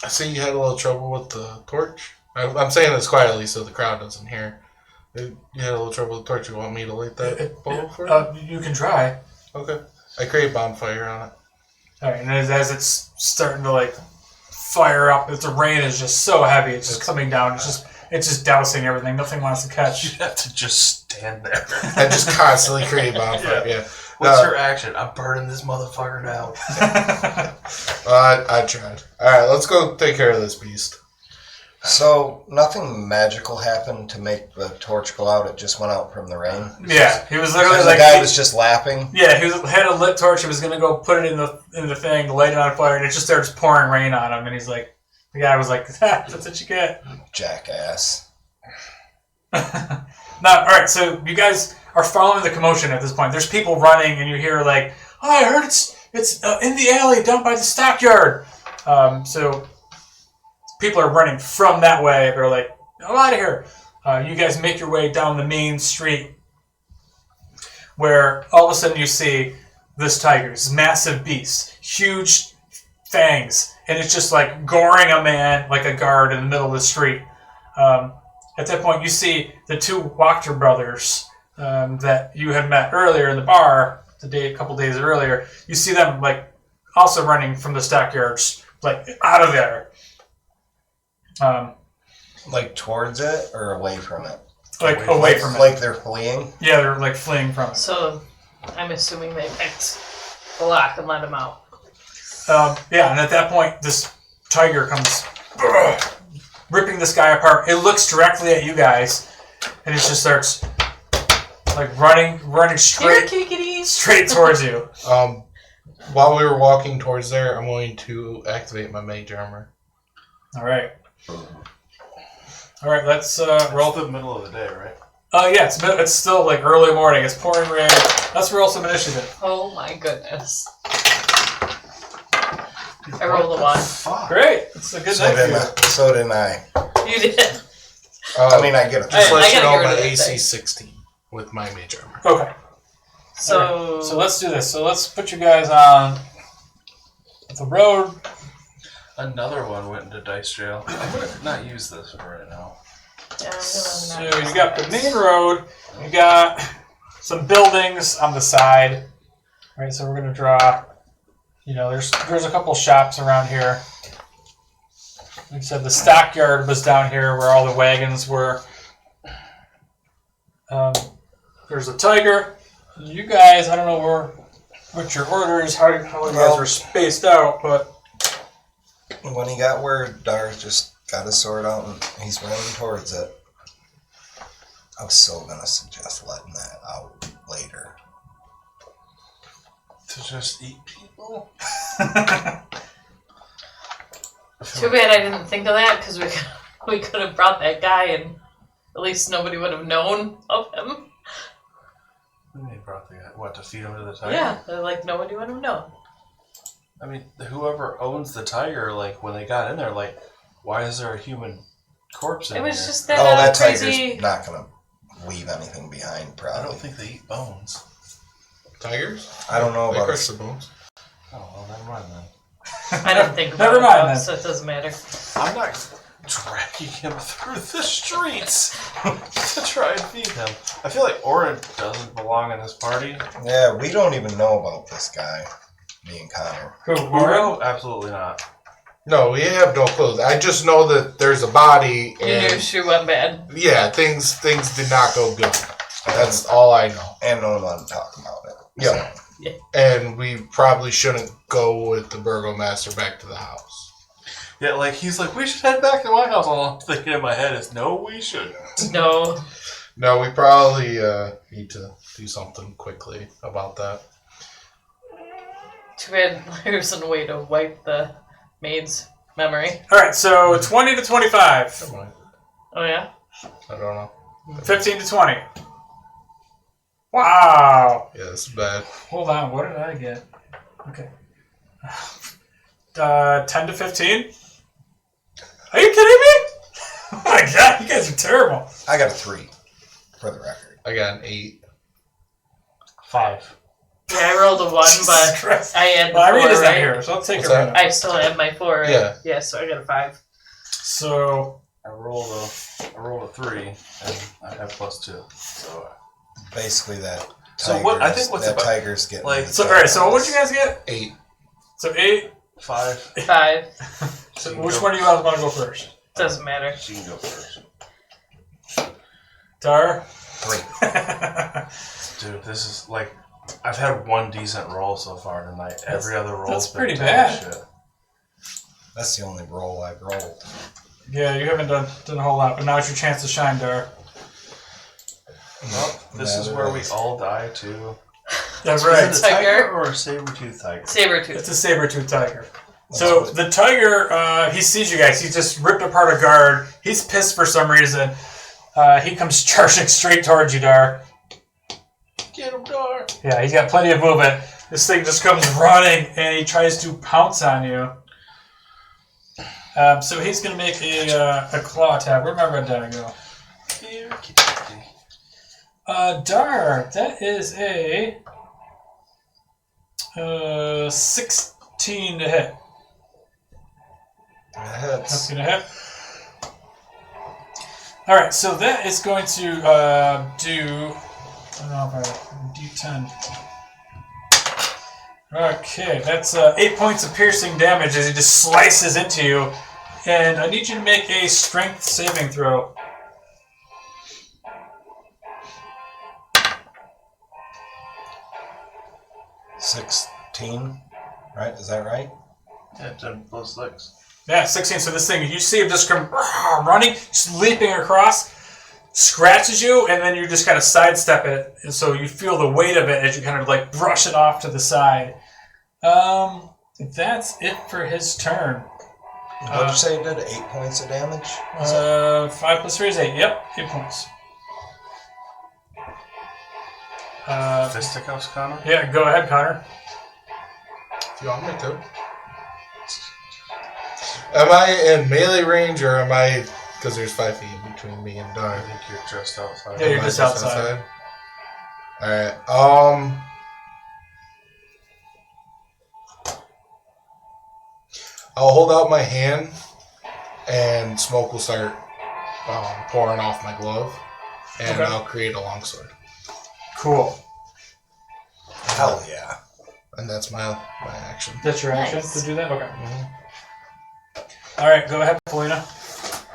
I see you had a little trouble with the torch. I'm saying this quietly so the crowd doesn't hear. You had a little trouble with the torch. You want me to light that bowl for you? You can try. Okay. I create bonfire on it. Alright, and as it's starting to fire up, the rain is just so heavy, it's just coming down, it's just dousing everything, nothing wants to You catch. have to just stand there. I just constantly create bonfire. Yeah. What's your action? I'm burning this motherfucker down. I tried. Alright, let's go take care of this beast. So nothing magical happened to make the torch go out. It just went out from the rain. Yeah, he was literally And like the guy was just lapping. Yeah, had a lit torch. He was gonna go put it in the thing, light it on fire, and it just starts pouring rain on him. And he's like, the guy was like, "That's what you get." Jackass. Now, all right. So you guys are following the commotion at this point. There's people running, and you hear like, "Oh, I heard it's in the alley down by the stockyard." So people are running from that way. They're like, "I'm out of here." You guys make your way down the main street, where all of a sudden you see this tiger, this massive beast, huge fangs, and it's just like goring a man like a guard in the middle of the street. At that point, you see the two Wachter brothers that you had met earlier in the bar a couple days earlier. You see them like also running from the stockyards, like out of there. Like towards it or away from it? Like away from it. Like they're fleeing? Yeah, they're like fleeing from it. So, I'm assuming they picked the lock and let him out. Yeah, and at that point, this tiger comes ripping this guy apart. It looks directly at you guys, and it just starts like running straight towards you. While we were walking towards there, I'm going to activate my mage armor. All right. Let's roll. It's the middle of the day, right? Yeah, it's still like early morning. It's pouring rain. Let's roll some initiative. Oh my goodness. I rolled a 1. Fuck. Great. It's a good night for you. So did I. You did. I mean, I get a Just Alright, let you I gotta know get rid my of that AC thing. 16 with my mage armor. Okay. So, So let's do this. So let's put you guys on the road. Another one went into dice jail. I'm gonna not use this for right now. yeah, I'm So gonna not you got the main road. You got some buildings on the side. All right. So we're gonna draw. There's a couple shops around here. Like I said, the stockyard was down here where all the wagons were. There's a tiger. You guys, I don't know what your order is, how you guys are spaced out, but When he got word, Dar just got his sword out and he's running towards it. I was so gonna suggest letting that out later. To just eat people? Too bad I didn't think of that because we could have brought that guy and at least nobody would have known of him. They brought the guy. What, to feed him to the tiger? Yeah, like nobody would have known. I mean, whoever owns the tiger, like, when they got in there, like, why is there a human corpse in It was here? just that, That crazy. tiger's not gonna leave anything behind, I probably. don't think they eat bones. Tigers? I don't know They about crush the bones. Oh, well, never mind then. I don't think about Never it, mind though, then. so it doesn't matter. I'm not dragging him through the streets to try and feed him. I feel like Orin doesn't belong in this party. Yeah, we don't even know about this guy, me and Connor. who, Warren? Absolutely not. No, we have no clues. I just know that there's a body, You knew and she went bad. yeah, things did not go good. That's all I know. And no one wanted to talk about it. Yeah. And we probably shouldn't go with the Burgomaster back to the house. Yeah, like, he's like, we should head back to my house. All I'm thinking in my head is, no, we shouldn't. No. No, we probably need to do something quickly about that. Too bad there's no way to wipe the maid's memory. All right, so 20 to 25, Come on. Oh, yeah? I don't know. 15 to 20. Wow. Yeah, this is bad. Hold on, what did I get? Okay. 10 to 15? Are you kidding me? Oh my god, you guys are terrible. I got a 3, for the record. I got an 8. 5. Yeah, I rolled a 1, Jesus but Christ. I had the Well, 4, Irina's not right? here, so I'll take What's her that? right now. I still had my 4, right? Yeah. Yeah, so I got a 5. So, I rolled a 3, and I have +2. So, Basically, that So tiger's, what- I think what's that about- tiger's getting... like- the all right, so tail. what'd you guys get? 8. So 8. 5. 5. So which one do you guys want to go first? Doesn't matter. She can go first. Dar? 3. Dude, this is like, I've had one decent roll so far tonight. Every other roll that's been pretty total bad. Shit. That's the only roll I've rolled. Yeah, you haven't done a whole lot, but now it's your chance to shine, Dar. Well, this is where we all die too. That's Is right. it a tiger or a saber-toothed tiger? Saber-tooth. It's a saber-toothed tiger. So the tiger, he sees you guys. He's just ripped apart a guard. He's pissed for some reason. He comes charging straight towards you, Dar. Get him, Dar. Yeah, he's got plenty of movement. This thing just comes running, and he tries to pounce on you. So he's going to make a claw attack. Where'd my red die go? Dar, that is a 16 to hit. That That's hits. going to hit. All right, so that is going to do. I don't know if I D10. Okay, that's 8 points of piercing damage as he just slices into you, and I need you to make a strength saving throw. $16, right? Is that right? Yeah, 10 plus 6. Yeah, 16. So this thing, you see him just come running, just leaping across, scratches you, and then you just kind of sidestep it, and so you feel the weight of it as you kind of like brush it off to the side. That's it for his turn. What did you say it did? 8 points of damage? 5 plus 3 is 8. Yep, 8 points. Fisticuffs, Connor? Yeah, go ahead, Connor. If you want me to. Am I in melee range or am I... Because there's 5 feet between me and I Dar. think you're just outside. Yeah, you're Am I just outside. Alright, I'll hold out my hand and smoke will start pouring off my glove. And Okay. I'll create a longsword. Cool. Hell yeah. And that's my action. That's your action Nice. to do that? Okay. All right, go ahead, Polina.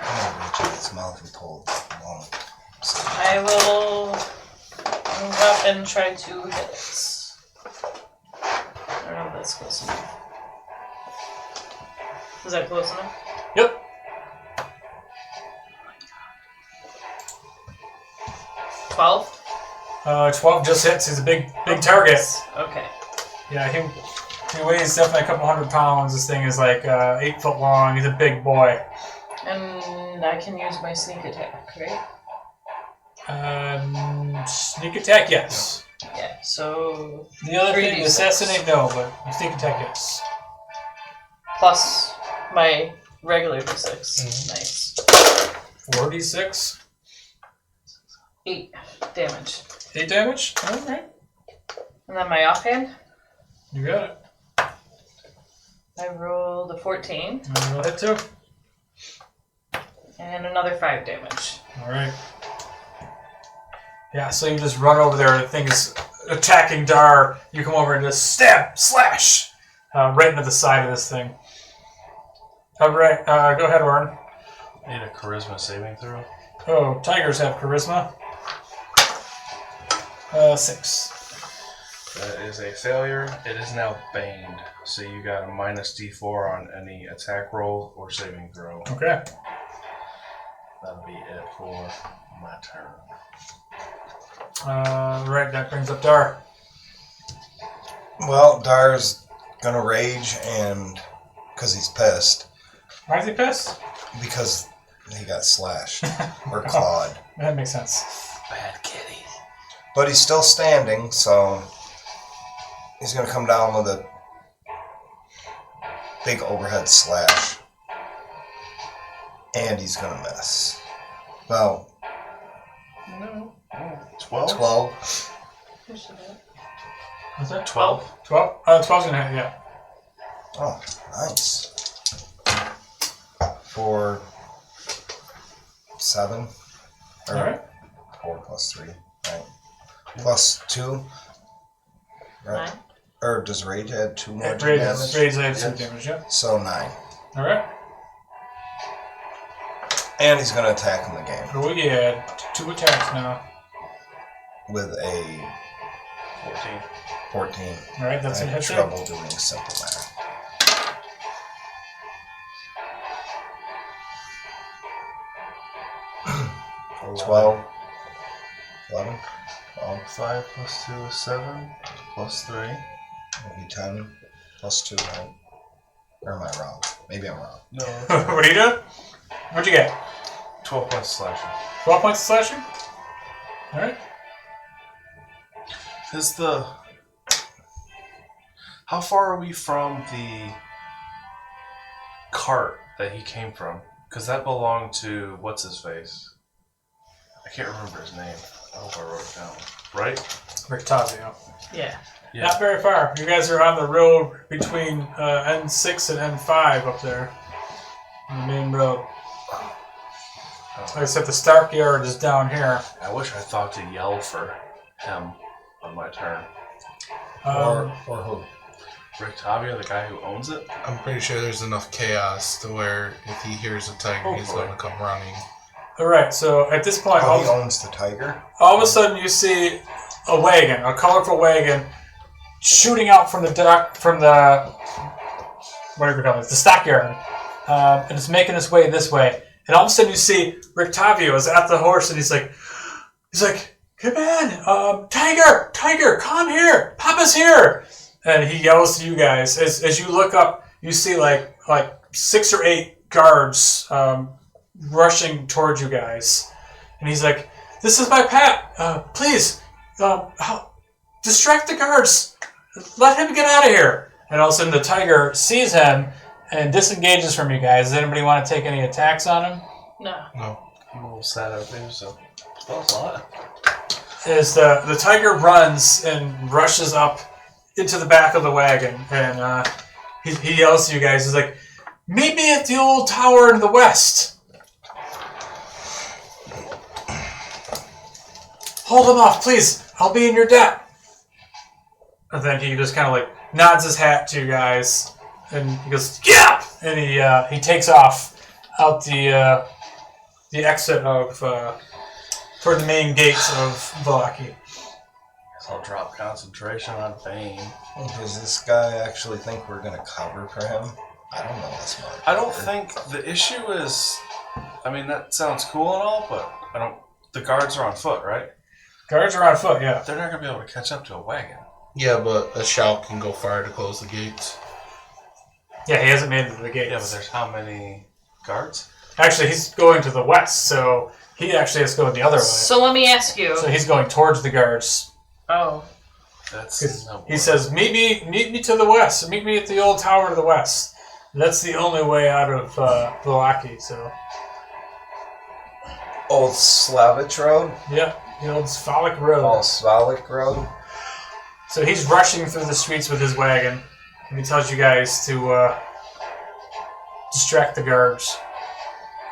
I'm gonna reach in his mouth and pull it long. I will move up and try to hit it. I don't know if that's close enough. Is that close enough? Yep. $12? 12 just hits. He's a big target. Okay. Yeah, he weighs definitely a couple 100 pounds. This thing is like 8 foot long. He's a big boy. And I can use my sneak attack, right? Sneak attack, yes. Yeah, so The other thing, 3d6. assassinate, no, but sneak attack, yes. plus my regular d6. Nice. 4d6. 8 damage. 8 damage. All right. And then my offhand, You got it. I rolled a 14 And we'll hit 2. and another 5 damage. All right. Yeah, so you just run over there. The thing is attacking Dar. You come over and just stab, slash, right into the side of this thing. All right, go ahead, Oren. Need a charisma saving throw. Oh, tigers have charisma. 6. That is a failure. It is now baned, so you got a minus D4 on any attack roll or saving throw. Okay. That'll be it for my turn. Right, that brings up Dar. Well, Dar's gonna rage and because he's pissed Why is he pissed? because he got slashed or clawed. That makes sense. Bad kitty. But he's still standing, so he's gonna come down with a big overhead slash. And he's gonna miss. Well, No. 12? 12. What's that? 12. 12? 12's gonna hit, yeah. Oh, nice. For 7. Or Alright. 4 plus 3. Right. Plus 2. Right. 9. Or does rage add 2 more It to raises damage? 2 damage, yeah. So 9. Alright. And he's gonna attack him again Oh yeah, 2 attacks now. with a 14. 14. Alright, that's I a have hit save. trouble doing simple math. 12. 11. 12. 5 plus 2 is 7. Plus 3. It'll be 10 plus 2, right? Or am I wrong? Maybe I'm wrong. No. What are you doing? What'd you get? 12 points slashing. 12 points of slashing? Alright. How far are we from the cart that he came from? Because that belonged to what's his face. I can't remember his name. I hope I wrote it down. Right? Rictavio. Yeah. Not very far. You guys are on the road between N6 and N5 up there. On the main road. Like I said, the Stark Yard is down here. I wish I thought to yell for him on my turn. Or who? Rick Tavia, the guy who owns it? I'm pretty sure there's enough chaos to where if he hears a tiger, he's Hopefully. going to come running. Alright, so at this point, Oh, he owns the tiger? all of a sudden you see a wagon, a colorful wagon, shooting out from the whatever you call it, the stockyard, and it's making its way this way. And all of a sudden you see Rictavio is at the horse, and he's like, "Come on, Tiger, come here, Papa's here!" And he yells to you guys. As you look up, you see like 6 or 8 guards rushing towards you guys, and he's like, "This is my pet. Please, distract the guards. Let him get out of here." And all of a sudden, the tiger sees him and disengages from you guys. Does anybody want to take any attacks on him? No. No. I'm a little sad out there, so that's a lot. As the tiger runs and rushes up into the back of the wagon, and he yells to you guys. He's like, "Meet me at the old tower in the west. Hold him off, please. I'll be in your debt." And then he just kind of like nods his hat to you guys, and he goes, "Yeah!" And he takes off out the exit of toward the main gates of Valaki. Guess I'll drop concentration on Bane. Does this guy actually think we're going to cover for him? I don't know this much. I don't think the issue is... I mean, that sounds cool and all, but I don't... The guards are on foot, right? Guards are on foot, yeah. They're not going to be able to catch up to a wagon. Yeah, but a shout can go far to close the gates. Yeah, he hasn't made it to the gates. Yeah, but there's how many guards? Actually, he's going to the west, so he actually has to go the other way. So let me ask you. So he's going towards the guards. Oh. That's... No, He says, meet me to the west. Meet me at the old tower to the west. That's the only way out of Valaki, so... Old Slavich Road? Yeah, the old Sphalic Road. Old Svalich Road? So he's rushing through the streets with his wagon, and he tells you guys to distract the guards.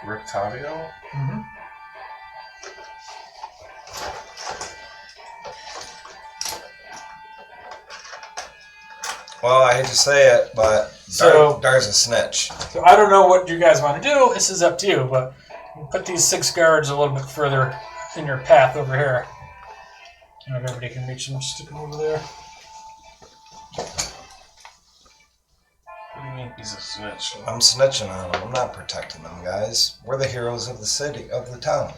Rick Tavio? Mm-hmm. Well, I hate to say it, but So- Dar's a snitch. So I don't know what you guys want to do. This is up to you, but put these 6 guards a little bit further in your path over here. I don't know if everybody can reach them. Stick them over there. What do you mean he's a snitch? I'm snitching on them. I'm not protecting them, guys. We're the heroes of the city, of the town.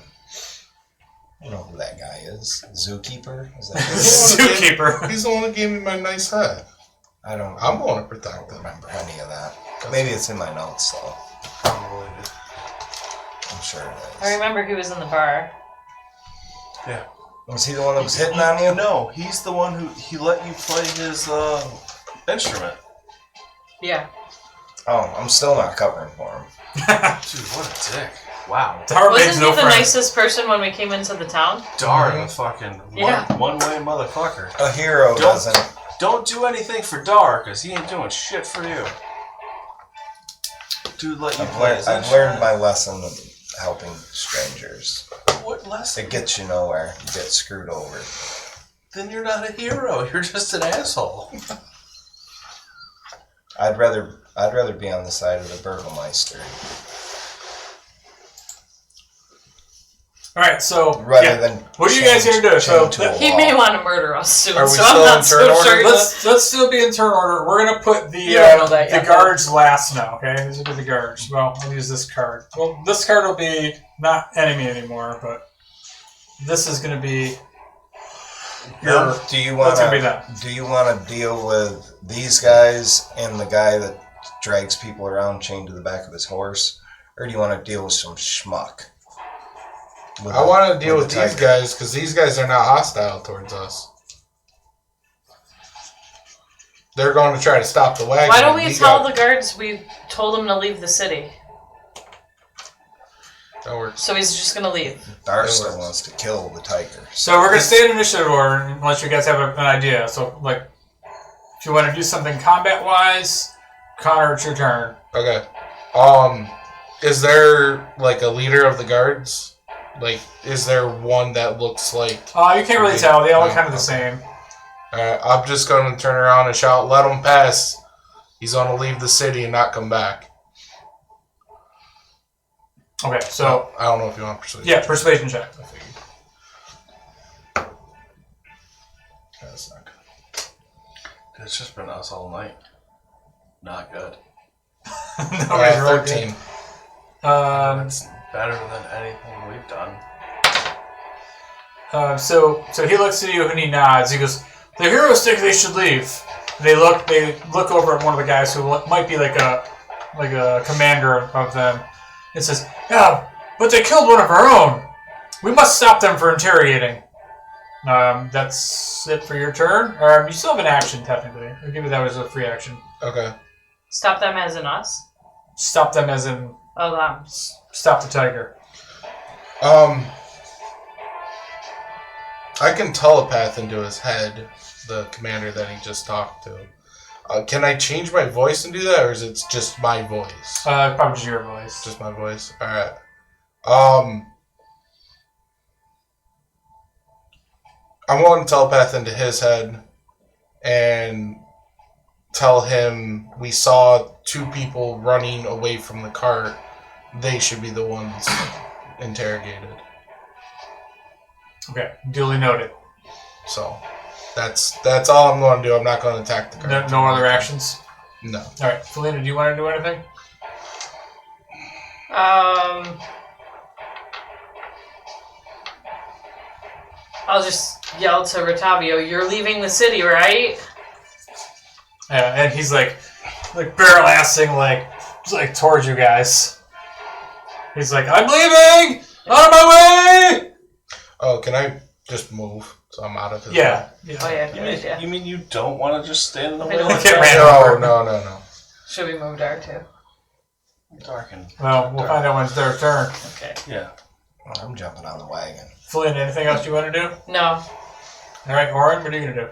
You know who that guy is? Zookeeper? Is that Zookeeper. He's the one who gave me my nice hat. I don't I'm going to protect him. remember any of that. Maybe it's in my notes, though. Probably. I'm sure it is. I remember he was in the bar. Yeah. Was he the one that was hitting on you? No, he's the one who... He let you play his instrument. Yeah. Oh, I'm still not covering for him. Dude, what a dick. Wow. Dar Wasn't makes he no the friends. nicest person when we came into the town? Dar, the fucking Yeah. one-way motherfucker. A hero Don't- doesn't. Don't do anything for Dar, because he ain't doing shit for you. Dude, let you play his I've learned instrument. my lesson of helping strangers. What lesson? It gets you nowhere. You get screwed over. Then you're not a hero. You're just an asshole. I'd rather be on the side of the Burgomaster Alright, so, rather than. what are you guys change- going to do? So, chained to a He wall. may want to murder us soon, Are we so still I'm not in so turn order? sure. let's still be in turn order. We're going to put the You don't know that yet, guards last now, okay? These will be the guards. Well, I'll use this card. Well, this card will be not enemy anymore, but this is going to be Do you what's want going to be to? that? Do you want to deal with these guys and the guy that drags people around chained to the back of his horse, or do you want to deal with some schmuck? I want to deal with the these tiger? guys because these guys are not hostile towards us. They're going to try to stop the wagon. Why don't we tell the guards we told him to leave the city? That works. So he's just gonna leave. Dar still wants to kill the tiger. So we're going to stay in initiative order unless you guys have an idea. So, like, if you want to do something combat-wise, Connor, it's your turn. Okay. Is there like a leader of the guards? Like, is there one that looks like? You can't really tell. They all look No, kind of the okay. same. Alright, I'm just going to turn around and shout, "Let him pass. He's going to leave the city and not come back." Okay, so I don't know if you want to persuade. yeah, persuasion check. I figured. That's not good. It's just been us all night. Not good. Nobody's really good. 13. That's better than anything we've done. So he looks at you and he nods. He goes, "The heroes think they should leave." They look over at one of the guys who might be like a commander of them. It says, "Yeah, but they killed one of our own. We must stop them for interrogating." That's it for your turn. You still have an action technically. I'll give you that as a free action. Okay. Stop them as in us? Stop them as in Oh, them. stop the tiger. I can telepath into his head, the commander that he just talked to. Can I change my voice and do that, or is it just my voice? Probably just your voice. Just my voice. All right. I'm going to telepath into his head and tell him we saw 2 people running away from the cart. They should be the ones interrogated. Okay, duly noted. So that's all I'm going to do. I'm not going to attack the cart. No other actions? No. All right, Felina, do you want to do anything? I'll just yell to Rotavio, "You're leaving the city, right?" And he's like barrel assing like towards you guys. He's like, "I'm leaving! On my way!" Oh, can I just move so I'm out of his Yeah. way? Oh yeah, good idea. You mean you don't want to just stand in the I way? don't like get that? ran No, over. no. Should we move Dar too? Darken. Well, we'll find out when it's their turn. Okay. Yeah. I'm jumping on the wagon. Felina, anything else you want to do? No. All right, Oren, what are you going to do?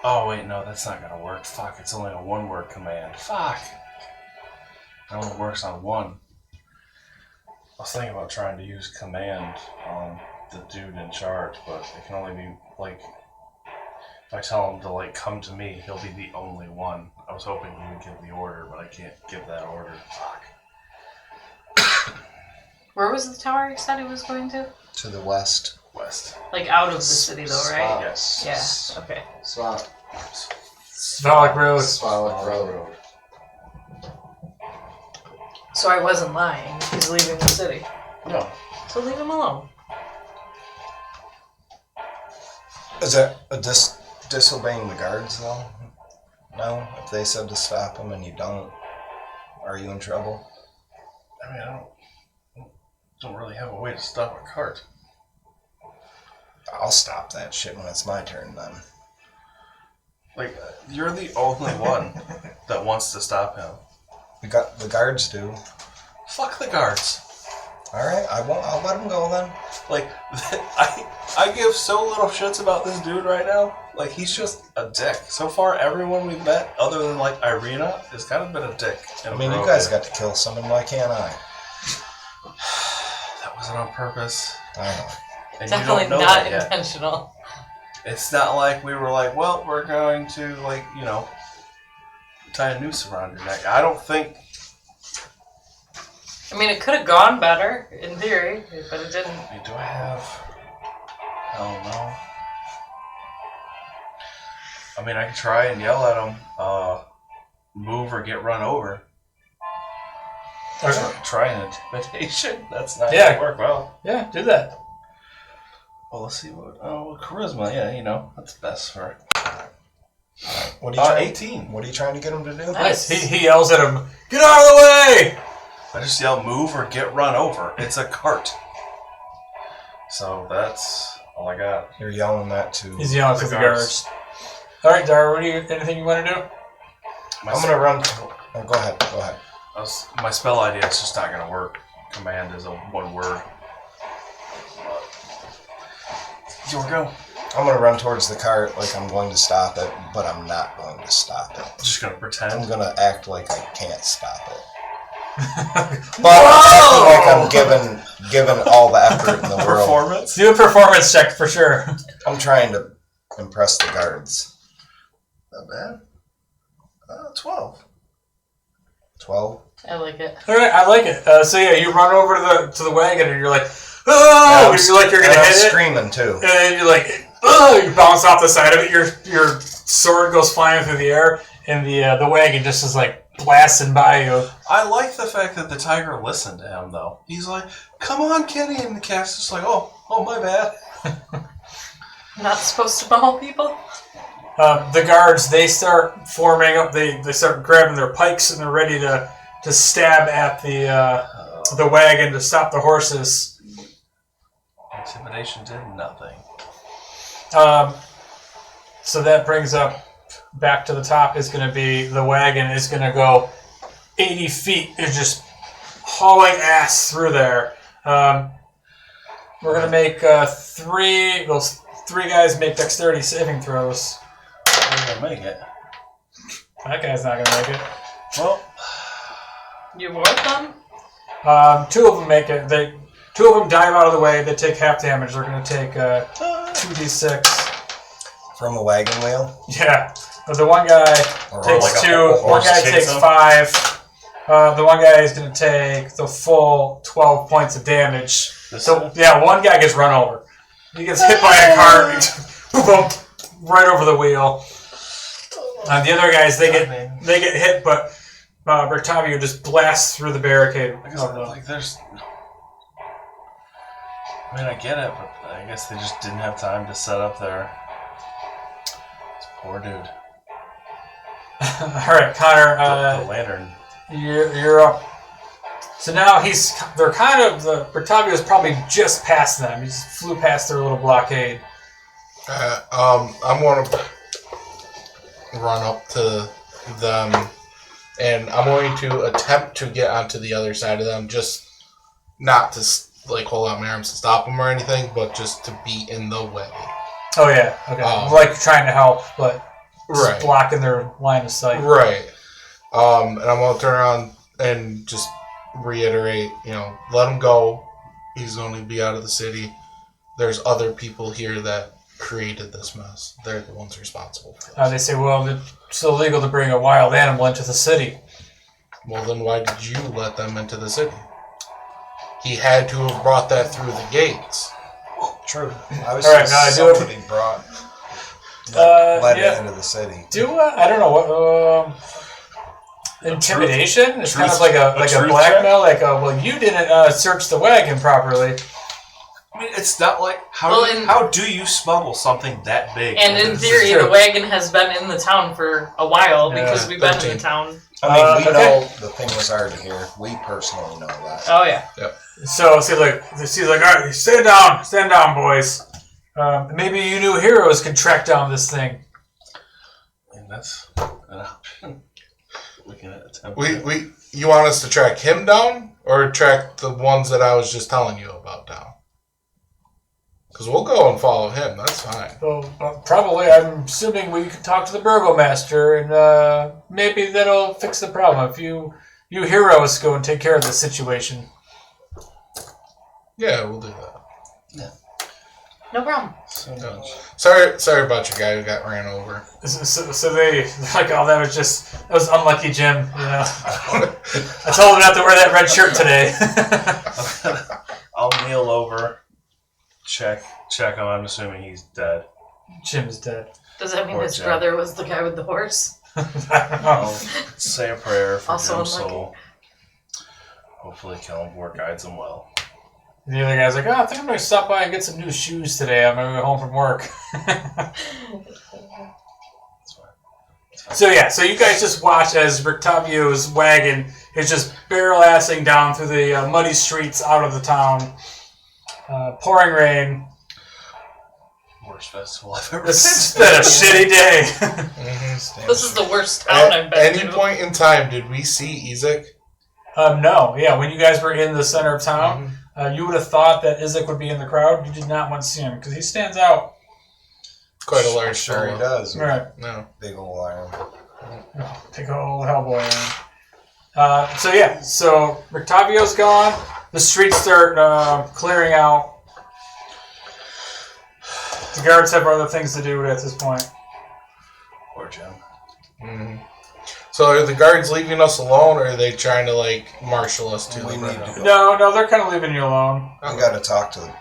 Oh wait, no, that's not gonna work. Fuck, it's only a 1-word command. Fuck. It only works on 1. I was thinking about trying to use command on the dude in charge, but it can only be like if I tell him to like come to me, he'll be the only one. I was hoping he would give the order, but I can't give that order. Fuck. Where was the tower you said he was going to? To the west. West. Like out of the city though, right? Yes. Yeah. Okay. Svalak Road. Svalak Road. So I wasn't lying. He's leaving the city. No. So leave him alone. Is that a disobeying the guards, though? No? If they said to stop him and you don't, are you in trouble? I mean, I don't really have a way to stop a cart. I'll stop that shit when it's my turn, then. Like, you're the only one that wants to stop him. The guards do. Fuck the guards. Alright, I'll let them go then. Like, I give so little shits about this dude right now. Like, he's just a dick. So far, everyone we've met, other than, like, Irina, has kind of been a dick. I mean, you guys got to kill someone, why can't I? That wasn't on purpose. I know. And Definitely you don't know not that yet. intentional. It's not like we were like, well, we're going to, like, tie a noose around your neck. I don't think... I mean, it could have gone better, in theory, but it didn't. Wait, do I have... Hell no. I mean, I could try and yell at him, move or get run over. Okay. Try an intimidation. That's not Yeah. gonna work well. Yeah, do that. Well, let's see what. Oh, charisma. Yeah, that's best for. What are you trying? 18. What are you trying to get him to do? Nice. He yells at him, "Get out of the way!" I just yell move or get run over. It's a cart. So that's all I got. You're yelling that to. He's yelling The at the guards. guards. All right, Dar. Anything you want to do? I'm gonna run. Oh, go ahead. My spell idea is just not gonna work. Command is a one word. Your go. I'm gonna run towards the cart like I'm going to stop it, but I'm not going to stop it. Just gonna pretend. I'm gonna act like I can't stop it. But I'm acting like I'm giving all the effort in the world. Performance. Do a performance check for sure. I'm trying to impress the guards. Not bad. 12. 12. I like it. All right, I like it. So yeah, you run over to the wagon and you're like, "Oh!" And You're like you're gonna I'm hit it, screaming too. and then you're like, "Oh!" You bounce off the side of it. Your sword goes flying through the air, and the wagon just is like blasting by you. I like the fact that the tiger listened to him, though. He's like, "Come on, Kenny," and the cat's just like, "Oh, my bad." Not supposed to maul people? The guards, they start forming up. They start grabbing their pikes and they're ready to stab at the wagon to stop the horses. Intimidation did nothing. So that brings up back to the top is going to be the wagon is going to go 80 feet. It's just hauling ass through there. We're going to make those three guys make dexterity saving throws. I'm gonna make it. That guy's not going to make it. Well, You warp them? Two of them make it. Two of them dive out of the way. They take half damage. They're going to take 2d6. From a wagon wheel? Yeah. The one guy Or takes like a 2. One horse guy kicks takes him? 5. The one guy is going to take the full 12 points of damage. So, yeah, one guy gets run over. He gets hit by a car. Boom, right over the wheel. The other guys, they get hit, but Bertavio just blasts through the barricade. there's. I mean, I get it, but I guess they just didn't have time to set up their. This poor dude. All right, Connor. The lantern. You're up. So now Bertavio's probably just past them. He just flew past their little blockade. I'm going to run up to them, and I'm going to attempt to get onto the other side of them, just not to hold out my arms to stop them or anything, but just to be in the way. Oh yeah, okay. Like trying to help, but just blocking their line of sight. Right. And I'm going to turn around and just reiterate, let him go. He's going to be out of the city. There's other people here that created this mess. They're the ones responsible for this. They say, well, it's illegal to bring a wild animal into the city. Well, then why did you let them into the city? He had to have brought that through the gates. True. I was All right, now somebody let it into the city. I don't know what intimidation. It's kind of like a truth blackmail. Well, you didn't search the wagon properly. I mean, it's not like how do you smuggle something that big? And in theory, the wagon has been in the town for a while because we've been in the town. I mean, we know the thing was already here. We personally know that. Oh yeah. Yep. So she's like, all right, stand down, boys. Maybe you new heroes can track down this thing. And that's an option. We can attempt. You want us to track him down, or track the ones that I was just telling you about down? Because we'll go and follow him. That's fine. Well, probably, I'm assuming we can talk to the Burgomaster, and maybe that'll fix the problem. If you heroes go and take care of the situation. Yeah, we'll do that. Yeah. No problem. Sorry about your guy who got ran over. So they're like, oh, that was unlucky, Jim. I told him not to wear that red shirt today. I'll kneel over check him. I'm assuming he's dead. Jim's dead. Does that mean Poor his Jim. brother was the guy with the horse? I don't know. I'll say a prayer for Also Jim's unlucky. soul. Hopefully Kellenborg guides him well. The other guy's like, I think I'm going to stop by and get some new shoes today. I'm going to go home from work. So you guys just watch as Rictavio's wagon is just barrel-assing down through the muddy streets out of the town. Pouring rain. Worst festival I've ever It's been been a shitty day. This is the worst town I've been At any to. point in time, did we see Ezek? No, when you guys were in the center of town, you would have thought that Izek would be in the crowd. You did not want to see him because he stands out. Quite a large Sure he fellow. does. All right. No. Big old iron. Big old Hellboy. So Rictavio's gone. The streets start clearing out. The guards have other things to do at this point. Poor Jim. Mm-hmm. So are the guards leaving us alone, or are they trying to marshal us to We the need front? to go. No, they're kind of leaving you alone. We got to talk to him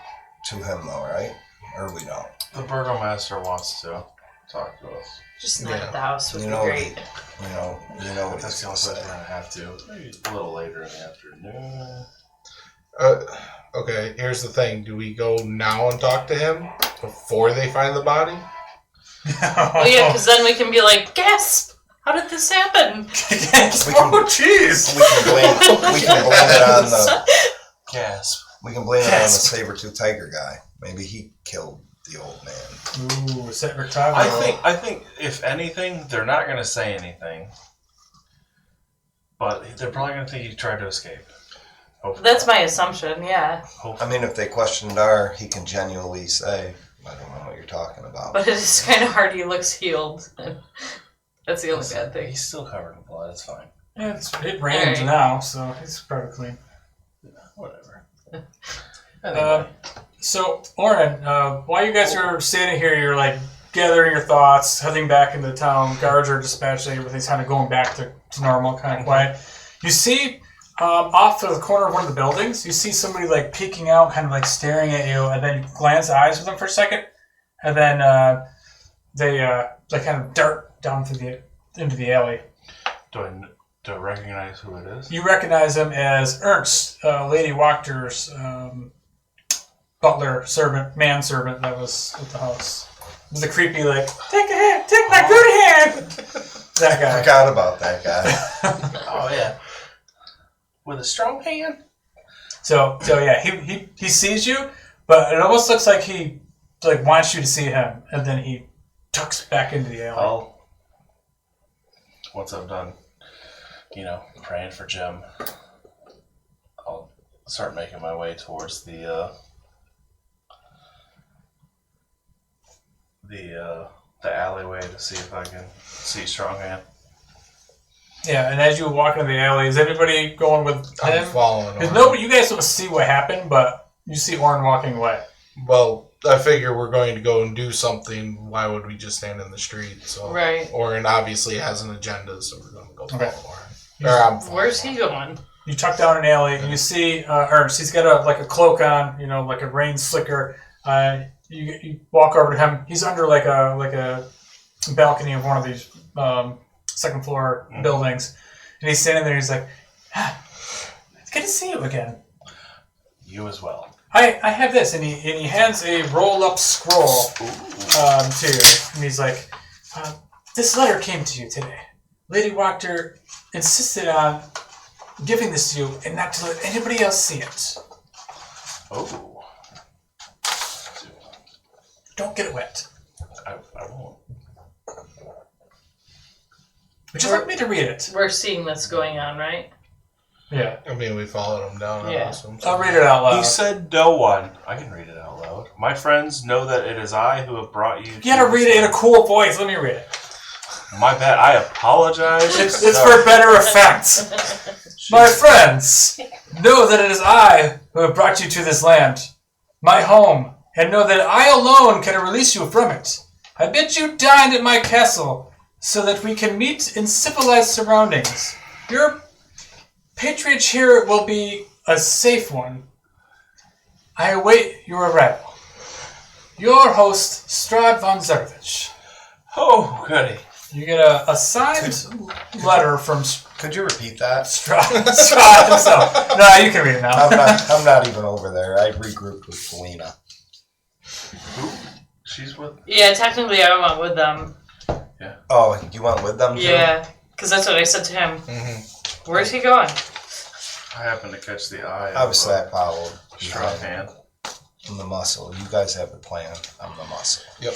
though, right? Or we don't. The Burgomaster wants to talk to us. Just not Yeah. at the house would You be know, great. You know what That's he's the gonna only place say. we're going to have to. Maybe a little later in the afternoon. Okay, here's the thing. Do we go now and talk to him before they find the body? Well, yeah, because then we can be like, gasp! How did this happen? Oh, jeez. We can blame it on the Gasp. saber-tooth tiger guy. Maybe he killed the old man. Ooh, is that Rictavio? I think if anything, they're not going to say anything. But they're probably going to think you tried to escape. Hopefully. That's my assumption, yeah. I mean, if they question Dar, he can genuinely say, I don't know what you're talking about. But it is kind of hard. He looks healed. That's the only bad thing. He's still covered in blood. It's fine. Yeah, it rains Alright. now, so he's pretty clean. Whatever. So, Oren, while you guys are standing here, you're gathering your thoughts, heading back into town. Guards are dispatching, everything's kind of going back to normal, kind of quiet. You see, off to the corner of one of the buildings, you see somebody peeking out, kind of staring at you, and then you glance eyes with them for a second, and then they kind of dart down into the alley. Do I recognize who it is? You recognize him as Ernst, Lady Wachter's butler, manservant that was at the house. It was the creepy, take a hand, take my good hand! That I guy. forgot about that guy. Oh, yeah. With a strong hand? So yeah, he sees you, but it almost looks like he wants you to see him, and then he tucks back into the alley. Well, once I've done, praying for Jim, I'll start making my way towards the alleyway to see if I can see Stronghand. Yeah, and as you walk into the alley, is everybody going with I'm him? following Because him. nobody, you guys don't see what happened, but you see Oren walking away. Well, I figure we're going to go and do something. Why would we just stand in the street? So, Right. Oren obviously has an agenda, so we're going to go follow Okay. Oren. Or I'm following Where's he Oren. going? You tuck down an alley, and you see Ernst. He's got a cloak on, like a rain slicker. You walk over to him. He's under like a balcony of one of these second floor buildings, and he's standing there. He's like, "It's good to see you again. You as well. I have this," and he hands a roll up scroll to you, and he's like, "This letter came to you today. Lady Wachter insisted on giving this to you and not to let anybody else see it. Oh. Don't get it wet. I won't. Would you like me to read it?" We're seeing this going on, right? Yeah. I mean, we followed him down. Yeah. I'll read it out loud. He said no one. I can read it out loud. My friends know that it is I who have brought you. You gotta read it in a cool voice. Let me read it. My bad. I apologize. It's for better effect. My friends, know that it is I who have brought you to this land, my home, and know that I alone can release you from it. I bid you dine at my castle so that we can meet in civilized surroundings. Your patronage here will be a safe one. I await your arrival. your host, Strahd von Zervich. Oh, goody. You get a signed letter from Could you repeat that? Strahd himself. No, you can read it now. I'm not even over there. I regrouped with Felina. Who? She's with... Yeah, technically I went with them. Oh, you went with them too? Yeah, because that's what I said to him. Mm-hmm. Where's he going? I happened to catch the eye of Obviously, I followed. Strahd hand. I'm the muscle. You guys have the plan. I'm the muscle. Yep.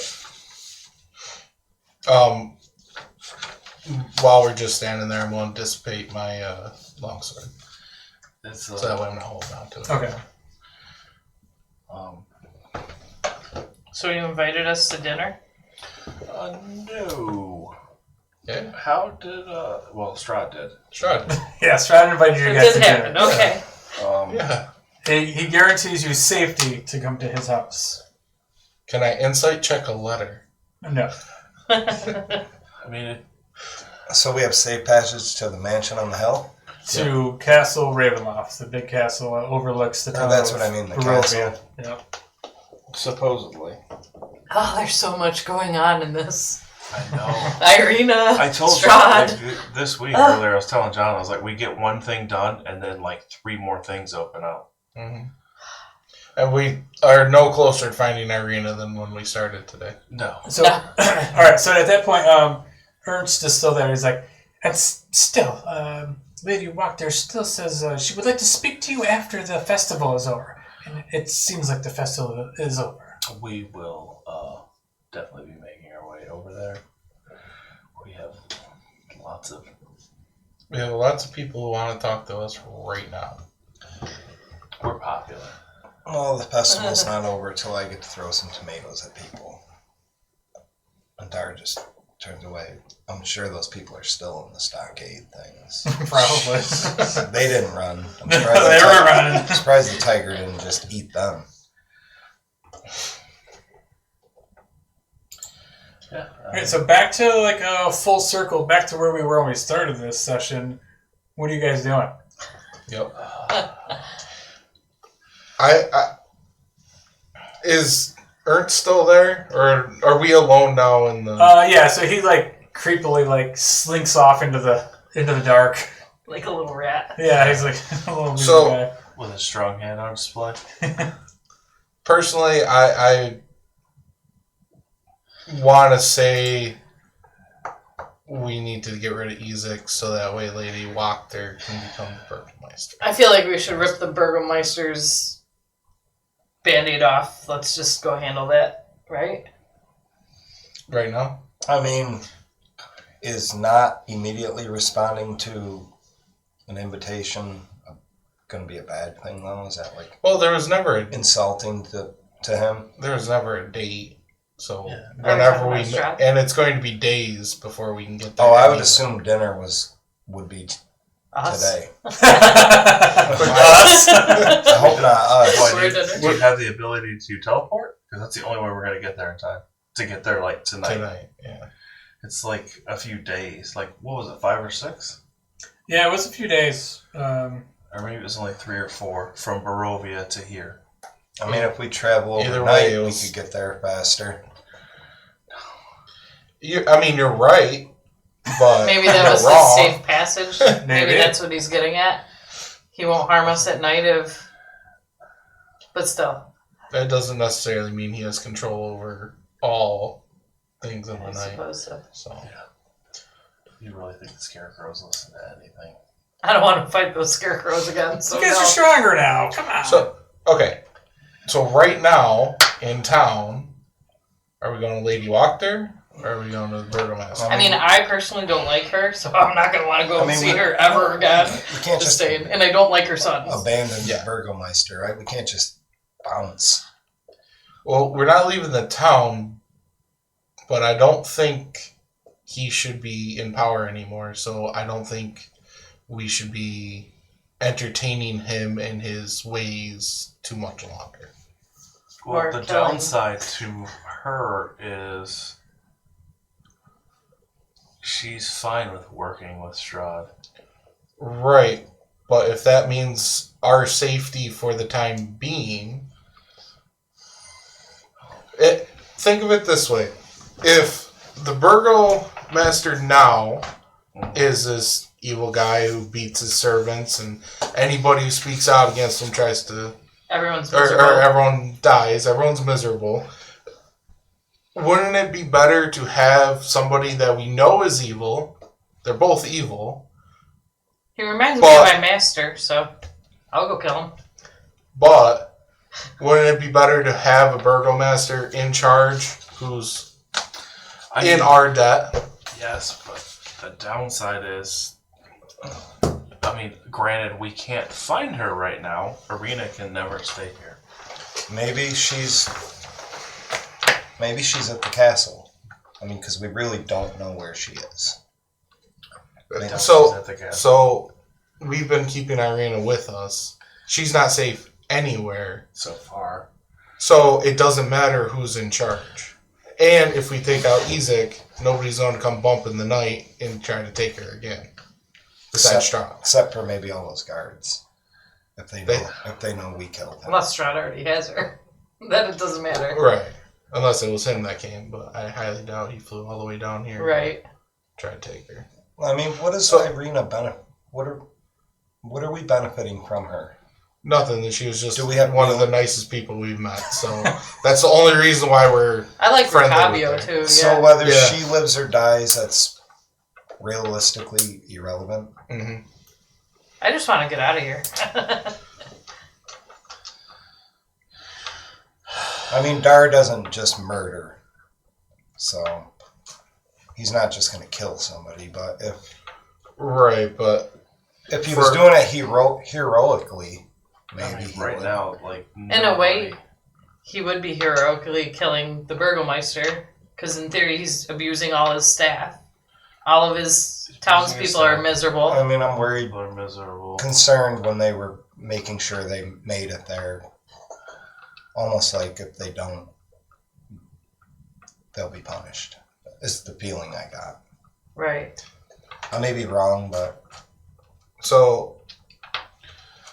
While we're just standing there, I'm going to dissipate my longsword. It's, So that way I'm not holding on to it. Okay. So you invited us to dinner? No. Yeah. How did, well, Strahd did. Strahd. Yeah, Strahd invited you It guys did to happen. dinner. Okay. Yeah. He guarantees you safety to come to his house. Can I insight check a letter? No. I mean, So we have safe passage to the mansion on the hill? To Castle Ravenloft, the big castle that overlooks the town. that's of what I mean, the Barovia. castle. Yep. Supposedly. Oh, there's so much going on in this. I know. Irina, I told Strahd. John this week earlier, I was telling John, I was like, we get one thing done, and then like 3 more things open up. Mm-hmm. And we are no closer to finding Irina than when we started today. No. So, all right. So at that point, Ernst is still there. He's like, and still, Lady Wachter still says she would like to speak to you after the festival is over. And it seems like the festival is over. We will definitely be making our way over there. We have lots of... We have lots of people who want to talk to us right now. We're popular. Well, the festival's not over till I get to throw some tomatoes at people. And Dar just turns away. I'm sure those people are still in the stockade things. Probably. They didn't run. I'm They surprised were running. I'm surprised the tiger didn't just eat them. Yeah. All right. So back to like a full circle, back to where we were when we started this session. What are you guys doing? Yep. I is Ernst still there, or are we alone now in the? Yeah. So he like creepily like slinks off into the dark. Like a little rat. Yeah, he's like a little So- guy. With a strong hand on display. Personally, I want to say we need to get rid of Ezek so that way Lady Wachter can become the Burgomeister. I feel like we should rip the Burgomasters band-aid off. Let's just go handle that, right? Right now? I mean, is not immediately responding to an invitation going to be a bad thing, though? Is that like Well, there was never a insulting to him? there was never a date, so Yeah. whenever we Restaurant? and it's going to be days before we can get there. Oh, I would assume dinner would be Us. today. Us? I hope not us. Why, We're do you dinner. have the ability to teleport? Because that's the only way we're going to get there in time. To get there, like, tonight. Yeah. It's like a few days. Like, what was it, 5 or 6? Yeah, it was a few days. Or maybe it was only 3 or 4 from Barovia to here. I mean, if we travel Either overnight, way, it we was- could get there faster. You're right, but Maybe that you're was the wrong. safe passage. Maybe Maybe. that's what he's getting at. He won't harm us at night if... But still. That doesn't necessarily mean he has control over all things in the I night. suppose so. So You really think the scarecrows listen to anything? I don't want to fight those scarecrows again, so You guys no. are stronger now. Come on. So okay. So right now in town, are we going to Lady Wachter or are we going to the Burgomaster? I mean, I personally don't like her, so I'm not going to want to go I and mean, see we- her ever again. We can't Just just saying. And I don't like her sons. abandon Yeah. Burgomeister, right? We can't just bounce. Well, we're not leaving the town, but I don't think he should be in power anymore. So I don't think we should be entertaining him and his ways too much longer. Well, Or the killing. downside to her is she's fine with working with Strahd. Right, but if that means our safety for the time being, Think of it this way. If the Burgomaster now is this evil guy who beats his servants and anybody who speaks out against him tries to... Everyone's miserable. Or everyone dies. Everyone's miserable. Wouldn't it be better to have somebody that we know is evil? They're both evil. He reminds me of my master, so I'll go kill him. But wouldn't it be better to have a Burgomaster in charge who's in our debt? Yes, but the downside is, I mean, granted, we can't find her right now. Arena can never stay here. Maybe she's at the castle. I mean, because we really don't know where she is. So we've been keeping Irina with us. She's not safe anywhere So far. So it doesn't matter who's in charge. And if we take out Ezek, nobody's going to come bump in the night and try to take her again. Besides Strahd. Except for maybe all those guards. If they know we killed them. Unless Strahd already has her. Then it doesn't matter. Right. Unless it was him that came, but I highly doubt he flew all the way down here. Right. To try to take her. I mean, what is Irina benefit? What are we benefiting from her? Nothing. That she was just one of the nicest people we've met. So that's the only reason why we're I like friendly Fabio with her. too. Yeah. So whether she lives or dies, that's realistically irrelevant. Mm-hmm. I just want to get out of here. I mean, Dar doesn't just murder, so he's not just going to kill somebody. But if he was doing it heroically, maybe he right would. now, like In a way, he would be heroically killing the Burgomeister, because in theory he's abusing all his staff. All of his townspeople are miserable. I mean, I'm worried, people are miserable. concerned when they were making sure they made it there. Almost like if they don't, they'll be punished. Is the feeling I got. Right. I may be wrong, but... So,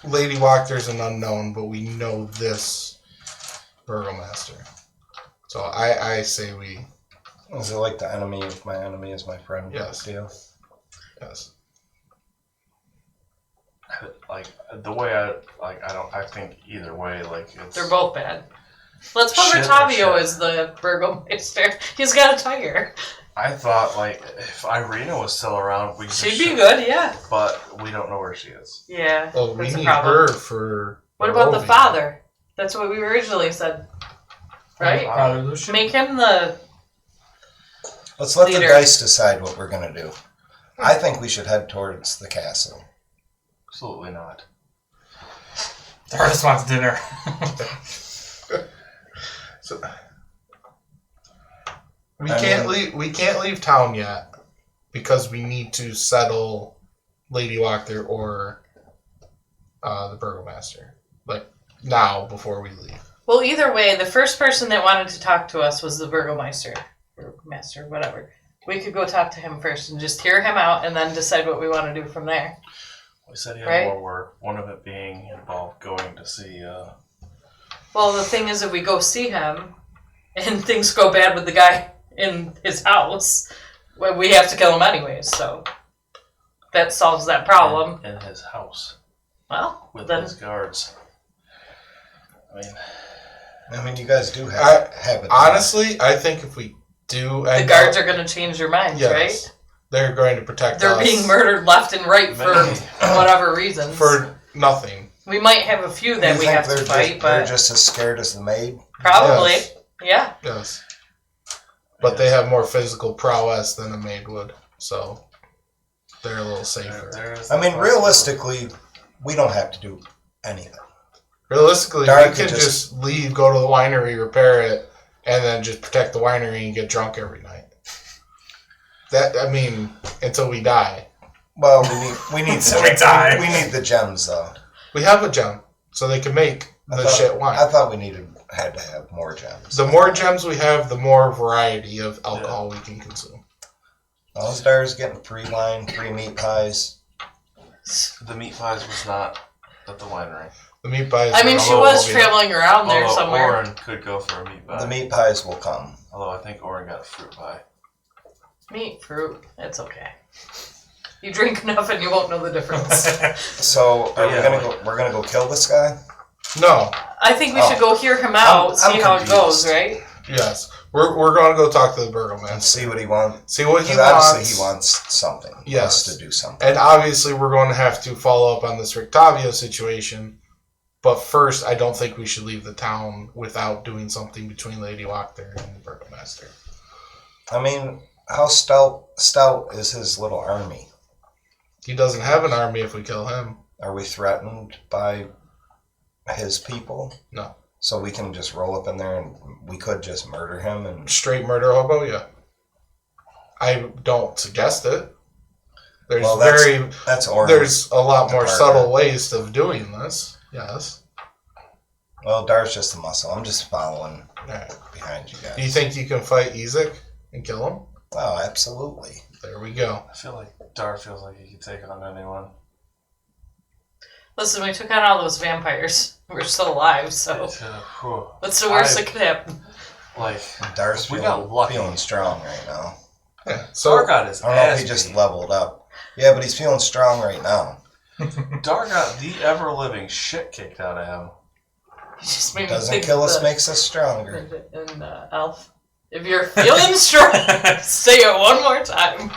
Lady Wachtter's an unknown, but we know this Burgomaster. So I say we... Is it like the enemy if my enemy is my friend? Yes. Deal? Yes. Like the way I think either way, like it's They're both bad. Let's put Shit or Rotavio shit. as the Burgomeister. He's got a tiger. I thought like if Irina was still around, we She'd be good, yeah. But we don't know where she is. Yeah. Well, we that's a need problem. her for... What about the Barovia. father? That's what we originally said. Right? Father Lucian. Make him the... Let's let the Leader. dice decide what we're going to do. I think we should head towards the castle. Absolutely not. Darius wants dinner. So, we can't leave town yet because we need to settle Lady Wachter or the Burgomaster. Like now before we leave. Well, either way, the first person that wanted to talk to us was the Burgomeister. Burgomaster, whatever. We could go talk to him first and just hear him out and then decide what we want to do from there. We said he had Right. more work. One of it being involved going to see. Well, the thing is, if we go see him and things go bad with the guy in his house, well, we have to kill him anyways, so that solves that problem. in his house Well, with then his guards. I mean, you guys do have it. Honestly, I think if we do the guards are going to change their minds, yes, right? they're going to protect They're us being murdered left and right for whatever reasons. for nothing. We might have a few that You we think have to fight, they're but just as scared as the maid? probably, Yes. yeah. Yes. But they have more physical prowess than a maid would, so they're a little safer. I mean, realistically, we don't have to do anything. Realistically, Dark we can could just leave, go to the winery, repair it, and then just protect the winery and get drunk every night. Until we die. Well, we need some. We die. We need the gems, though. We have a gem, so they can make the shit wine. I thought we had to have more gems. The more gems we have, the more variety of alcohol we can consume. All stars getting free wine, free meat pies. The meat pies was not at the winery. The The meat pies. I mean, she was be- traveling around there Although somewhere. Oren could go for a meat pie. The meat pies will come. Although I think Oren got a fruit pie. Meat, fruit, it's okay. You drink enough and you won't know the difference. So are Yeah, we gonna go? We're gonna go kill this guy. No. I think we should go hear him out, I'm see how it goes, confused. right? Yes. We're going to go talk to the And Burgomaster. see what he wants. See what he 'Cause wants. obviously he wants something. He Yes. wants to do something. And obviously, we're going to have to follow up on this Rictavio situation. But first, I don't think we should leave the town without doing something between Lady Wachter and the Burgomaster. I mean, how stout is his little army? He doesn't have an army if we kill him. Are we threatened by his people? No. So we can just roll up in there and we could just murder him and Straight murder hobo, yeah. I don't suggest it. There's Well, that's Oren. there's a lot more department. subtle ways of doing this. Yes. Well, Dar's just a muscle. I'm just following Alright. behind you guys. Do you think you can fight Ezek and kill him? Oh, absolutely. There we go. I feel like Dar feels like he could take on anyone. Listen, we took on all those vampires. We're still alive, so Whew. what's the worst that could happen? Like, Dar's We got lucky. feeling strong right now. Yeah. So Dar got his I don't know if ass he just beat. leveled up. Yeah, but he's feeling strong right now. Dar got the ever-living shit kicked out of him. You just made me Doesn't think kill of us, the- makes us stronger. And Elf, if you're feeling strong, say it one more time.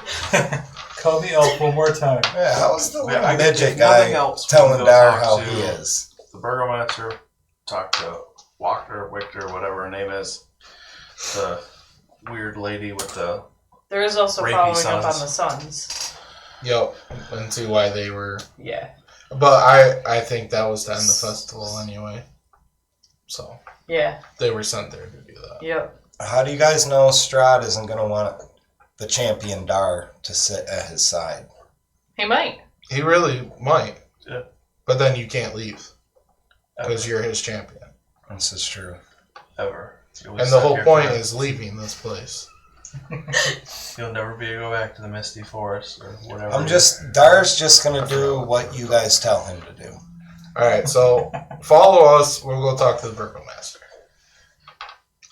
Call the elf one more time. Yeah, how was the Yeah, little I guess midget if nothing guy else, we telling can go Dar talk how to- he is? The Burgomaster, talk to Wichter, whatever her name is. The weird lady with the... There is also Rapey following sons. up on the sons. Yep. And see why they were. Yeah. But I think that was to end the festival anyway. So Yeah. they were sent there to do that. Yep. How do you guys know Strahd isn't going to want the champion Dar to sit at his side? He might. He really might. Yeah. But then you can't leave because you're his champion. This is true. Ever. You'll be And the stuck whole here point forever. is leaving this place. You'll never be able to go back to the Misty Forest or whatever. Dar's just going to do what you guys tell him to do. All right, so follow us. We'll go talk to the Burgomaster.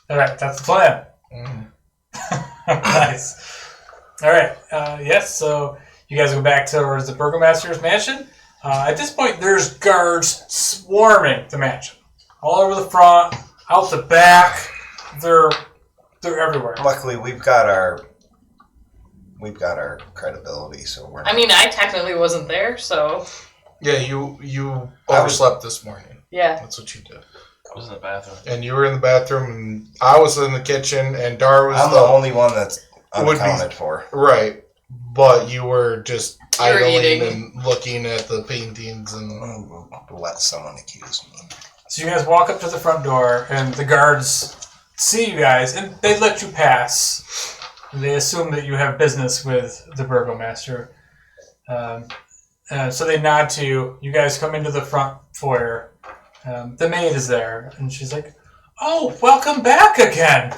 All right, that's the plan. Nice. All right. Yes. So you guys go back towards the Burgomaster's mansion. At this point, there's guards swarming the mansion, all over the front, out the back. They're everywhere. Luckily, we've got our credibility, so we're. I mean, I technically wasn't there, so Yeah, you overslept this morning. yeah. That's what you did. I was in the bathroom. And you were in the bathroom, and I was in the kitchen, and Dar was I'm the only one that's Would be- unaccounted for. right. But you were just You were idling eating. and looking at the paintings, and Let someone accuse me. So you guys walk up to the front door, and the guards see you guys, and they let you pass. They assume that you have business with the Burgomaster. So they nod to you. You guys come into the front foyer. The maid is there, and she's like, "Oh, welcome back again.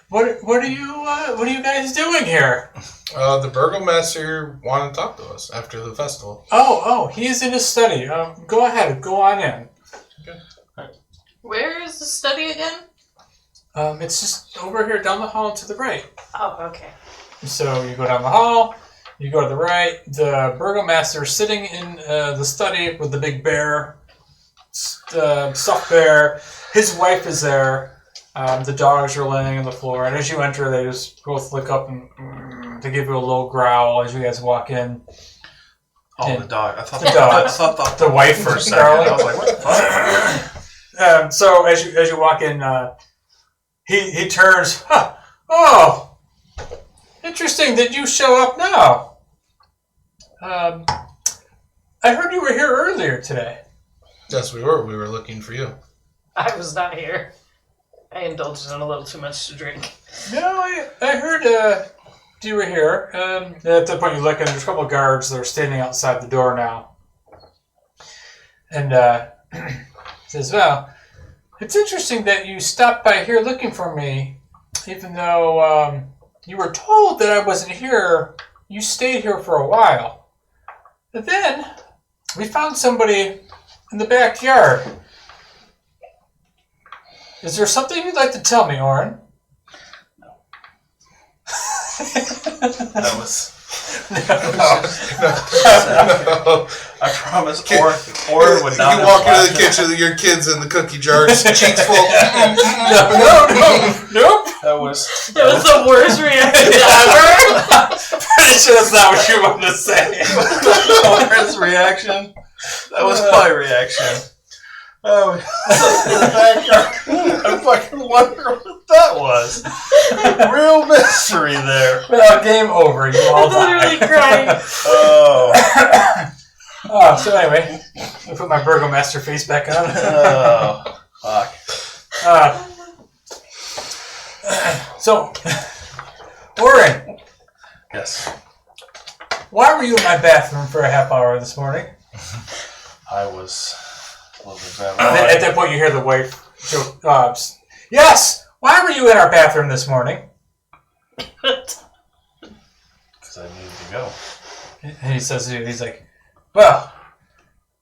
What are you guys doing here?" the Burgomaster wanted to talk to us after the festival. Oh, he's in his study. Go ahead, go on in. Where is the study again? It's just over here down the hall and to the right. Oh, okay. So you go down the hall, you go to the right. The Burgomaster is sitting in the study with the big bear, stuffed bear. His wife is there. The dogs are laying on the floor, and as you enter, they just both look up and they give you a low growl as you guys walk in. Oh, And the dog. I thought the dogs. I thought The wife for a second. growling. I was like, what the fuck? So as you walk in, he turns. Huh, oh, interesting that you show up now. I heard you were here earlier today. Yes, we were. We were looking for you. I was not here. I indulged in a little too much to drink. No, I heard you were here. At that point, you look and there's a couple of guards that are standing outside the door now. And says, "Well, it's interesting that you stopped by here looking for me, even though you were told that I wasn't here. You stayed here for a while. But then we found somebody in the backyard. Is there something you'd like to tell me, Oren? That was. No. I promise, Oren would not. You walk into the kitchen, your kids in the cookie jars, cheeks full. Nope. That was the worst reaction ever. Pretty sure that's not what you wanted to say. Oren's reaction. That was my reaction. Oh, in the backyard. I fucking wonder what that was. Real mystery there. Well, game over. You all Literally die. crying. Oh. So anyway, I put my Burgomaster face back on. Oh. Fuck. So, Oren, Yes. why were you in my bathroom for a half hour this morning? I was a little bit bad. And then at that point, you hear the wife joke, yes, why were you in our bathroom this morning? Because I needed to go. And he says, he's like, well,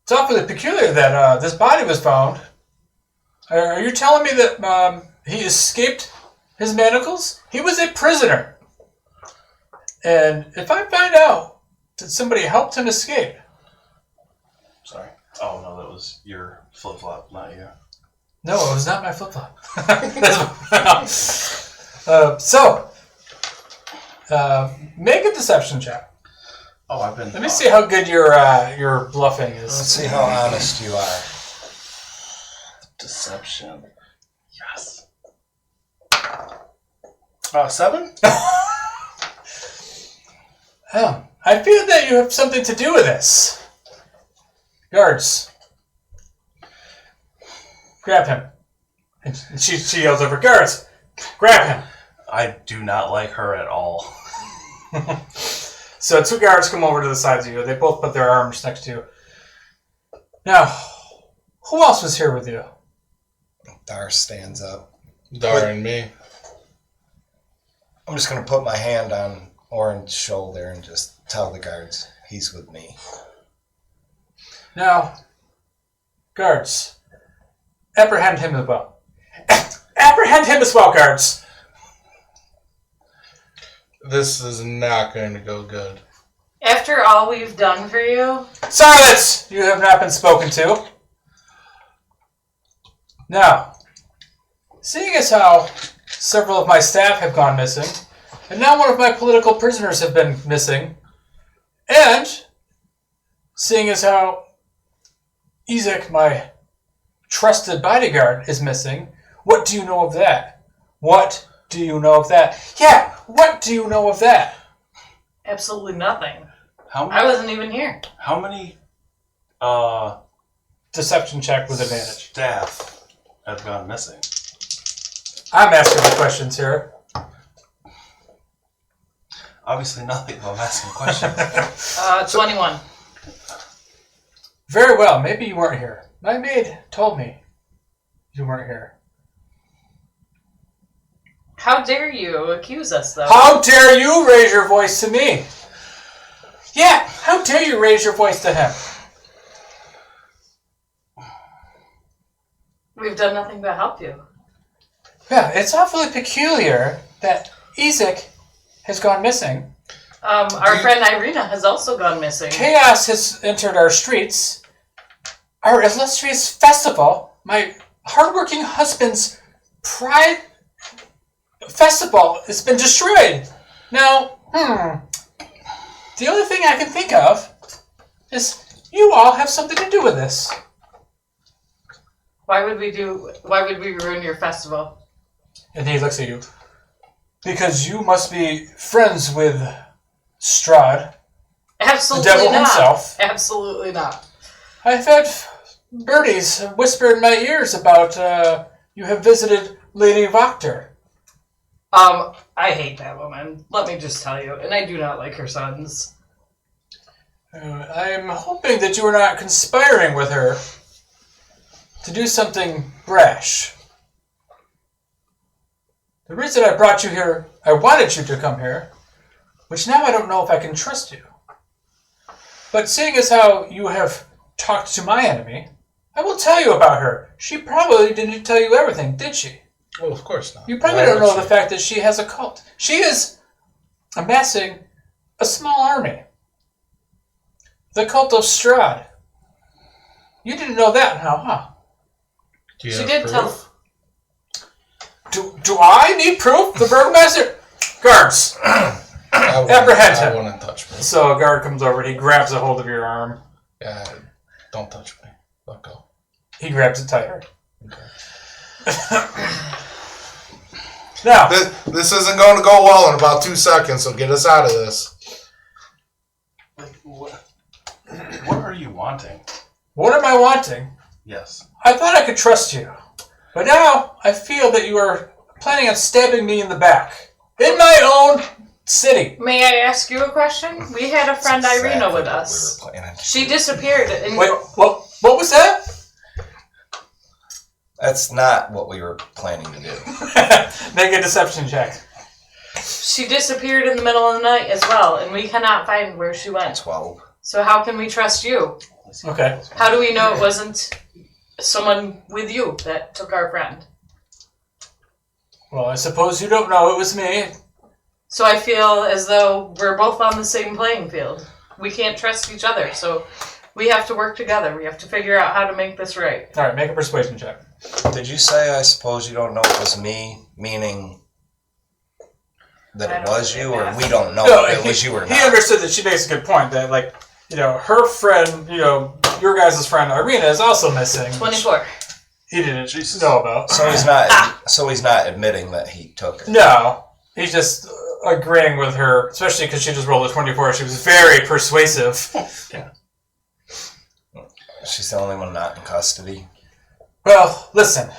it's awfully peculiar that this body was found. Are you telling me that he escaped his manacles? He was a prisoner. And if I find out that somebody helped him escape... Sorry. Oh, no, that was your flip-flop, not you. No, it was not my flip-flop. Make a deception check. Oh, I've been... Let me see how good your bluffing is. Let's see how honest you are. Deception. Yes. 7? Oh, I feel that you have something to do with this. Guards, grab him. And she yells over, guards, grab him. I do not like her at all. So 2 guards come over to the sides of you. They both put their arms next to you. Now, who else was here with you? Dar stands up. Dar and me. I'm just going to put my hand on Oren's shoulder and just tell the guards he's with me. Now, guards, apprehend him as well. Apprehend him as well, guards. This is not going to go good. After all we've done for you, Silence! You have not been spoken to. Now, seeing as how several of my staff have gone missing, and now one of my political prisoners have been missing, and seeing as how Ezek, my trusted bodyguard, is missing, what do you know of that? What do you know of that? Yeah, what do you know of that? absolutely nothing. How I many? wasn't even here. How many? Deception check with advantage. Staff have gone missing. I'm asking the questions here. Obviously nothing. But I'm asking questions. 21. Very well, maybe you weren't here. My maid told me you weren't here. How dare you accuse us, though? How dare you raise your voice to me? Yeah, how dare you raise your voice to him? We've done nothing but help you. Yeah, it's awfully peculiar that Ezek has gone missing. Our friend Irina has also gone missing. Chaos has entered our streets. Our illustrious festival, my hardworking husband's pride festival, has been destroyed. Now, the only thing I can think of is you all have something to do with this. Why would we ruin your festival? And he looks at you. Because you must be friends with Strahd, Absolutely the devil not. himself. Absolutely not. I've had birdies whisper in my ears about you have visited Lady Wachter. I hate that woman. Let me just tell you. And I do not like her sons. I'm hoping that you are not conspiring with her to do something brash. The reason I brought you here, I wanted you to come here, which now I don't know if I can trust you. But seeing as how you have talked to my enemy, I will tell you about her. She probably didn't tell you everything, did she? Well, of course not. You probably Why don't would know the she? fact that she has a cult. She is amassing a small army. The cult of Strahd. You didn't know that now, huh? Do you She have did proof? Do I need proof? The Burgomasters? Guards! Apprehend him. I wouldn't touch me. So a guard comes over and he grabs a hold of your arm. Yeah, don't touch me. Let go. He grabs it tighter. Okay. Now, This isn't going to go well in about 2 seconds, so get us out of this. Like, what are you wanting? what am I wanting? Yes. I thought I could trust you. But now I feel that you are planning on stabbing me in the back. In my own city. May I ask you a question? We had a friend That's Irina exactly with what us. we were planning. She disappeared. And Wait, what was that? That's not what we were planning to do. Make a deception check. she disappeared in the middle of the night as well, and we cannot find where she went. 12. So how can we trust you? Okay. How do we know it wasn't someone with you that took our friend? Well, I suppose you don't know it was me. So I feel as though we're both on the same playing field. We can't trust each other, so we have to work together. We have to figure out how to make this right. All right, make a persuasion check. Did you say, I suppose you don't know it was me, meaning that I it don't was think you, that or matters. we don't know No, if it was you or He not? understood that she makes a good point that, like, you know, her friend, you know, your guys' friend Irina is also missing. 24. He didn't Jesus. know about. So he's not. So he's not admitting that he took it. No, he's just agreeing with her, especially because she just rolled a 24. She was very persuasive. She's the only one not in custody. Well, listen.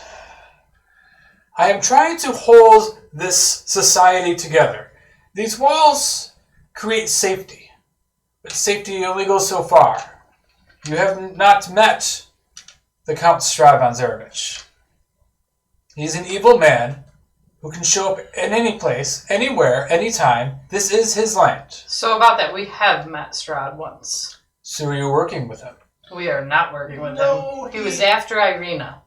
I am trying to hold this society together. These walls create safety, but safety only goes so far. You have not met the Count Strahd von Zarevich. He's an evil man who can show up in any place, anywhere, anytime. This is his land. So about that, we have met Strahd once. So you're working with him. We are not working with No, him. He was after Irina.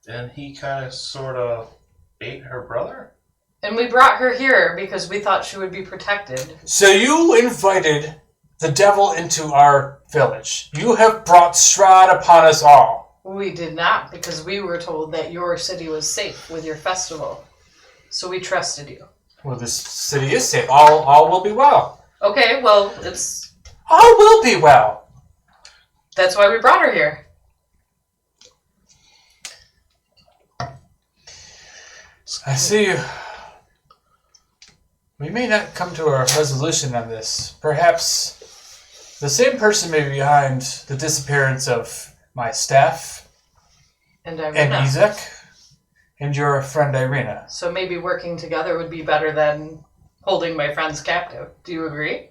And he kind of sort of ate her brother? And we brought her here because we thought she would be protected. So you invited the devil into our village. You have brought Strahd upon us all. We did not, because we were told that your city was safe with your festival. So we trusted you. Well, this city is safe. All will be well. Okay, well, All will be well. that's why we brought her here. I see you. We may not come to a resolution on this. Perhaps the same person may be behind the disappearance of my staff And and Irina. Izek and your friend Irina. So maybe working together would be better than holding my friends captive. Do you agree?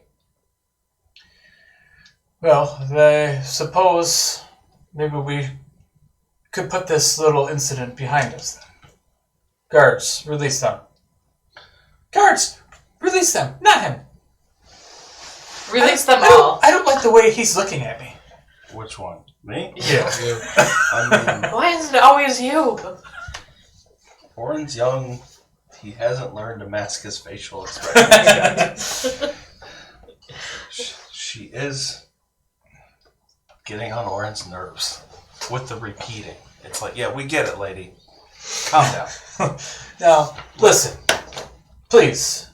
Well, I suppose maybe we could put this little incident behind us then. Guards, release them. Guards, release them, not him. Release them I all. I don't like the way he's looking at me. Which one? Me? Yeah. You. I mean, Why is it always you? Orin's young. He hasn't learned to mask his facial expressions yet. She is getting on Orin's nerves with the repeating. It's like, yeah, we get it, lady. Calm down. Now, listen. Please.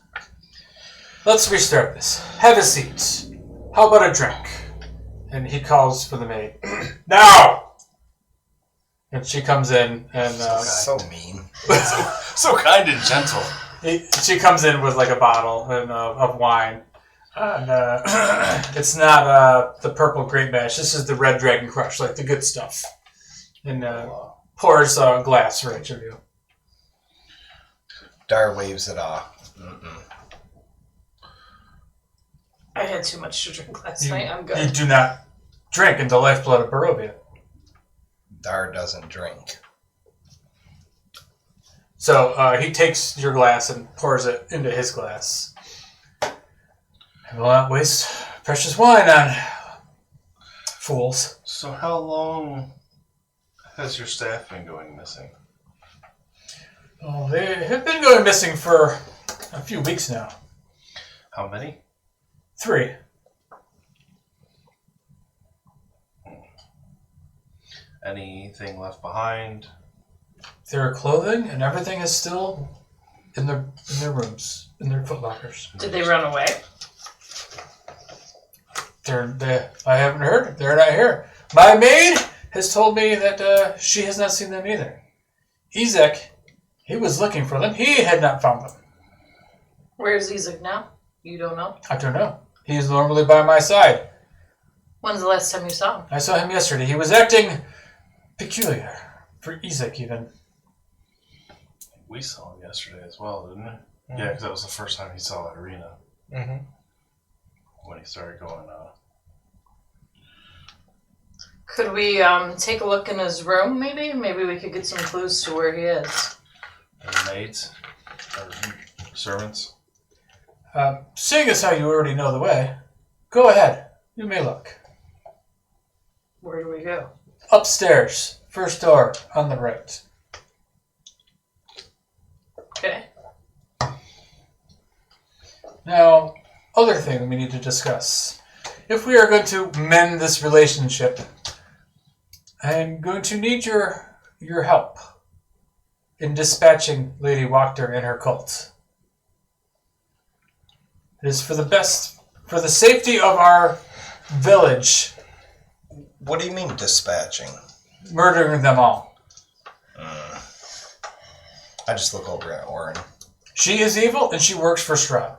Let's restart this. Have a seat. How about a drink? And he calls for the maid. Now! And she comes in and So mean. So kind and gentle. she comes in with like a bottle of wine. And it's not the purple grape mash. This is the red dragon crush, like the good stuff. And pours a glass for each of you. Dar waves it off. Mm-mm. I had too much to drink last night. I'm You good. do not drink in the lifeblood of Barovia. Dar doesn't drink. So he takes your glass and pours it into his glass. I will not waste precious wine on fools. So how long has your staff been going missing? Oh, they have been going missing for a few weeks now. How many? 3. Anything left behind? Their clothing and everything is still in their rooms, in their footlockers. Did they run away? I haven't heard. They're not here. My maid has told me that she has not seen them either. Ezek, he was looking for them. He had not found them. Where's Ezek now? You don't know? I don't know. He's normally by my side. When's the last time you saw him? I saw him yesterday. He was acting peculiar. For Ezek, even. We saw him yesterday as well, didn't we? Mm-hmm. Yeah, because that was the first time he saw that arena. Mm-hmm. When he started going Could we take a look in his room, maybe? Maybe we could get some clues to where he is. maids or servants. Seeing as how you already know the way, go ahead. You may look. Where do we go? Upstairs. First door on the right. Okay. Now, other thing we need to discuss. If we are going to mend this relationship, I'm going to need your help in dispatching Lady Wachter and her cult. It is for the safety of our village. What do you mean dispatching? Murdering them all. I just look over at Orin. She is evil and she works for Strahd.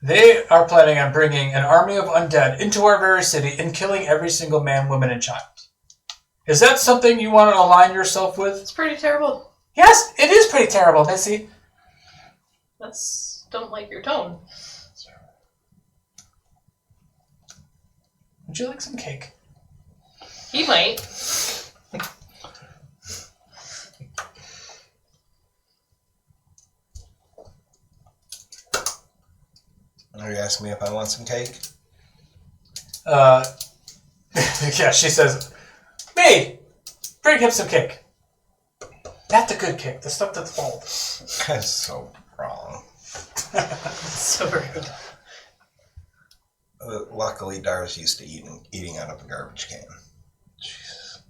They are planning on bringing an army of undead into our very city and killing every single man, woman, and child. Is that something you want to align yourself with? It's pretty terrible. Yes, it is pretty terrible, Missy. Don't like your tone. Would you like some cake? He might. Are you asking me if I want some cake? Yeah, she says, "Maid, bring him some cake. Not the good cake, the stuff that's old." That's so wrong. So rude. Luckily, Dara's used to eating out of a garbage can. Jesus.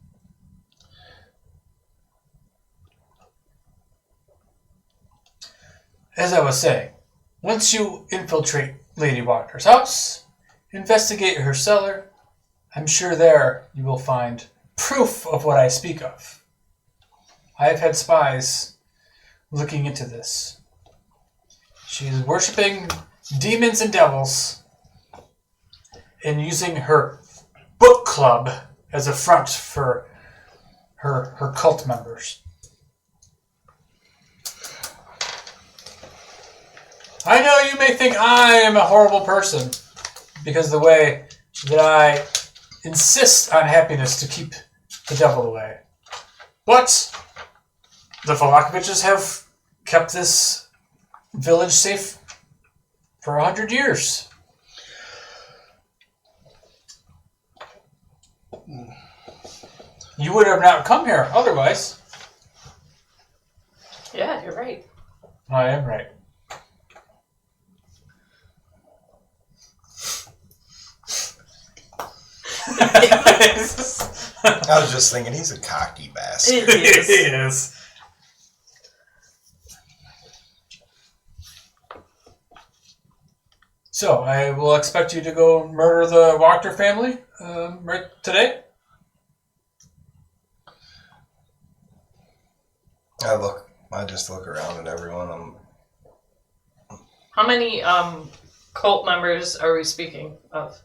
As I was saying, once you infiltrate Lady Wachter's house, investigate her cellar, I'm sure there you will find proof of what I speak of. I have had spies looking into this. She is worshipping demons and devils and using her book club as a front for her cult members. I know you may think I am a horrible person because of the way that I insist on happiness to keep the devil away. But the Valakoviches have kept this village safe for 100 years. You would have not come here otherwise. Yeah, you're right. I am right. I was just thinking, he's a cocky bastard. It is. He is. So, I will expect you to go murder the Wachter family right today? I just look around at everyone. How many cult members are we speaking of?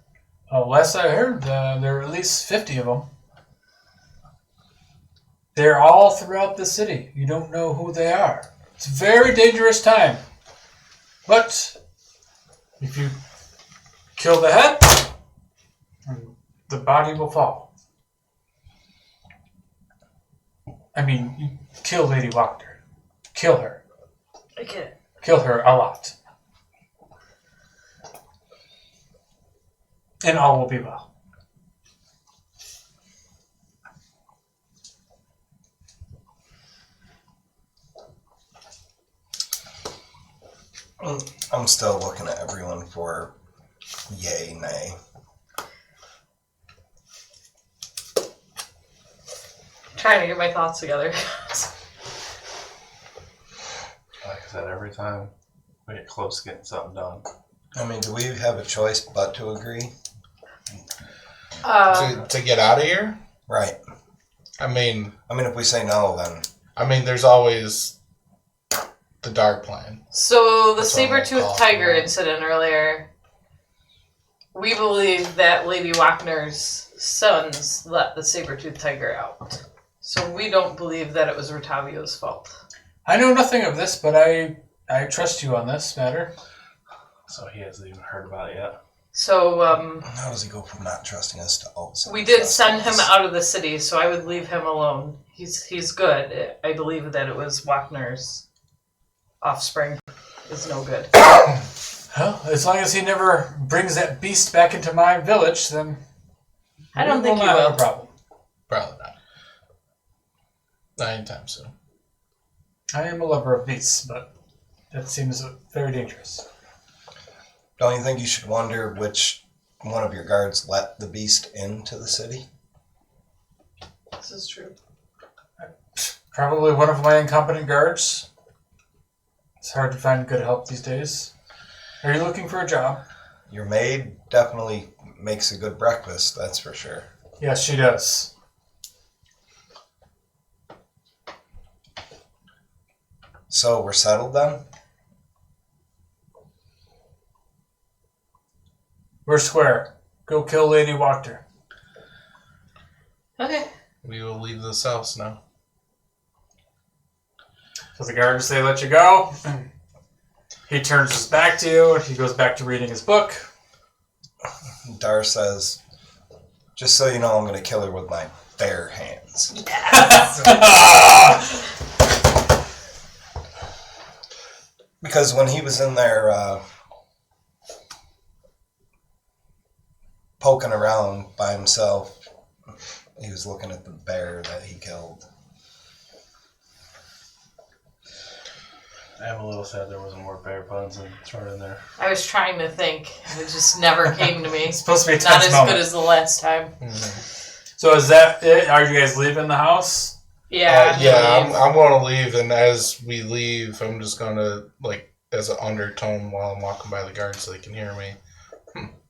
Last I heard, there are at least 50 of them. They're all throughout the city. You don't know who they are. It's a very dangerous time. But if you kill the head, the body will fall. I mean, you kill Lady Wachter. Kill her. I get it. Kill her a lot. And all will be well. I'm still looking at everyone for yay, nay. Trying to get my thoughts together. Like I said, every time we get close to getting something done. I mean, do we have a choice but to agree? To get out of here? Right. I mean, if we say no, then... there's always the dark plan. So the That's what I'm saber-toothed calling tiger it. incident earlier, we believe that Lady Wachner's sons let the saber-toothed tiger out. So we don't believe that it was Rotavio's fault. I know nothing of this, but I trust you on this matter. So he hasn't even heard about it yet. So How does he go from not trusting us to also we did trusting send him us? out of the city, so I would leave him alone. He's good. I believe that it was Wachner's offspring is no good. Well, as long as he never brings that beast back into my village, then I don't we think he not have will. a problem. Probably not. Not anytime soon. I am a lover of beasts, but that seems very dangerous. Don't you think you should wonder which one of your guards let the beast into the city? This is true. Probably one of my incompetent guards. It's hard to find good help these days. Are you looking for a job? Your maid definitely makes a good breakfast, that's for sure. Yes, she does. So, we're settled then? We're square. Go kill Lady Wachter. Okay. We will leave this house now. So the guards say, let you go. He turns his back to you. He goes back to reading his book. Dar says, just so you know, I'm going to kill her with my bare hands. Because when he was in there poking around by himself, he was looking at the bear that he killed. I'm a little sad there wasn't more bear puns thrown in there. I was trying to think. It just never came to me. It's supposed to be a Not tense as moment. good as the last time. So is that it? Are you guys leaving the house? Yeah. I'm going to leave, and as we leave, I'm just going to, as an undertone while I'm walking by the guards so they can hear me.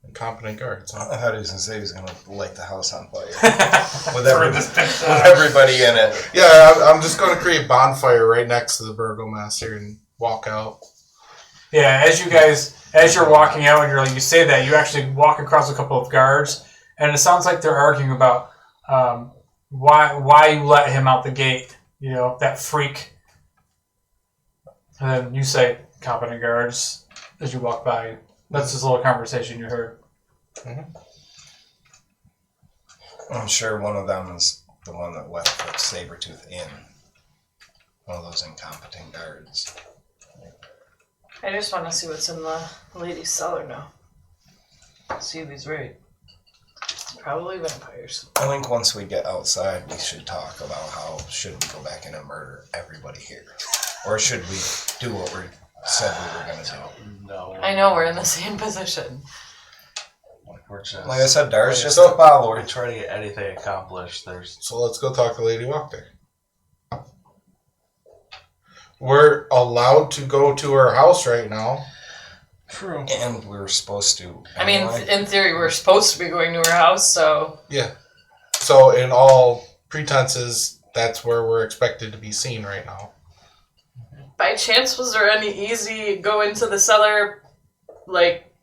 Incompetent guards, huh? I thought he was going to say he was going to light the house on fire. with, For this with everybody in it. Yeah, I'm just going to create a bonfire right next to the Burgomaster and walk out. Yeah, as you're walking out and you say that, you actually walk across a couple of guards, and it sounds like they're arguing about why you let him out the gate. You know, that freak. And then you say, competent guards, as you walk by. That's this little conversation you heard. Mm-hmm. I'm sure one of them is the one that left the Sabretooth in. One of those incompetent guards. I just want to see what's in the lady's cellar now. See if he's right. Probably vampires. I think once we get outside, we should talk about how should we go back in and murder everybody here, or should we do what we said we were going to do? No. I know we're in the same position. We're just, Like I said, Dar's just So- a follower. we're trying to get anything accomplished. There's So let's go talk to Lady Wachter. We're allowed to go to her house right now. true. And we were supposed to. I mean, anyway. in theory, we're supposed to be going to her house, so Yeah. So in all pretenses, that's where we're expected to be seen right now. by chance, was there any easy go into the cellar,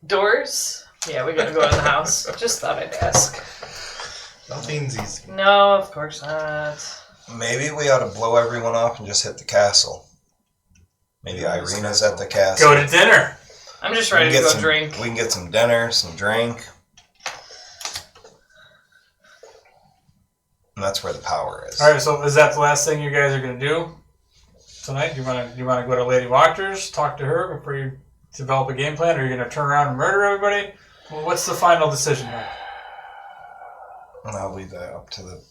doors? Yeah, we gotta go in the house. Just thought I'd ask. Nothing's easy. No, of course not. Maybe we ought to blow everyone off and just hit the castle. Maybe Irina's at the castle. Go to dinner. I'm just We ready can to get go some- drink. We can get some dinner, some drink. And that's where the power is. All right, so is that the last thing you guys are going to do tonight? You want to go to Lady Wachter's, talk to her before you develop a game plan, or are you going to turn around and murder everybody? Well, what's the final decision here? And I'll leave that up to the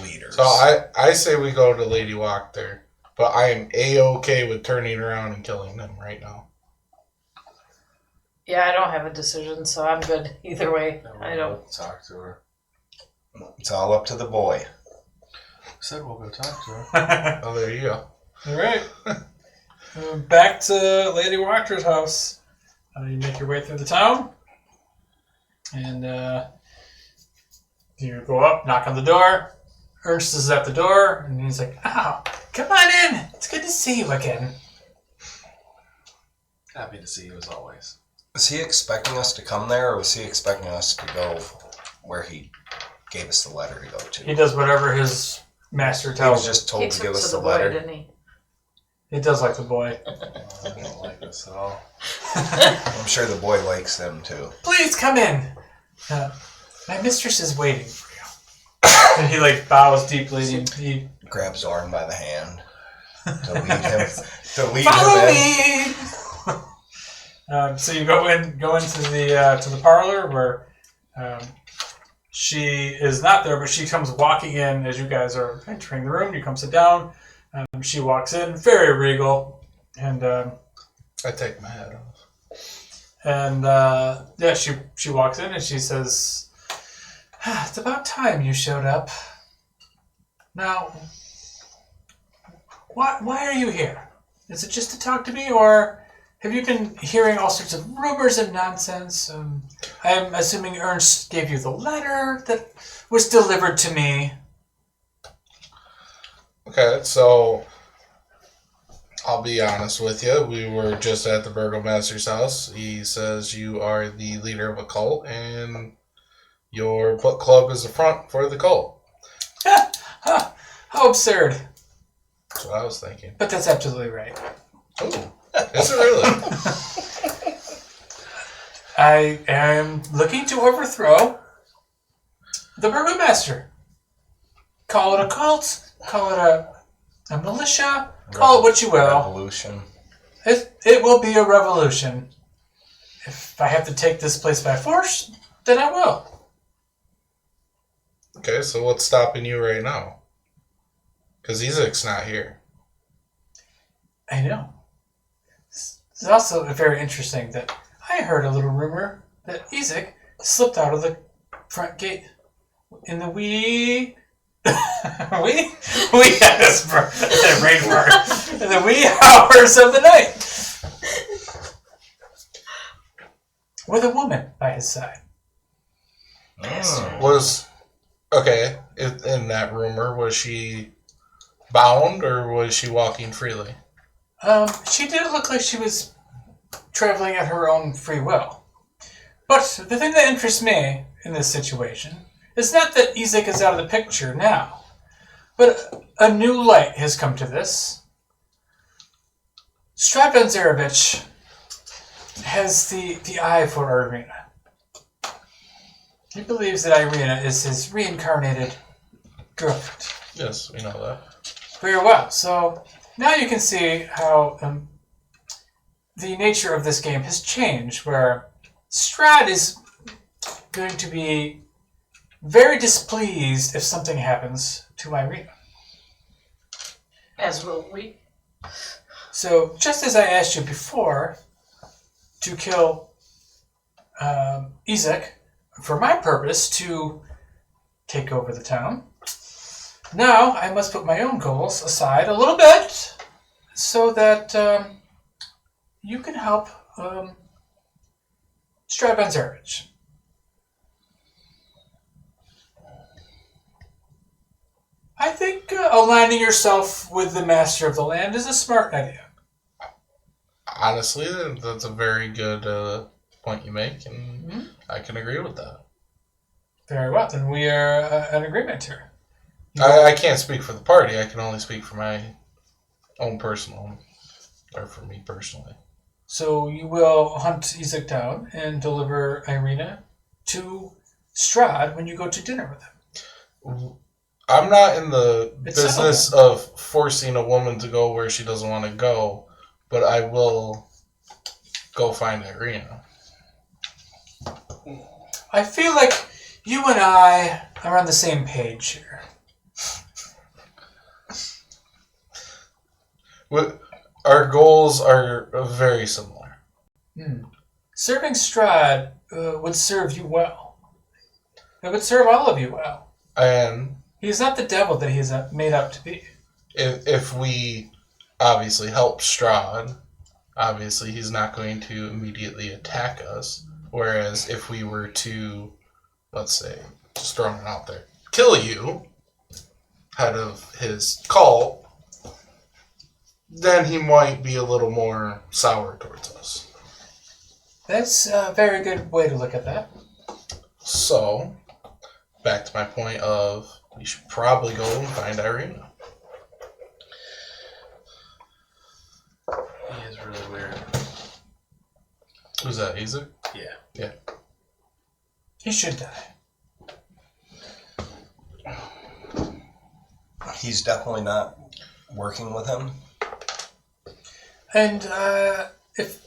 leaders. So I say we go to Lady Wachter, but I am A-okay with turning around and killing them right now. Yeah, I don't have a decision, so I'm good either way. I don't. talk to her. It's all up to the boy. Said we'll go talk to her. Oh, there you go. All right. Back to Lady Watcher's house. You make your way through the town. And you go up, knock on the door. Ernst is at the door, and he's like, "Oh, come on in. It's good to see you again." Happy to see you as always. Was he expecting us to come there, or was he expecting us to go where he gave us the letter to go to? He does whatever his master He tells was him. just told He to took give to us the the boy, letter. didn't he? He does like the boy. I don't like this at all. I'm sure the boy likes them too. Please come in. My mistress is waiting for you. And he bows deeply. And he Grabs Orin by the hand to lead him. follow in. me. So you go into the parlor where she is not there, but she comes walking in as you guys are entering the room. You come sit down. She walks in, very regal, and I take my hat off. and she walks in and she says, "It's about time you showed up. Now, why are you here? Is it just to talk to me, or have you been hearing all sorts of rumors and nonsense? I'm assuming Ernst gave you the letter that was delivered to me." Okay, so I'll be honest with you. We were just at the Burgomasters' house. He says you are the leader of a cult, and your book club is the front for the cult. How absurd. That's what I was thinking. But that's absolutely right. Oh, is it really? I am looking to overthrow the Burgomaster. Call it a cult, call it a militia, call it what you will. Revolution. It will be a revolution. If I have to take this place by force, then I will. Okay, so what's stopping you right now? Because Isaac's not here. I know. It's also very interesting that I heard a little rumor that Isaac slipped out of the front gate in the wee had this rain word in the wee hours of the night with a woman by his side. In that rumor, was she bound or was she walking freely? She did look like she was traveling at her own free will. But the thing that interests me in this situation is not that Isaac is out of the picture now, but a new light has come to this. Strahd has the eye for Irina. He believes that Irina is his reincarnated girlfriend. Yes, we know that. Very well. So now you can see how the nature of this game has changed, where Strahd is going to be very displeased if something happens to Irina. As will we. So just as I asked you before to kill Isaac for my purpose to take over the town, now I must put my own goals aside a little bit so that you can help Strahd. I think aligning yourself with the master of the land is a smart idea. Honestly, that's a very good point you make, and I can agree with that. Very well, then we are in agreement here. I can't speak for the party. I can only speak for my own personal, or for me personally. So you will hunt Isaac down and deliver Irina to Strahd when you go to dinner with him. I'm not in the It's business settled. of forcing a woman to go where she doesn't want to go, but I will go find Irina. I feel like you and I are on the same page here. Our goals are very similar. serving Strahd would serve you well. It would serve all of you well. And He is not the devil that he is made up to be. if we obviously help Strahd, obviously he's not going to immediately attack us. Whereas if we were to, let's say, just throwing it out there, kill you, head of his cult, then he might be a little more sour towards us. That's a very good way to look at that. So, back to my point of we should probably go and find Irina. He is really weird. Who's that, Isaac? Yeah. He should die. He's definitely not working with him. And if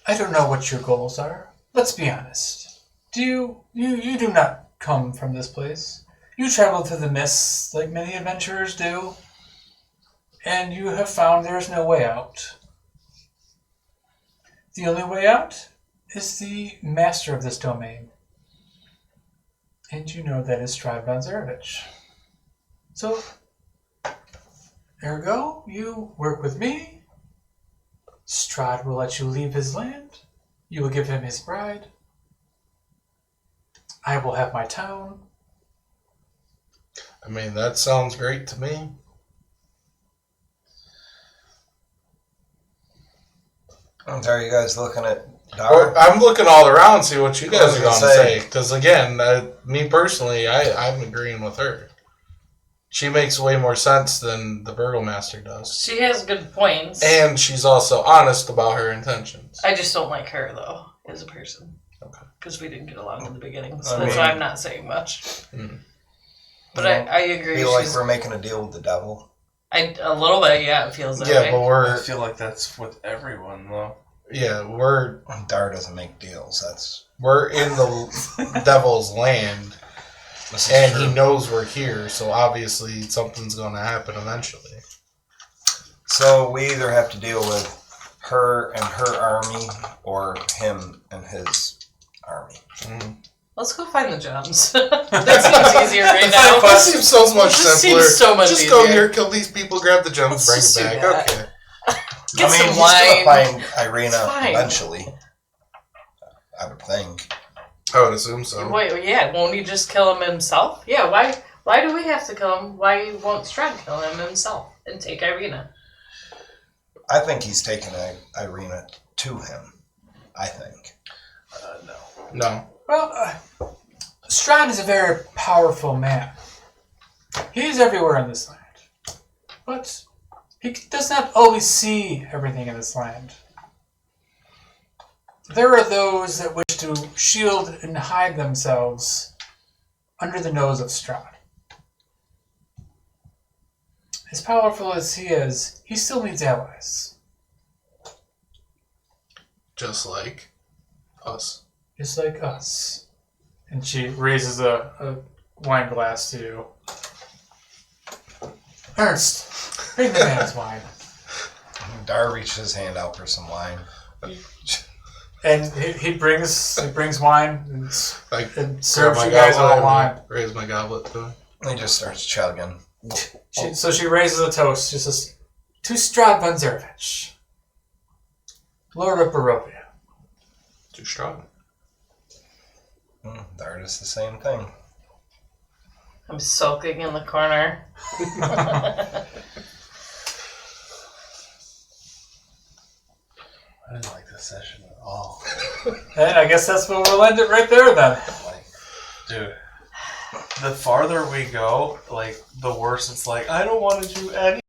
I don't know what your goals are, let's be honest. You do not come from this place. You travel through the mists like many adventurers do, and you have found there is no way out. The only way out is the master of this domain. And you know that is Strahd von Zarovich. So, ergo, you work with me. Strahd will let you leave his land. You will give him his bride. I will have my town. I mean, that sounds great to me. Are you guys looking at Well, Dar? I'm looking all around to see what you guys are going to say. say. Because, again, me personally, I'm agreeing with her. She makes way more sense than the Burgomaster does. She has good points. And she's also honest about her intentions. I just don't like her, though, as a person. Okay. Because we didn't get along in the beginning. So I that's mean- why I'm not saying much. Mm. But I agree. Feel like She's, we're making a deal with the devil. a little bit, yeah, it feels that Yeah, way. but I we're feel like that's with everyone, though. Dar doesn't make deals. we're in the devil's land, This is and true. he knows we're here. So obviously something's going to happen eventually. So we either have to deal with her and her army, or him and his army. Mm. Let's go find the gems. That seems easier right now. That seems so much This simpler. seems so much Just go easier. here, kill these people, grab the gems, Let's just bring do it that. back. Okay. Get some he's wine. gonna find Irina It's fine. eventually. I would think. I would assume so. Wait, yeah, won't he just kill him himself? Yeah, why do we have to kill him? Why won't Strahd kill him himself and take Irina? I think he's taking Irina to him. I think. No. No. Well, Strahd is a very powerful man. He is everywhere in this land. But he does not always see everything in this land. There are those that wish to shield and hide themselves under the nose of Strahd. As powerful as he is, he still needs allies. Just like us. Just like us. And she raises a wine glass to you. Ernst, bring the man's wine. Dar reaches his hand out for some wine. And he brings wine and, Like, and grab serves my you guys all goblet wine. and raise my goblet to him. He just starts chugging. So she raises a toast. She says, to Strahd von Zarovich, Lord of Barovia. Too strong. Dar does the same thing. I'm sulking in the corner. I didn't like this session at all. And I guess that's what we'll end it right there then. Like, Dude, the farther we go, like, the worse it's like, I don't want to do any